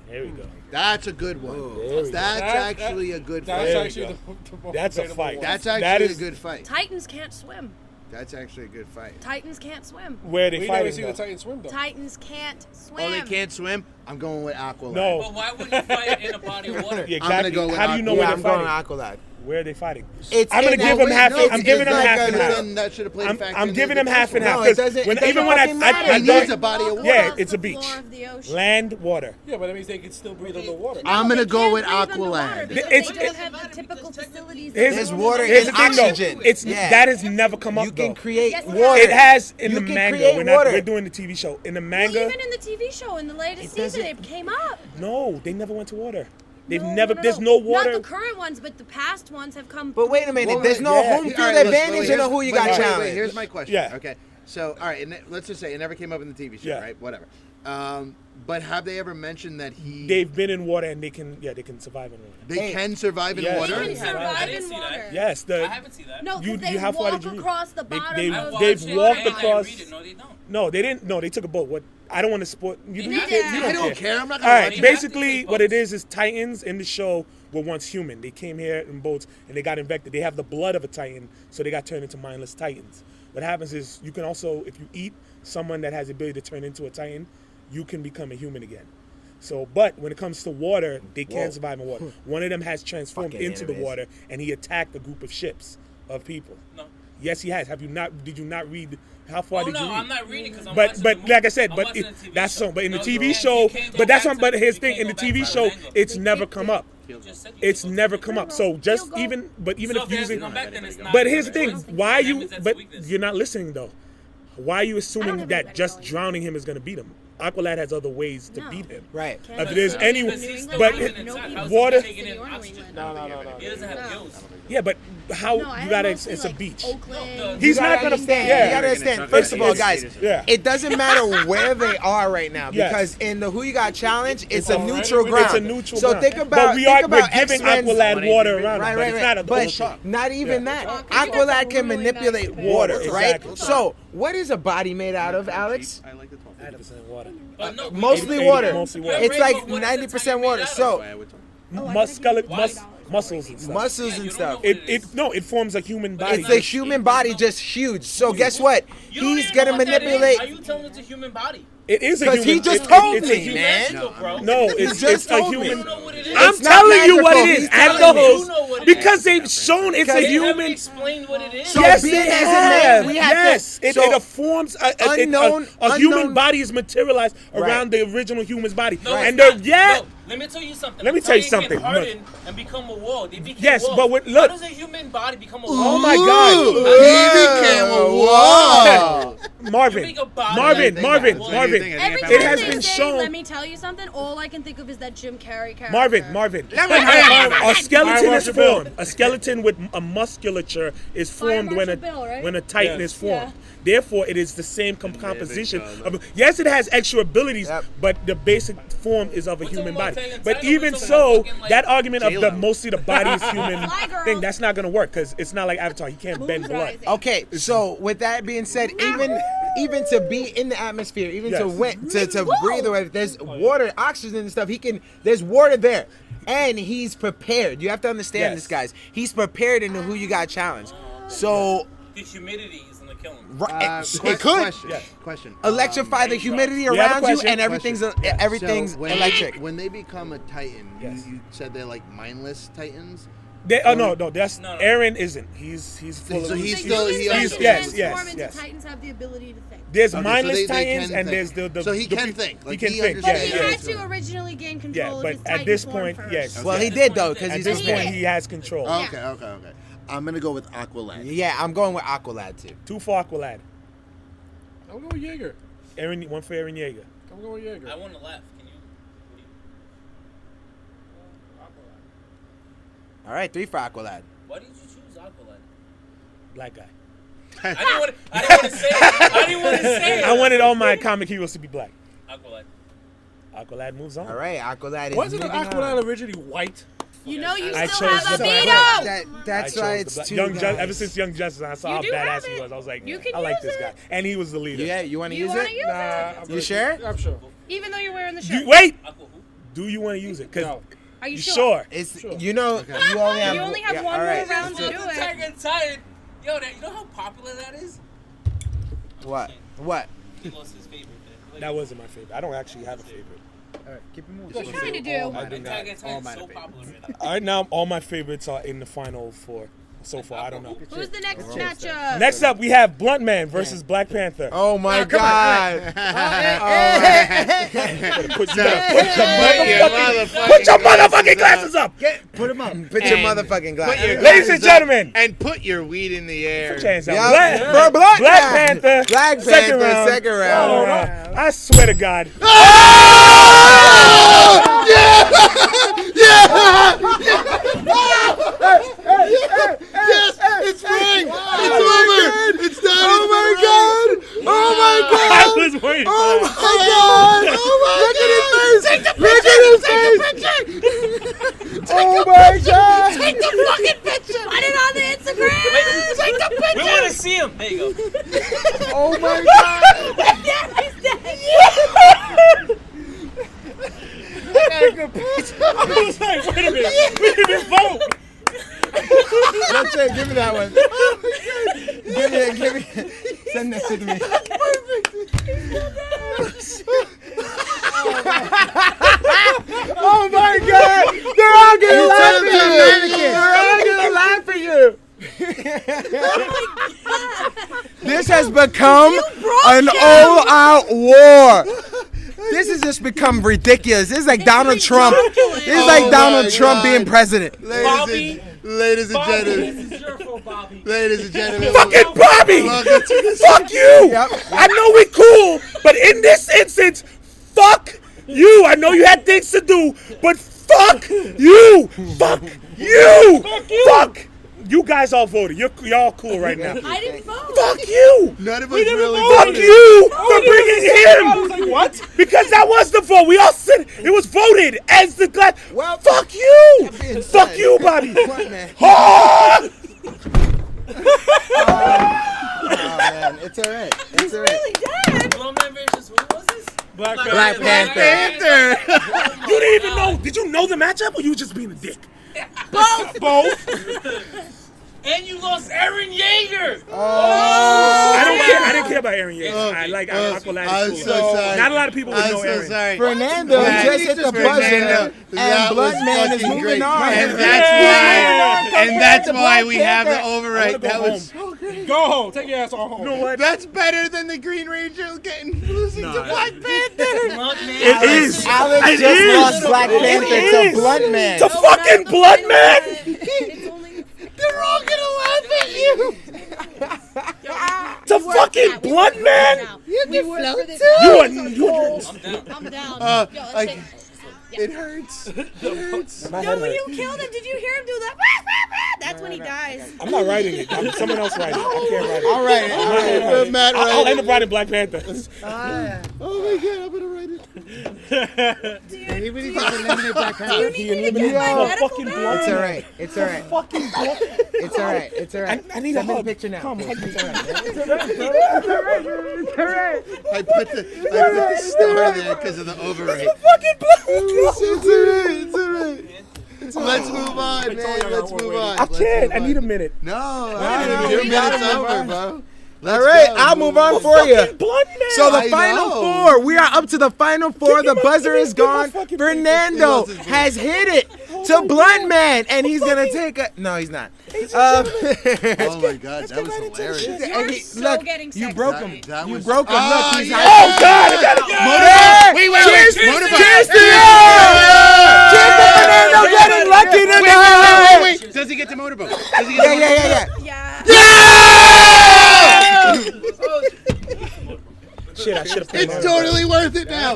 There we go. That's a good one. There we go. That's That- actually a good That's fight. There we actually go. the most That's a debatable fight. one. That's That actually a is- good fight. Titans can't swim. That's actually a good fight. Titans can't swim. Where they We never fighting seen the though? Titans swim though. Titans can't swim. Oh, they can't swim? I'm going with Aqualad. No. But why would you fight in a body of water? Yeah, I'm gonna exactly. go with How do you know Yeah, where I'm they're going fighting? Aqualad. Where are they fighting? I'm gonna give them half. I'm giving them half and half. Then that should have played a factor. I'm giving them half and half. No, it doesn't. Even when I He needs a body of water. Yeah, it's a beach. Floor of the ocean. Land, water. Yeah, but that means they can still breathe underwater. I'm gonna They go can't with breathe underwater Aqualand. because It's- they don't have the typical facilities. Here's water Here's and the thing, though. oxygen. It's Yeah. that has never come up. You can though. create Yes, it water. It has in You the can manga. create water. We're doing the TV show. In the Well, manga, even in the TV show, in the latest It season, doesn't- it came up. no, they never went to water. They've No, never. no, There's no water. Not the current ones, but the past ones have come. But wait a minute. Well, There's no yeah. home All field right, look, advantage in here's- who you wait, got wait, challenged. wait, here's my question. Yeah. Okay. So, all right, and let's just say it never came up in the TV show, Yeah. right? Whatever. But have they ever mentioned that he? They've been in water and they can survive in water. They can survive in Yes. water. They can I survive didn't in see that. water. Yes, I haven't seen that. No, You- because they how far walk did you read? across the They- bottom they've- of I they've watched it walked and across- I read it. No, they don't. no, they didn't. No, they took a boat. What? I don't want to support. You, They you, did. can't, you I don't don't care. I'm not All gonna right, watch You it. have to basically, take what it boats. is Titans in the show were once human. They came here in boats and they got infected. They have the blood of a Titan, so they got turned into mindless Titans. What happens is you can also, if you eat someone that has the ability to turn into a Titan, you can become a human again. So, but when it comes to water, they can't survive in water. One of them has transformed Fucking into the animes. water, and he attacked a group of ships of people. No. Yes, he has. Have you not? Did you not read? How far Oh did you no, read? I'm not reading because I'm But watching but the movie. like I said, I'm but watching it, the TV that's show. so. But in the No, TV you show, can't- you can't go but that's back one. But to- here's you the thing: in can't the go TV back to show, Nando. it's never come up. You just said you It's could go never to come up. go. So just He'll go. even, but even So if if he has to using, come back, then it's not but here's the a thing: choice. why That you? means that's But weakness. you're not listening though. Why are you assuming have that anybody just going. drowning him is going to beat him? Aqualad has other ways to No. beat him. Right. Can't If there's do any, it. Because he's still but breathing it- inside. no How's water- he taking in City or oxygen? New He doesn't have No. gills. Yeah, but how No, I you had gotta? mostly, It's a like, beach. Oakland. No, He's You not gotta gonna. understand. Yeah, You gotta understand. First of all, guys, Yeah. it doesn't matter where they are right now Yes. because in the Who You Got Challenge, it's a already neutral within- ground. It's a neutral so ground. think about. But we're X-Men's- giving Aqualad water around Right, him, but right, it's right. not an But ocean. not even that. Oh, 'cause you guys Aqualad are can really manipulate nice water, people. right? Exactly. So what is a body made out of, Alex? I like the 12. 90% water. But no, Mostly 80 water. mostly water. It's Right, like but what is the 90% Titan made water. out of? So Muscles and stuff. muscles Yeah, and you stuff. don't know It no, it forms a human body. It's the human body just huge. So guess what? You don't He's even know gonna what that is. manipulate. How you telling it's a human body? It is a 'Cause human. he just it- told it's a me, human- man. No, bro. No, He it's just a told me. You human. don't know what it is. I'm It's not telling you what magical. it is. He's And the telling me. You host, know what it because is. they've shown it's Because a They haven't human. explained what it is. So Yes, being it as a has. man, we have to- Yes, it so forms unknown- a human unknown- body is materialized Right. around the original human's body, No, and it's they're not. yet. No, let me tell you something. Let me tell you Titan something. Can harden and become a wall. They became Yes, walls. but look. How does a human body become a Oh wall? my He God, became a wall. Marvin, You make a body. Marvin, Yeah, Marvin, well, Marvin. Every It time has they been say, shown. let me tell you something, all I can think of is that Jim Carrey character. Marvin. A skeleton is formed. A skeleton with a musculature is formed when Marshall Bill, right? a titan Yes. is formed. Yeah. Therefore, it is the same composition. Yes, it has extra abilities, Yep. but the basic form is of a We're human talking about body. Titan But Titan, even we're talking so, about fucking, like, that argument of the J-Lo. mostly the body is human Fly girl. thing, that's not gonna work because it's not like Avatar. He can't bend Moon's blood. rising. Okay, so with that being said, even to be in the atmosphere, even to Yes. to breathe or if there's water, oxygen and stuff, there's water there. And he's prepared. You have to understand Yes. this, guys. He's prepared in the Who You Got challenge. So The humidity is gonna kill him. it could Question. electrify the humidity We have a around you, question. and everything's everything's So when electric. When they become a Titan, Yes. you said they're like mindless Titans. No, that's No. Aaron isn't. He's full So of. he's So still- humans he that also- can yes, transform into yes. Titans have the ability to think. There's Okay, so mindless they Titans can and there's think. the. So he the can pe- think. He Like, can he think. But Yeah, he yeah. had to originally gain control Yeah, of but his at Titan this form point, first. yes. Well, he did though, because At he's this he point, did. he has control. Yeah. Okay. I'm gonna go with Aqualad. Yeah, I'm going with Aqualad too. 2 for Aqualad. I'm going Jaeger. Aaron, 1 for Aaron Yeager. I'm going Jaeger. I want to laugh. Can you? All right, 3 for Aqualad. Why did you choose Aqualad? Black guy. I didn't want to say it. I didn't want to say it. I wanted all my comic heroes to be black. Aqualad. Aqualad moves on. All right, Aqualad is Wasn't moving Aqualad on. originally white? You know you I still chose have a the veto. black. That's I why chose it's the black. two Young guys. Ever since Young Justice, I saw You how do badass have he it. was. I was like, You can I like use this it. guy, and he was the leader. Yeah, you want to You use want to it? use it? You sure? I'm sure. Even though you're wearing the shirt. Wait, Aqua who? do you want to use it? Cause No. Are you you sure? sure? It's Sure. you know you only have You only have yeah, one all more right. round to do Titan it. and Titan. Yo, you know how popular that is? What? What? He lost his favorite. That wasn't my favorite. I don't actually have a favorite. Keep it moving. What you trying to do? Attack is so popular right now. All right, now all my favorites are in the final four so far. I don't know. Who's the next matchup? Next up, we have Blunt Man versus Black Panther. Oh my God! Put your motherfucking glasses up. Put them up. Put your motherfucking glasses. Ladies and gentlemen, And put your weed in the air. put your hands out. Yup. Black, Black Panther. Black Second Panther, round. second round. Oh, no. I swear to God. Yes, it's ring. It's over. It's done. Oh my God! Oh my God! I was waiting Oh for my God! Oh my Look at his face! Look at his face! Oh my God! Take the fucking picture. Put it on the Instagram. Take the picture. We want to see him. There you go. Oh my God! Yeah, he's dead. I was like, wait a minute. We didn't even vote. That's it. Give me that one. Give me. Send that shit to me. Oh my God! They're all gonna laugh at you. They're all gonna laugh at you. This has become an all-out war. This has just become ridiculous. This is like Donald Trump. This is like Donald Trump being president. Bobby. Ladies and Bobby, gentlemen. this is your fault, Bobby. Ladies and gentlemen. Fucking Bobby. Fuck you. I know we cool, but in this instance, fuck you. I know you had things to do, but fuck you. Fuck you. Fuck. You guys all voted. Y'all cool right now. I didn't vote. Fuck you. None of us really Fuck voted. you for bringing him. I was like, what? Because that was the vote. We all said it was voted as the glass. Well, fuck you. being Fuck said- you, Bobby. What, man? Oh! Oh man, it's alright. It's alright. Really dead. Blue Man versus who was this? Black Black Panther. You didn't even know. Did you know the matchup or you were just being a dick? Both. Both. And you lost Aaron Yeager. I don't care. I didn't care about Aaron Yeager. I like I'm Aqualad. so sorry. Not a lot of people would I'm know so Aaron. sorry. Fernando just hit the buzzer, and Blood Man is moving great. on. And that's why we have the override. go That was home. Go home. Take your ass on home. You know what? that's better than the Green Ranger losing to Black Panther. Blunt Man. It is. Alex It just is. lost Black It Panther is. to Blood Man. To fucking Blood Man. It's only. They're all gonna laugh at you. To fucking Blood Man. You can float too. You are. I'm down. I'm down. Yo, let's like- take. It hurts. It hurts. No, when you killed him, did you hear him do that? That's when he dies. I'm not writing it. Someone else writing it. I can't write it. All right. Matt, I'll end up writing Black Panther. Oh my God, I'm gonna write it. Do you, He do really you, doesn't eliminate Black do you Panther. need me to get my medical fucking bill? blood. It's alright. It's alright. Fucking Blood. It's alright. It's alright. I need a Send me the hug. picture now. Come, hug me. It's alright. I put the star there because of the overrate. Fucking Blood. It's alright. Let's move on, man. Let's move on. I can't. I need a minute. No, Your minute's over, bro. All right, I'll move on for you. Blood Man. So the I final know. four, we are up to the final four. The buzzer is give me my gone. fucking Fernando paper. has hit it to Blunt Man, and he's gonna take a. No, he's not. Oh my God, that was hilarious. You're Hey, so look, getting you sexy. broke him. That You was- broke him. Look, he's yeah. Oh God! I gotta go. Wait, Cheers, Motorbike. cheers to you! Cheers to Fernando getting lucky tonight! Wait. Does he get the motorboat? Does he get Yeah, yeah, yeah, yeah. Yeah. Shit, I should have played It's mine. totally worth it now.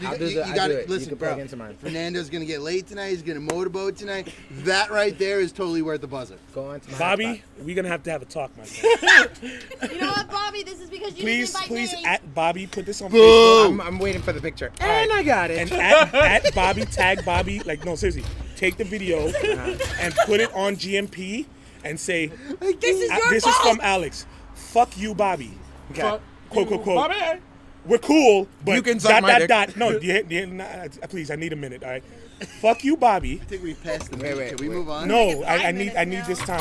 I'll do You the- I'll got do it. it. You Listen, can bro. plug into mine. Fernando's gonna get late tonight. He's gonna motorboat tonight. That right there is totally worth the buzzer. Go on to my Bobby, we're gonna have to have a talk, my friend. You know what, Bobby? This is because you Please, didn't invite please, me. at Bobby, put this on Facebook. I'm waiting for the picture. And I got it. And at Bobby, tag Bobby. Like, no, seriously, take the video and put it on GMP and say, This is your this is fault. from Alex. Fuck you, Bobby. Okay. Fuck Quote, quote, quote. Bobby. We're cool, but You can suck my dick. No, please, I need a minute, all right? Fuck you, Bobby. I think we passed the Wait, minute. Can we move on? No, I need this time.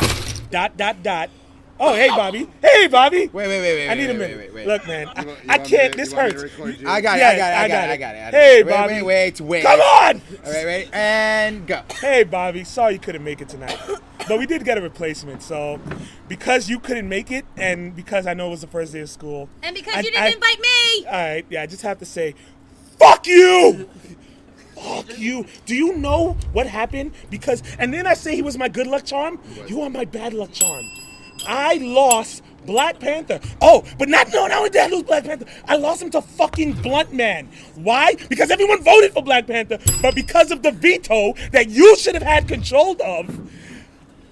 Oh, hey, Bobby. Hey, Bobby. Wait. I need a minute. Wait. Look, man, You I want can't. me to- This you want me to hurts. record you? I got it. Yeah, I got it. Hey, Bobby. Wait. Come on. All right, and go. Hey, Bobby. Sorry you couldn't make it tonight. But we did get a replacement. So because you couldn't make it and because I know it was the first day of school. And because you didn't invite me. All right. Yeah, I just have to say, fuck you. Fuck you. Do you know what happened? Because, and then I say he was my good luck charm. You are my bad luck charm. I lost Black Panther. Oh, but not only did I lose Black Panther, I lost him to fucking Blunt Man. Why? Because everyone voted for Black Panther, but because of the veto that you should have had control of,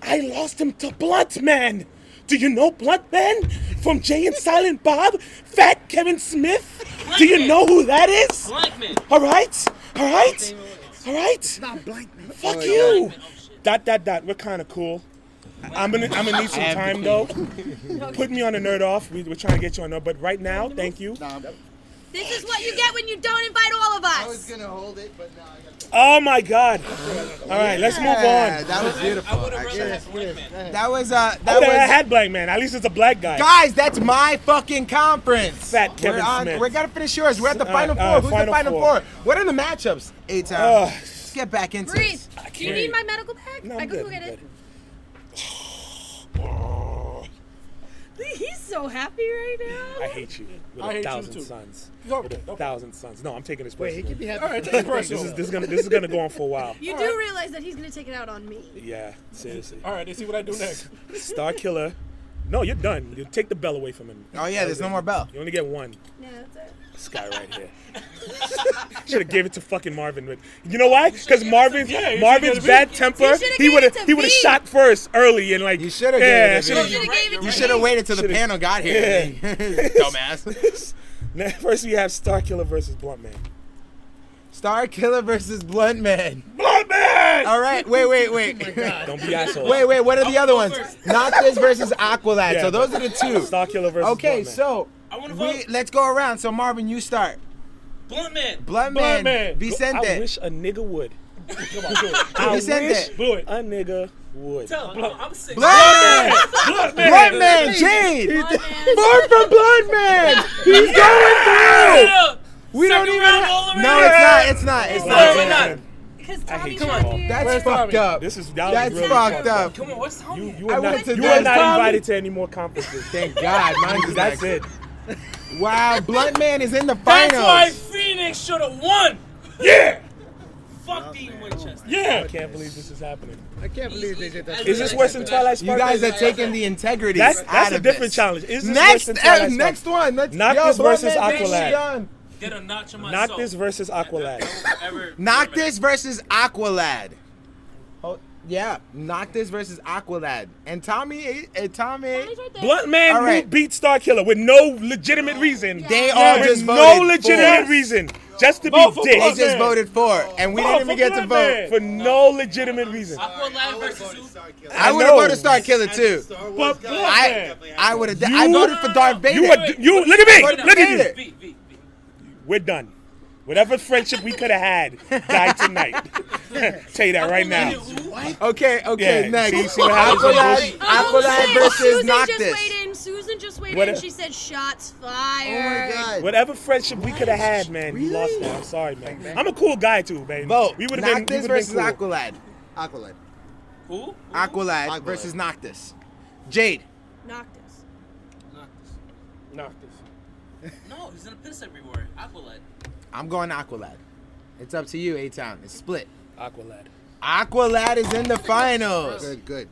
I lost him to Blunt Man. Do you know Blunt Man from Jay and Silent Bob? Fat Kevin Smith? Do you know who that is? Blankman. All right? Not Blank Man. Fuck you. Dot. We're kind of cool. I'm gonna need some time though. Put me on a nerd off. We're trying to get you on there, but right now, thank you. This is what you get when you don't invite all of I was us. gonna hold it, but now I got to. Oh my God. All right, let's move Yeah, on. that was I beautiful. would have rather actually. had Blankman. That was I had Black Man. At least it's a black guy. guys. That's my fucking conference. Fat Kevin Smith. We're gonna finish yours. We're at the All final right, four. Who's final the final four. four? What are the matchups? A-Town. Ugh. Let's get back into Breathe. this. Do you need my medical bag? No, I I'm can good. go get I'm it. good. He's so happy right now. I hate you with I hate a you thousand too. suns. Go With a for it. thousand suns. No, I'm taking this personal. All right, take it personal. This is gonna go on for a while. You do realize that he's gonna take it out on me. Yeah, seriously. All right, let's see what I do next. Star Killer. No, you're done. You take the bell away from him. Oh yeah, there's no more bell. You only get one. Yeah, that's it. This guy right here. Should have gave it to fucking Marvin. But you know why? Because Marvin's Yeah, you Marvin's should've bad given temper. You should've He gave would it have to me. shot first early and like. You should have Yeah, given it to You me. should've gave it to You me. should have waited till the Should've- panel got here. Dumbass. Now, first we have Star Killer versus Blunt Man. Star Killer versus Blunt Man. Blunt Man! All right, wait. Don't be assholes. Wait, what are the other ones? Not this versus Aqualad. Yeah, So those are the two. Star Killer versus Okay, Blunt Man. so I want to vote. let's go around. So Marvin, you start. Blankman. Blunt Blunt Man, Man. I Vicente. wish a nigga would. I Vicente. wish Blew it. a nigga would. Tell him, I'm sick. Blunt Man, Jade. Vote for Blunt Man. He's going through. We don't even. No, it's not. Why not? Because I Tommy's hate not you all. here. That's Where's fucked Tommy? up. That was That's really fucked up. Come on, what's Tommy? You I are went not, to you Dennis are not Tommy. invited to any more conferences. Thank God. Mine's That's next. it. Wow, Blunt Man is in the That's why finals. Phoenix should have won. Yeah! Fuck Dean Winchester. I can't believe this is happening. I can't believe they did that. Is this worse than Twilight You Sparkle? guys are taking the integrity. That's out a of different this. challenge. Is this worse Next, than Twilight next Sparkle? one. Let's Noctis Blunt versus Man, Aqualad. done. Get a notch on my Noctis soul. versus Aqualad. Ever Noctis versus Aqualad. Oh, yeah, Noctis versus Aqualad. And Tommy. Tommy's right there. Blunt Man All right. who beat Star Killer with no legitimate reason. They all with just no voted legitimate for. reason. Just to be Vote for They dicks. just voted for, and we Vote didn't even for get to Blunt vote. Man. For no legitimate reason. Aqualad versus who? I would have know. voted Star Killer too. But Blunt I Man. would have. I voted for Darth Vader. You look at me. Voted Look at Vader. you. We're done. Whatever friendship we could have had died tonight. Tell you that right now. Okay, Yeah, next. see what happens when Aqualad versus Susan Noctis. just weighed in. Susan just weighed What in. a- She said shots Oh fired. my God. Whatever friendship we could have had, man, you lost that. I'm sorry, man. I'm a cool guy too, man. Vote. We would have been. Noctis We would've versus been cool. Aqualad. Aqualad. Who? Aqualad versus Noctis. Jade. Noctis. Noctis. No, he's gonna piss everywhere. Aqualad. I'm going Aqualad. It's up to you, A-Town. It's split. Aqualad. Aqualad is in the finals. Good.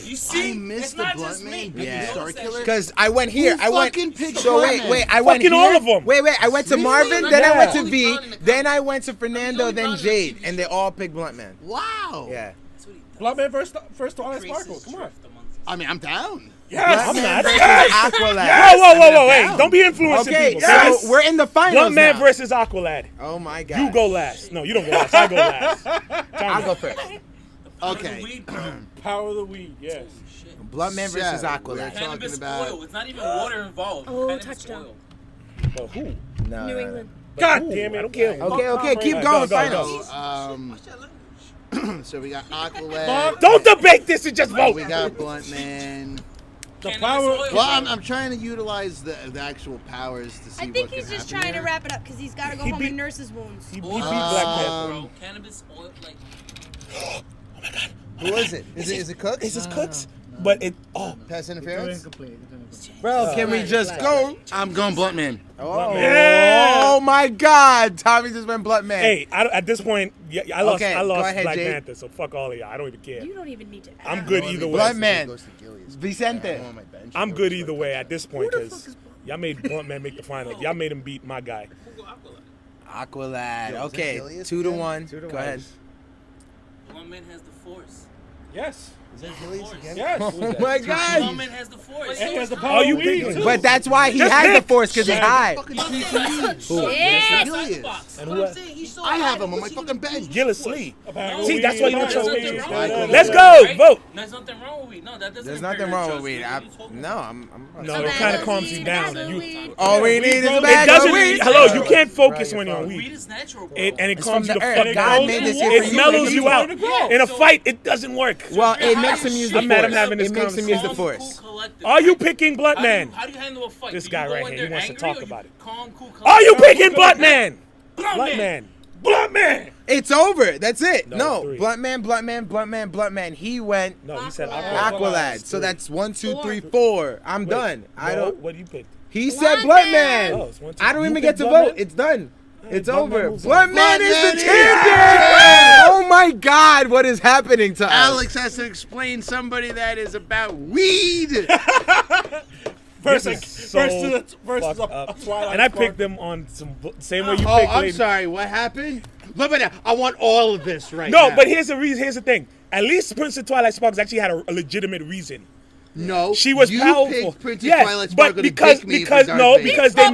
You see, I missed it's the not Blunt just Man me. picking You Star notice that Killer? shit? Because I went here. Who I went. fucking picked So Blunt wait. Man? I went Fucking here. all of 'em. Wait. I went to Really? Marvin, then I went to Yeah. V, then I went to Fernando, then Jade, and they all picked Blunt Man. Wow. Yeah. That's what he does. Blunt Man first Twilight Creases Sparkle. Come on. drift amongst us. I mean, I'm down. Yes, I'm Blunt Man not. versus Yes. Aqualad. Whoa, hey, don't be influencing Okay, people. so Yes. we're in the finals Blunt Man now. versus Aqualad. Oh my God. You go last. No, you don't go last. I go last. I'll go first. Okay. Weed, bro. Power of the weed, yes. Shit. Blunt Man versus So, Aqualad. we're Cannabis about- oil. It's not even water involved. Oh, Cannabis touchdown. oil. But who? No. New England. God damn it! I don't care. Okay, keep Go, going. go, Finals. go. So we got Aqualad. Don't debate this and just vote. We got Blunt Man. cannabis power- oil. Well, I'm trying to utilize the actual powers to see I think what he's can just happen trying to here. wrap it up because he's got to go He home beat- and nurse his wounds. He beat Oil Black is Panther. bro. Cannabis oil, like Who is it? Is it Cooks? Is this Cooks? But it. Oh, Pass interference. Bro, can we just go? I'm going Blunt Man. Oh, Yeah. oh my God! Tommy just went Blunt Man. hey, at this point, yeah, I lost. Okay, I go lost ahead, Black Jade. Panther, so fuck all of y'all. I don't even care. You don't even need to. I'm good either way. Blunt Man. Goes to Gillies. Vicente. I'm on my bench. I'm good either way at this point because y'all made Blunt Man make the final. Y'all made him beat my guy. Who go Aqualad? Aqualad. Yo, was Okay, that Gillies 2-1. again? Go ahead. Blunt Man has the force. Yes. Is that Gillies again? Yes. Oh my Blunt God! Man has the force. And he has the Oh, power you of weed, picking? too. But that's why he Just has the pick. force because he's high. Fucking Blunt Man TTE. has the force. Yeah. Outside the Gillies. box. And What who I'm else? saying, he's so I have high him on my because he fucking can bench. use Gillis his force. Lee. Apparently. See, that's why you don't There's show nothing weed. wrong with weed, Let's right? go, vote. There's nothing wrong with weed. No, that doesn't. There's impair nothing your wrong with choice. weed. What are you talking No, about? I'm. No, it kind of calms you down. All we need is a It bag of doesn't. weed. Hello, you can't focus when you're on Weed weed. is natural, bro. And it It's calms you from the the fuck earth. down. God made this here for It you. mellows you out. grow. In a fight, it doesn't work. Well, it makes him use the I'm mad I'm force. having this It makes him use the conversation. Calm, force. cool, collected. Are you picking Blunt How do you- Man? How do you handle a fight? This Do guy you go right in here, he there wants to angry talk or you about it. Calm, cool, Are you collected? picking Blunt Man? Blunt Blunt Man. Man. Blunt Man. It's over. That's it. No, No, three. Blunt Man, Blunt Man, Blunt Man, Blunt Man. He went No, he said Aqualad. Aqualad. So that's 1, 2, 3, 4. I'm done. I No, don't. what do you pick? He Blunt said Blunt Man. Man. Oh, it's 1, 2. I don't You even pick get to Blunt vote. Man? It's done. It's Blunt Man over. moves Blunt on. Man Blunt is Man the is- champion. Oh my God, what is happening to us? Alex has to explain somebody that is about weed. Versus so versus fucked a up. Twilight And I Sparkle. picked them on some same way you Oh, picked I'm Lady. sorry. What happened? Look at that. I want all of this right No, now. but here's the reason. Here's the thing. At least Prince of Twilight Sparkles actually had a legitimate reason. No, She was you powerful. picked Princess Yes, Twilight but Sparkle because to pick me because for no, Darth Vader. because they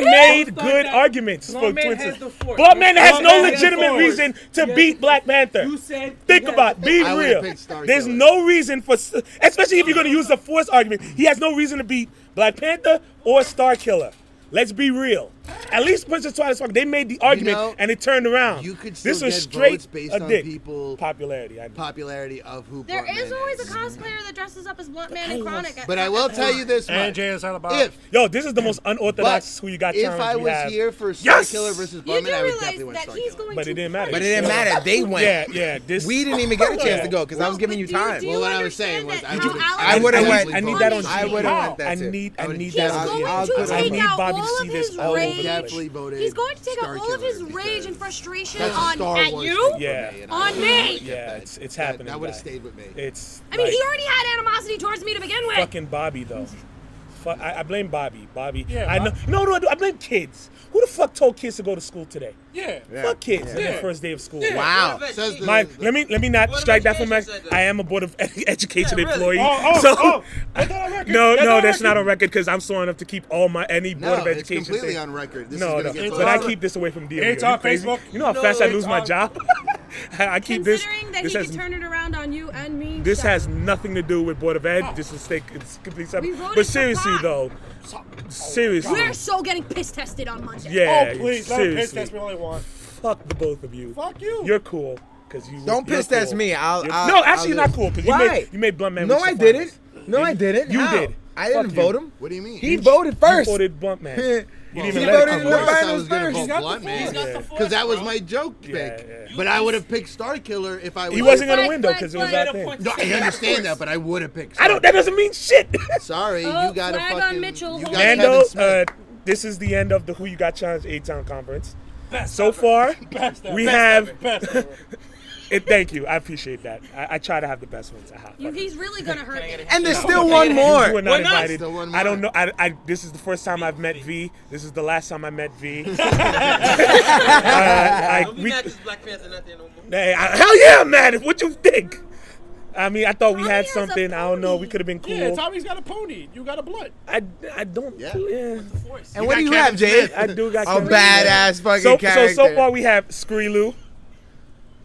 made good arguments for Blunt Man Princess. has the force. Blunt Man has no Blunt Man has legitimate force. reason to beat Black Panther. You said Think about it. Be I would've real. picked Star There's Killer. no reason for, especially if you're going to use the Force argument. He has no reason to beat Black Panther or Star Killer. Let's be real. At least Princess Twilight Sparkle, they made the argument know, and it turned around. you could still this was get straight votes based a on dick. people- Popularity. I know. Popularity of who There Blunt is Man always a is. cosplayer that dresses up as Blunt Man and Chronic. But I will tell you this And much: Jay is about if Yo, this is the most unorthodox who you got if challenge I we was have. here for Star Yes! Killer versus you Blunt do Man, I would realize definitely want that Star he's Killer. going But to it didn't matter. But it didn't matter. They went. Yeah. This We didn't even get a chance Yeah. to go because I was giving you time. Well, what I was saying was I would've- I would've went- I need that on. I would've went that I too. need I would that He's definitely- on. going I'll to put it take on. out Bobby to all see of this his all over the rage. place. Definitely voted. He's going to take Star out all of his Killer rage and because frustration that's a on Star at Wars you, thing for Yeah. me, and on I would've me. liked Yeah, that. it's happening. That would have guys. stayed with me. It's. I mean, like, he already had animosity towards me to begin with. fucking Bobby though. I blame Bobby. Yeah, I know. No, do I do? I blame kids. Who the fuck told kids to go to school today? Yeah. Fuck kids on Yeah. their first day of school. Wow. Says the- Let me not Board of strike that from my. Education said that. I am a board of education Yeah, really? employee. Oh, so That's not on record. no, That's no, on that's not record. on record because I'm sworn enough to keep all my any board No, of it's education. completely thing. on record. This No, is no, gonna get It's but I on- keep this away from DMV. It's Are you on crazy? Facebook. You know how fast I It's lose my on- job. I keep this. Considering that This he has could turn it around on you and me. this shut has up. nothing to do with board of ed. This is it's completely separate. We voted But for seriously pot. though, seriously, We're so getting piss tested on Monday. yeah, Oh, please. Let him piss seriously, test me all he wants. fuck the both of you. Fuck you. You're cool because you Don't you're piss test cool. me. I'll. No, actually, you're not cool because Why? you made Blunt Man. No, reach the I didn't. finals. No, I didn't. You How? did. I didn't Fuck vote you. him. What do you mean? He voted first. You voted Blunt Man. You didn't He even let it voted come in the Of course I finals was gonna first. vote He's got the Blunt force. Man. He's got the Yeah. force, Because that was bro. my joke Yeah, pick. yeah. But I would have picked Star Killer if I was. He wasn't gonna But- win though because it was but- that Get a thing. point No, to I say that understand force. that, but I would have picked. I don't. That doesn't mean shit. Sorry, Oh, you got to flag on fucking. Mitchell. You got Nando, Kevin Nando, Smith. this is the end of the Who You Got Challenge A-Town Conference. Best So ever. far, Best ever. we Best have. ever. Best ever. Thank you. I appreciate that. I try to have the best ones. He's really gonna hurt me. And there's still No, one You more. were not Why not? invited. Still one I don't more. know. This is the first time I've met V. This is the last time I met V. Don't be we- mad because Black Panther not there no more. Hey, hell yeah, I'm mad. What you think? I mean, I thought we Tommy had has a something. I don't know. We pony. could have been cool. Yeah, Tommy's got a pony. You got a blunt. I don't. Yeah. Yeah. Force. And what do got you have, Kevin Jay? Smith. I do got A Kevin badass fucking So character. so far we have Screeloo,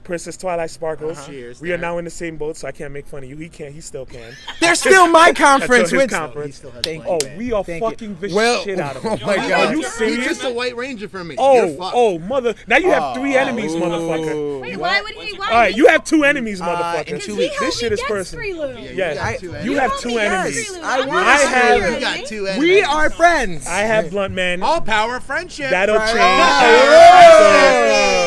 Princess Twilight Sparkles. Cheers, We are there. now in the same boat, so I can't make fun of you. He can't. He still can. They're still my conference. Until his With conference. Thank Oh, you. we are Thank you. fucking the Well, shit out of oh him. my Are God. you He's serious? just a White Ranger for me. You're Oh, fucked. oh, mother. Now you have 3 enemies, motherfucker. Wait, why would he? Why All right, would you have 2 enemies, motherfucker. in he? 2 He weeks. helped This shit me is get personal. Skrilu. Yes, got 2 enemies. you have helped 2 me get enemies. Skrilu. I I'm want not I have- Skrilu, You got right? 2 enemies. We are friends. I have Blunt Man. All power friendship. That'll Right. change.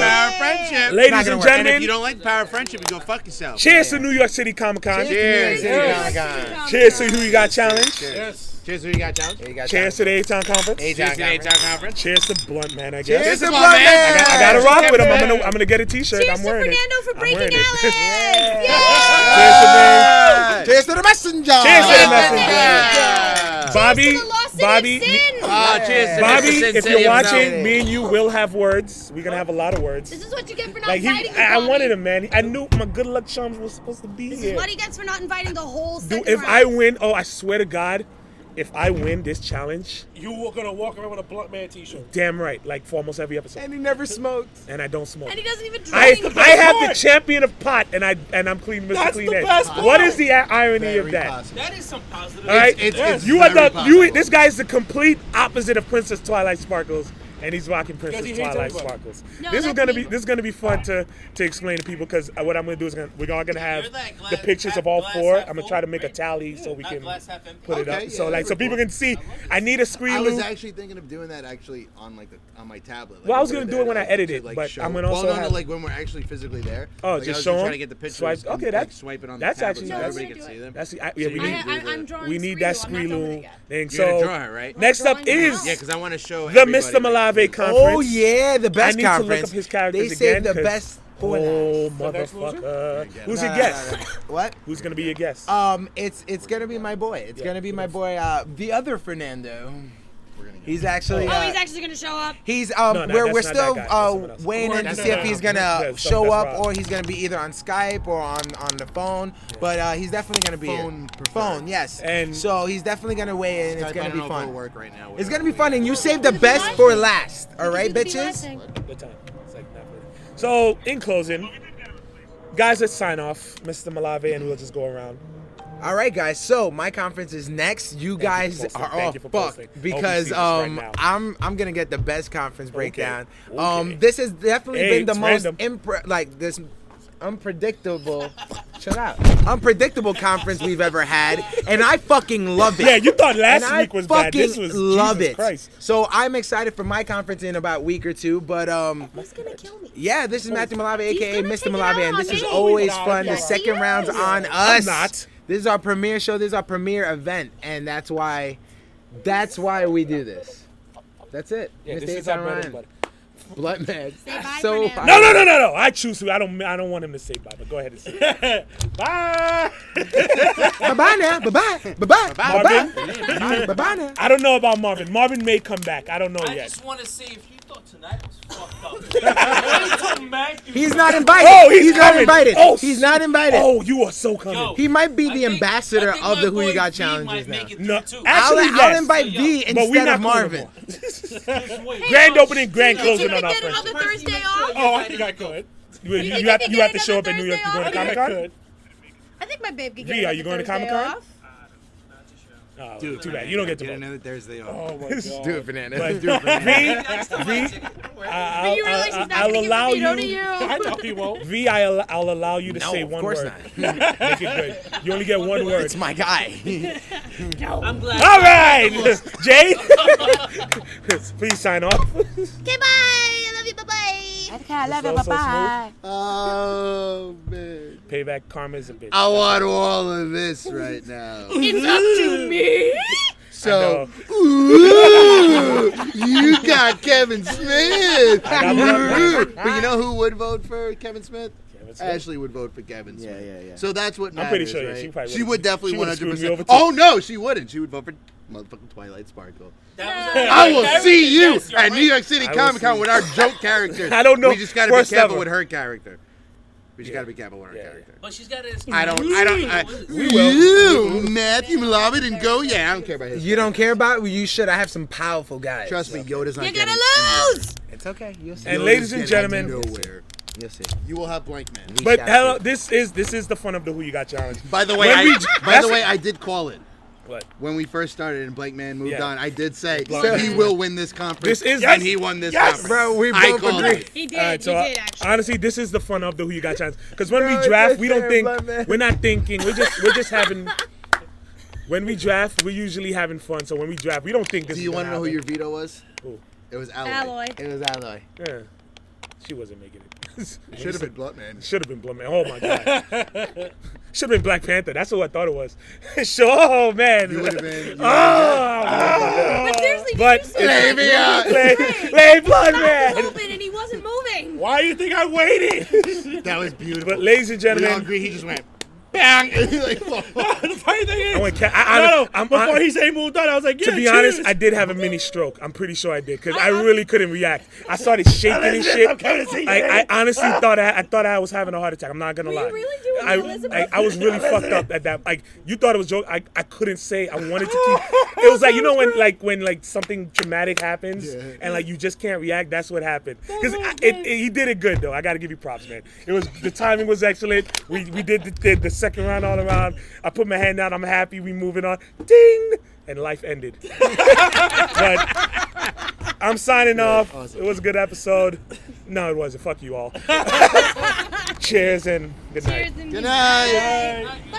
Power friendship. Ladies Not and gonna work. And if gentlemen, you don't like power friendship, you go fuck yourself. cheers to New York City Comic Con. Cheers. Yes. Cheers to Who You Got Challenge. Yes. Cheers to who you got, John. Cheers to the A-Town Conference. Cheers to the A-Town Conference. Cheers to Blunt Man, I Cheers guess. to to Blunt Blunt Man. Man. I gotta rock with him. Man. I'm gonna get a T-shirt. Cheers I'm to wearing Fernando it. for I'm breaking wearing it. Alex. Cheers to me. Cheers to the messenger. Cheers to the messenger. Bobby, Cheers to the lost city Bobby, of sin. Cheers to Bobby, Mr. if City you're himself. watching, me and you will have words. We're gonna have a lot of words. This is what you get for not Like inviting me, I Bobby. wanted him, man. I knew my good luck charms was supposed to be This here. is what he gets for not inviting the whole Dude, second if round. I win, I swear to God, if I win this challenge, You were gonna walk around with a Blunt Man T-shirt. damn right, like for almost every episode, And he never smoked. and I don't smoke. And he doesn't even I drink. have the champion of pot, and I'm clean, Mr. That's Clean the Edge. best part. What is the irony of Very that? possible. That is some positive. All right, It's you are very possible. this guy is the complete opposite of Princess Twilight Sparkles, and he's rocking Because Princess he hates Twilight everybody. Sparkles. No, This is that's gonna me. be fun to explain to people because what I'm gonna do is we're all gonna have You're that glass- the pictures half of all glass, 4. half I'm gonna full, try to make a right? tally so we Not can glass half empty. put it Okay, up. So yeah, like so that's people cool. can see. I need a screen I was loop. actually thinking of doing that actually on on my tablet. Like, Well, I was put gonna do there, it when I like, edit to, it, like, but show- I'm gonna also well, no, have- like when we're actually physically there. Oh, like, just I was show trying them? to get the pictures. Swipe- and, okay, like, that- swipe it on that's the tablet actually so nice. everybody Do can it. see them. That's yeah. So We you need I'm drawing we need Skrilu. that I'm not done with it Skrilu yet. thing. You're gonna So draw her, right? next up drawing it is out. Yeah, because I want to show the everybody, Mr. Malave like, conference. Oh yeah, the best I need to conference. look up his characters They again. saved the 'cause- best for Oh The next loser? motherfucker! Who's Nah, your guest? nah, nah. What? Who's gonna be your guest? It's gonna be my boy. It's Yeah, gonna be my yes. boy, the other Fernando. We're gonna get He's actually. Oh, he's actuly gonna show up. He's No, we're that's not still that guy. That's someone else. weighing in to That's see if not he's Rob. gonna That's show up Rob. or he's gonna be either on Skype or on the phone. But he's definitely gonna be Phone here. preferred. Phone, yes. And- so he's definitely gonna weigh in. It's Skype, I gonna don't be know if it'll fun. work right now. It's gonna be fun, and you saved the best for last. All right, You can do the bitches. last thing. Good time. It's like not really. So in closing, guys, let's sign off, Mr. Malave, and we'll just go around. All right, guys. So my conference is next. You guys posting. are Thank all you for fucked posting. I hope you because see this right now. I'm gonna get the best conference breakdown. Okay. This has definitely Hey, been the it's most random. this unpredictable. Shut up. Unpredictable conference we've ever had, and I fucking love it. Yeah, you thought And last I week was bad. This fucking was love Jesus it. Christ. So I'm excited for my conference in about a week or two. But Who's gonna kill me? yeah, this is Matthew Malave, He's aka gonna Mr. take it Malave, out and on this is me. always Nah, fun. The yes. second He round's is. on I'm us. not. This is our premiere show. This is our premiere event, and that's why we do this. That's it. Yeah, Mr. this is our Ethan bread Ryan. and butter. Blood man. Say bye So for now. No. I choose to. I don't want him to say bye, but go ahead and say it. Bye. Bye bye now. Bye bye. Bye bye. Marvin? Bye bye now. I don't know about Marvin. Marvin may come back. I don't know I yet. just want to say, if you thought tonight was fucked up, wait till Matthew. He's not invited. Oh, he's not coming. invited. Oh, he's not invited. Oh, you are so coming. Yo, He might be I the think- ambassador I think of my the Who You boy Got V challenges might now. make it No, through, too. actually, I'll yes. invite Yo, V But we instead not of Marvin. Wait, Grand yo, opening, grand Do you closing think on our they get friendship. another Thursday off? Oh, I think I could. You, think you have, they you get have to show up another in New York. You Thursday going to I Comic think I Con? could. I think my babe could get V, are you another going to Thursday Comic-Con? off. Oh, too bad. You don't get to Get vote. another Thursday off. Oh my Do god. Do it, Fernando. But Do it, Fernando. But you realize he's not I'll gonna give allow the veto you. to you. I know he won't. V, I'll allow you to No, say of one course word. not. Make it good. You only get one word. It's my guy. I'm glad. All right, Jade. Please sign off. Okay, bye. I love you. Bye bye. Okay, I love you. Bye-bye. Oh man, Payback karma is a bitch. I want all of this right now. It's up to me. So, I ooh, you got Kevin Smith. got Blood Man. But you know who would vote for Kevin Smith? Kevin Smith. Ashley would vote for Kevin Smith. yeah. So that's what matters, I'm pretty sure, yeah, right? she probably She would've- would definitely she would've screwed me 100%. over, too. Oh no, she wouldn't. She would vote for motherfucking Twilight Sparkle. I will Very see you yes, you're at New right. York City I will Comic Con see with our joke characters. I don't know. We just got to be First careful ever. with her character. We just got to be careful with her Yeah, character. But she's got to. I don't. We will. You, Matthew Malave didn't go. Yeah, I don't care about his. You don't care about it? You should. I have some powerful guys. Trust me, Yoda's not You're getting gonna lose. It's okay. You'll see. And Yoda's ladies and getting gentlemen, nowhere. You'll see. You will have blank man. We But shall hello, see. this is the fun of the Who You Got challenge. By the way, I did call it. What? When we first started and Blank Man moved Yeah. on, I did say Blank he Man. will win this conference, This is- and he won this conference. Bro, we I both called agree. it. He did. All right, so he did actually. honestly, this is the fun of the Who You Got challenge. Because when Bro, we draft, just we don't saying, think Black Man. we're not thinking. We're just having. When we draft, we're usually having fun. So when we draft, we don't think this. Do you want to know who your veto was? Who? It was Alloy. Alloy. It was Alloy. Yeah, she wasn't making it. Should have been Blunt Man. Should have been Blood Man. Oh my god. Should have been Black Panther. That's what I thought it was. Sure, oh man. You would have been. But seriously, But did you see Lay Blood Man. moving and he wasn't moving? Why do you think I waited? That was beautiful. But ladies and we all gentlemen, agree he just went bang. Like, The funny thing is, I went before he said he moved on, I was like, yeah, to be cheers. honest, I did have a mini stroke. I'm pretty sure I did because I really couldn't react. I started shaking and shit. I'm coming to see you. I honestly thought I was having a heart attack. I'm not gonna Were lie. you really doing Elizabeth? I was really fucked up at that. Like you thought it was joke. I couldn't say. I wanted to keep. It was like you know when something traumatic happens and like you just can't react. That's what happened. Because he did it good though. I got to give you props, man. It was the timing was excellent. We did the second round all around. I put my hand down. I'm happy. We moving on. Ding. And life ended. But I'm signing off. Awesome. It was a good episode. No, it wasn't. Fuck you all. Cheers and good night. Cheers and Good night. Bye.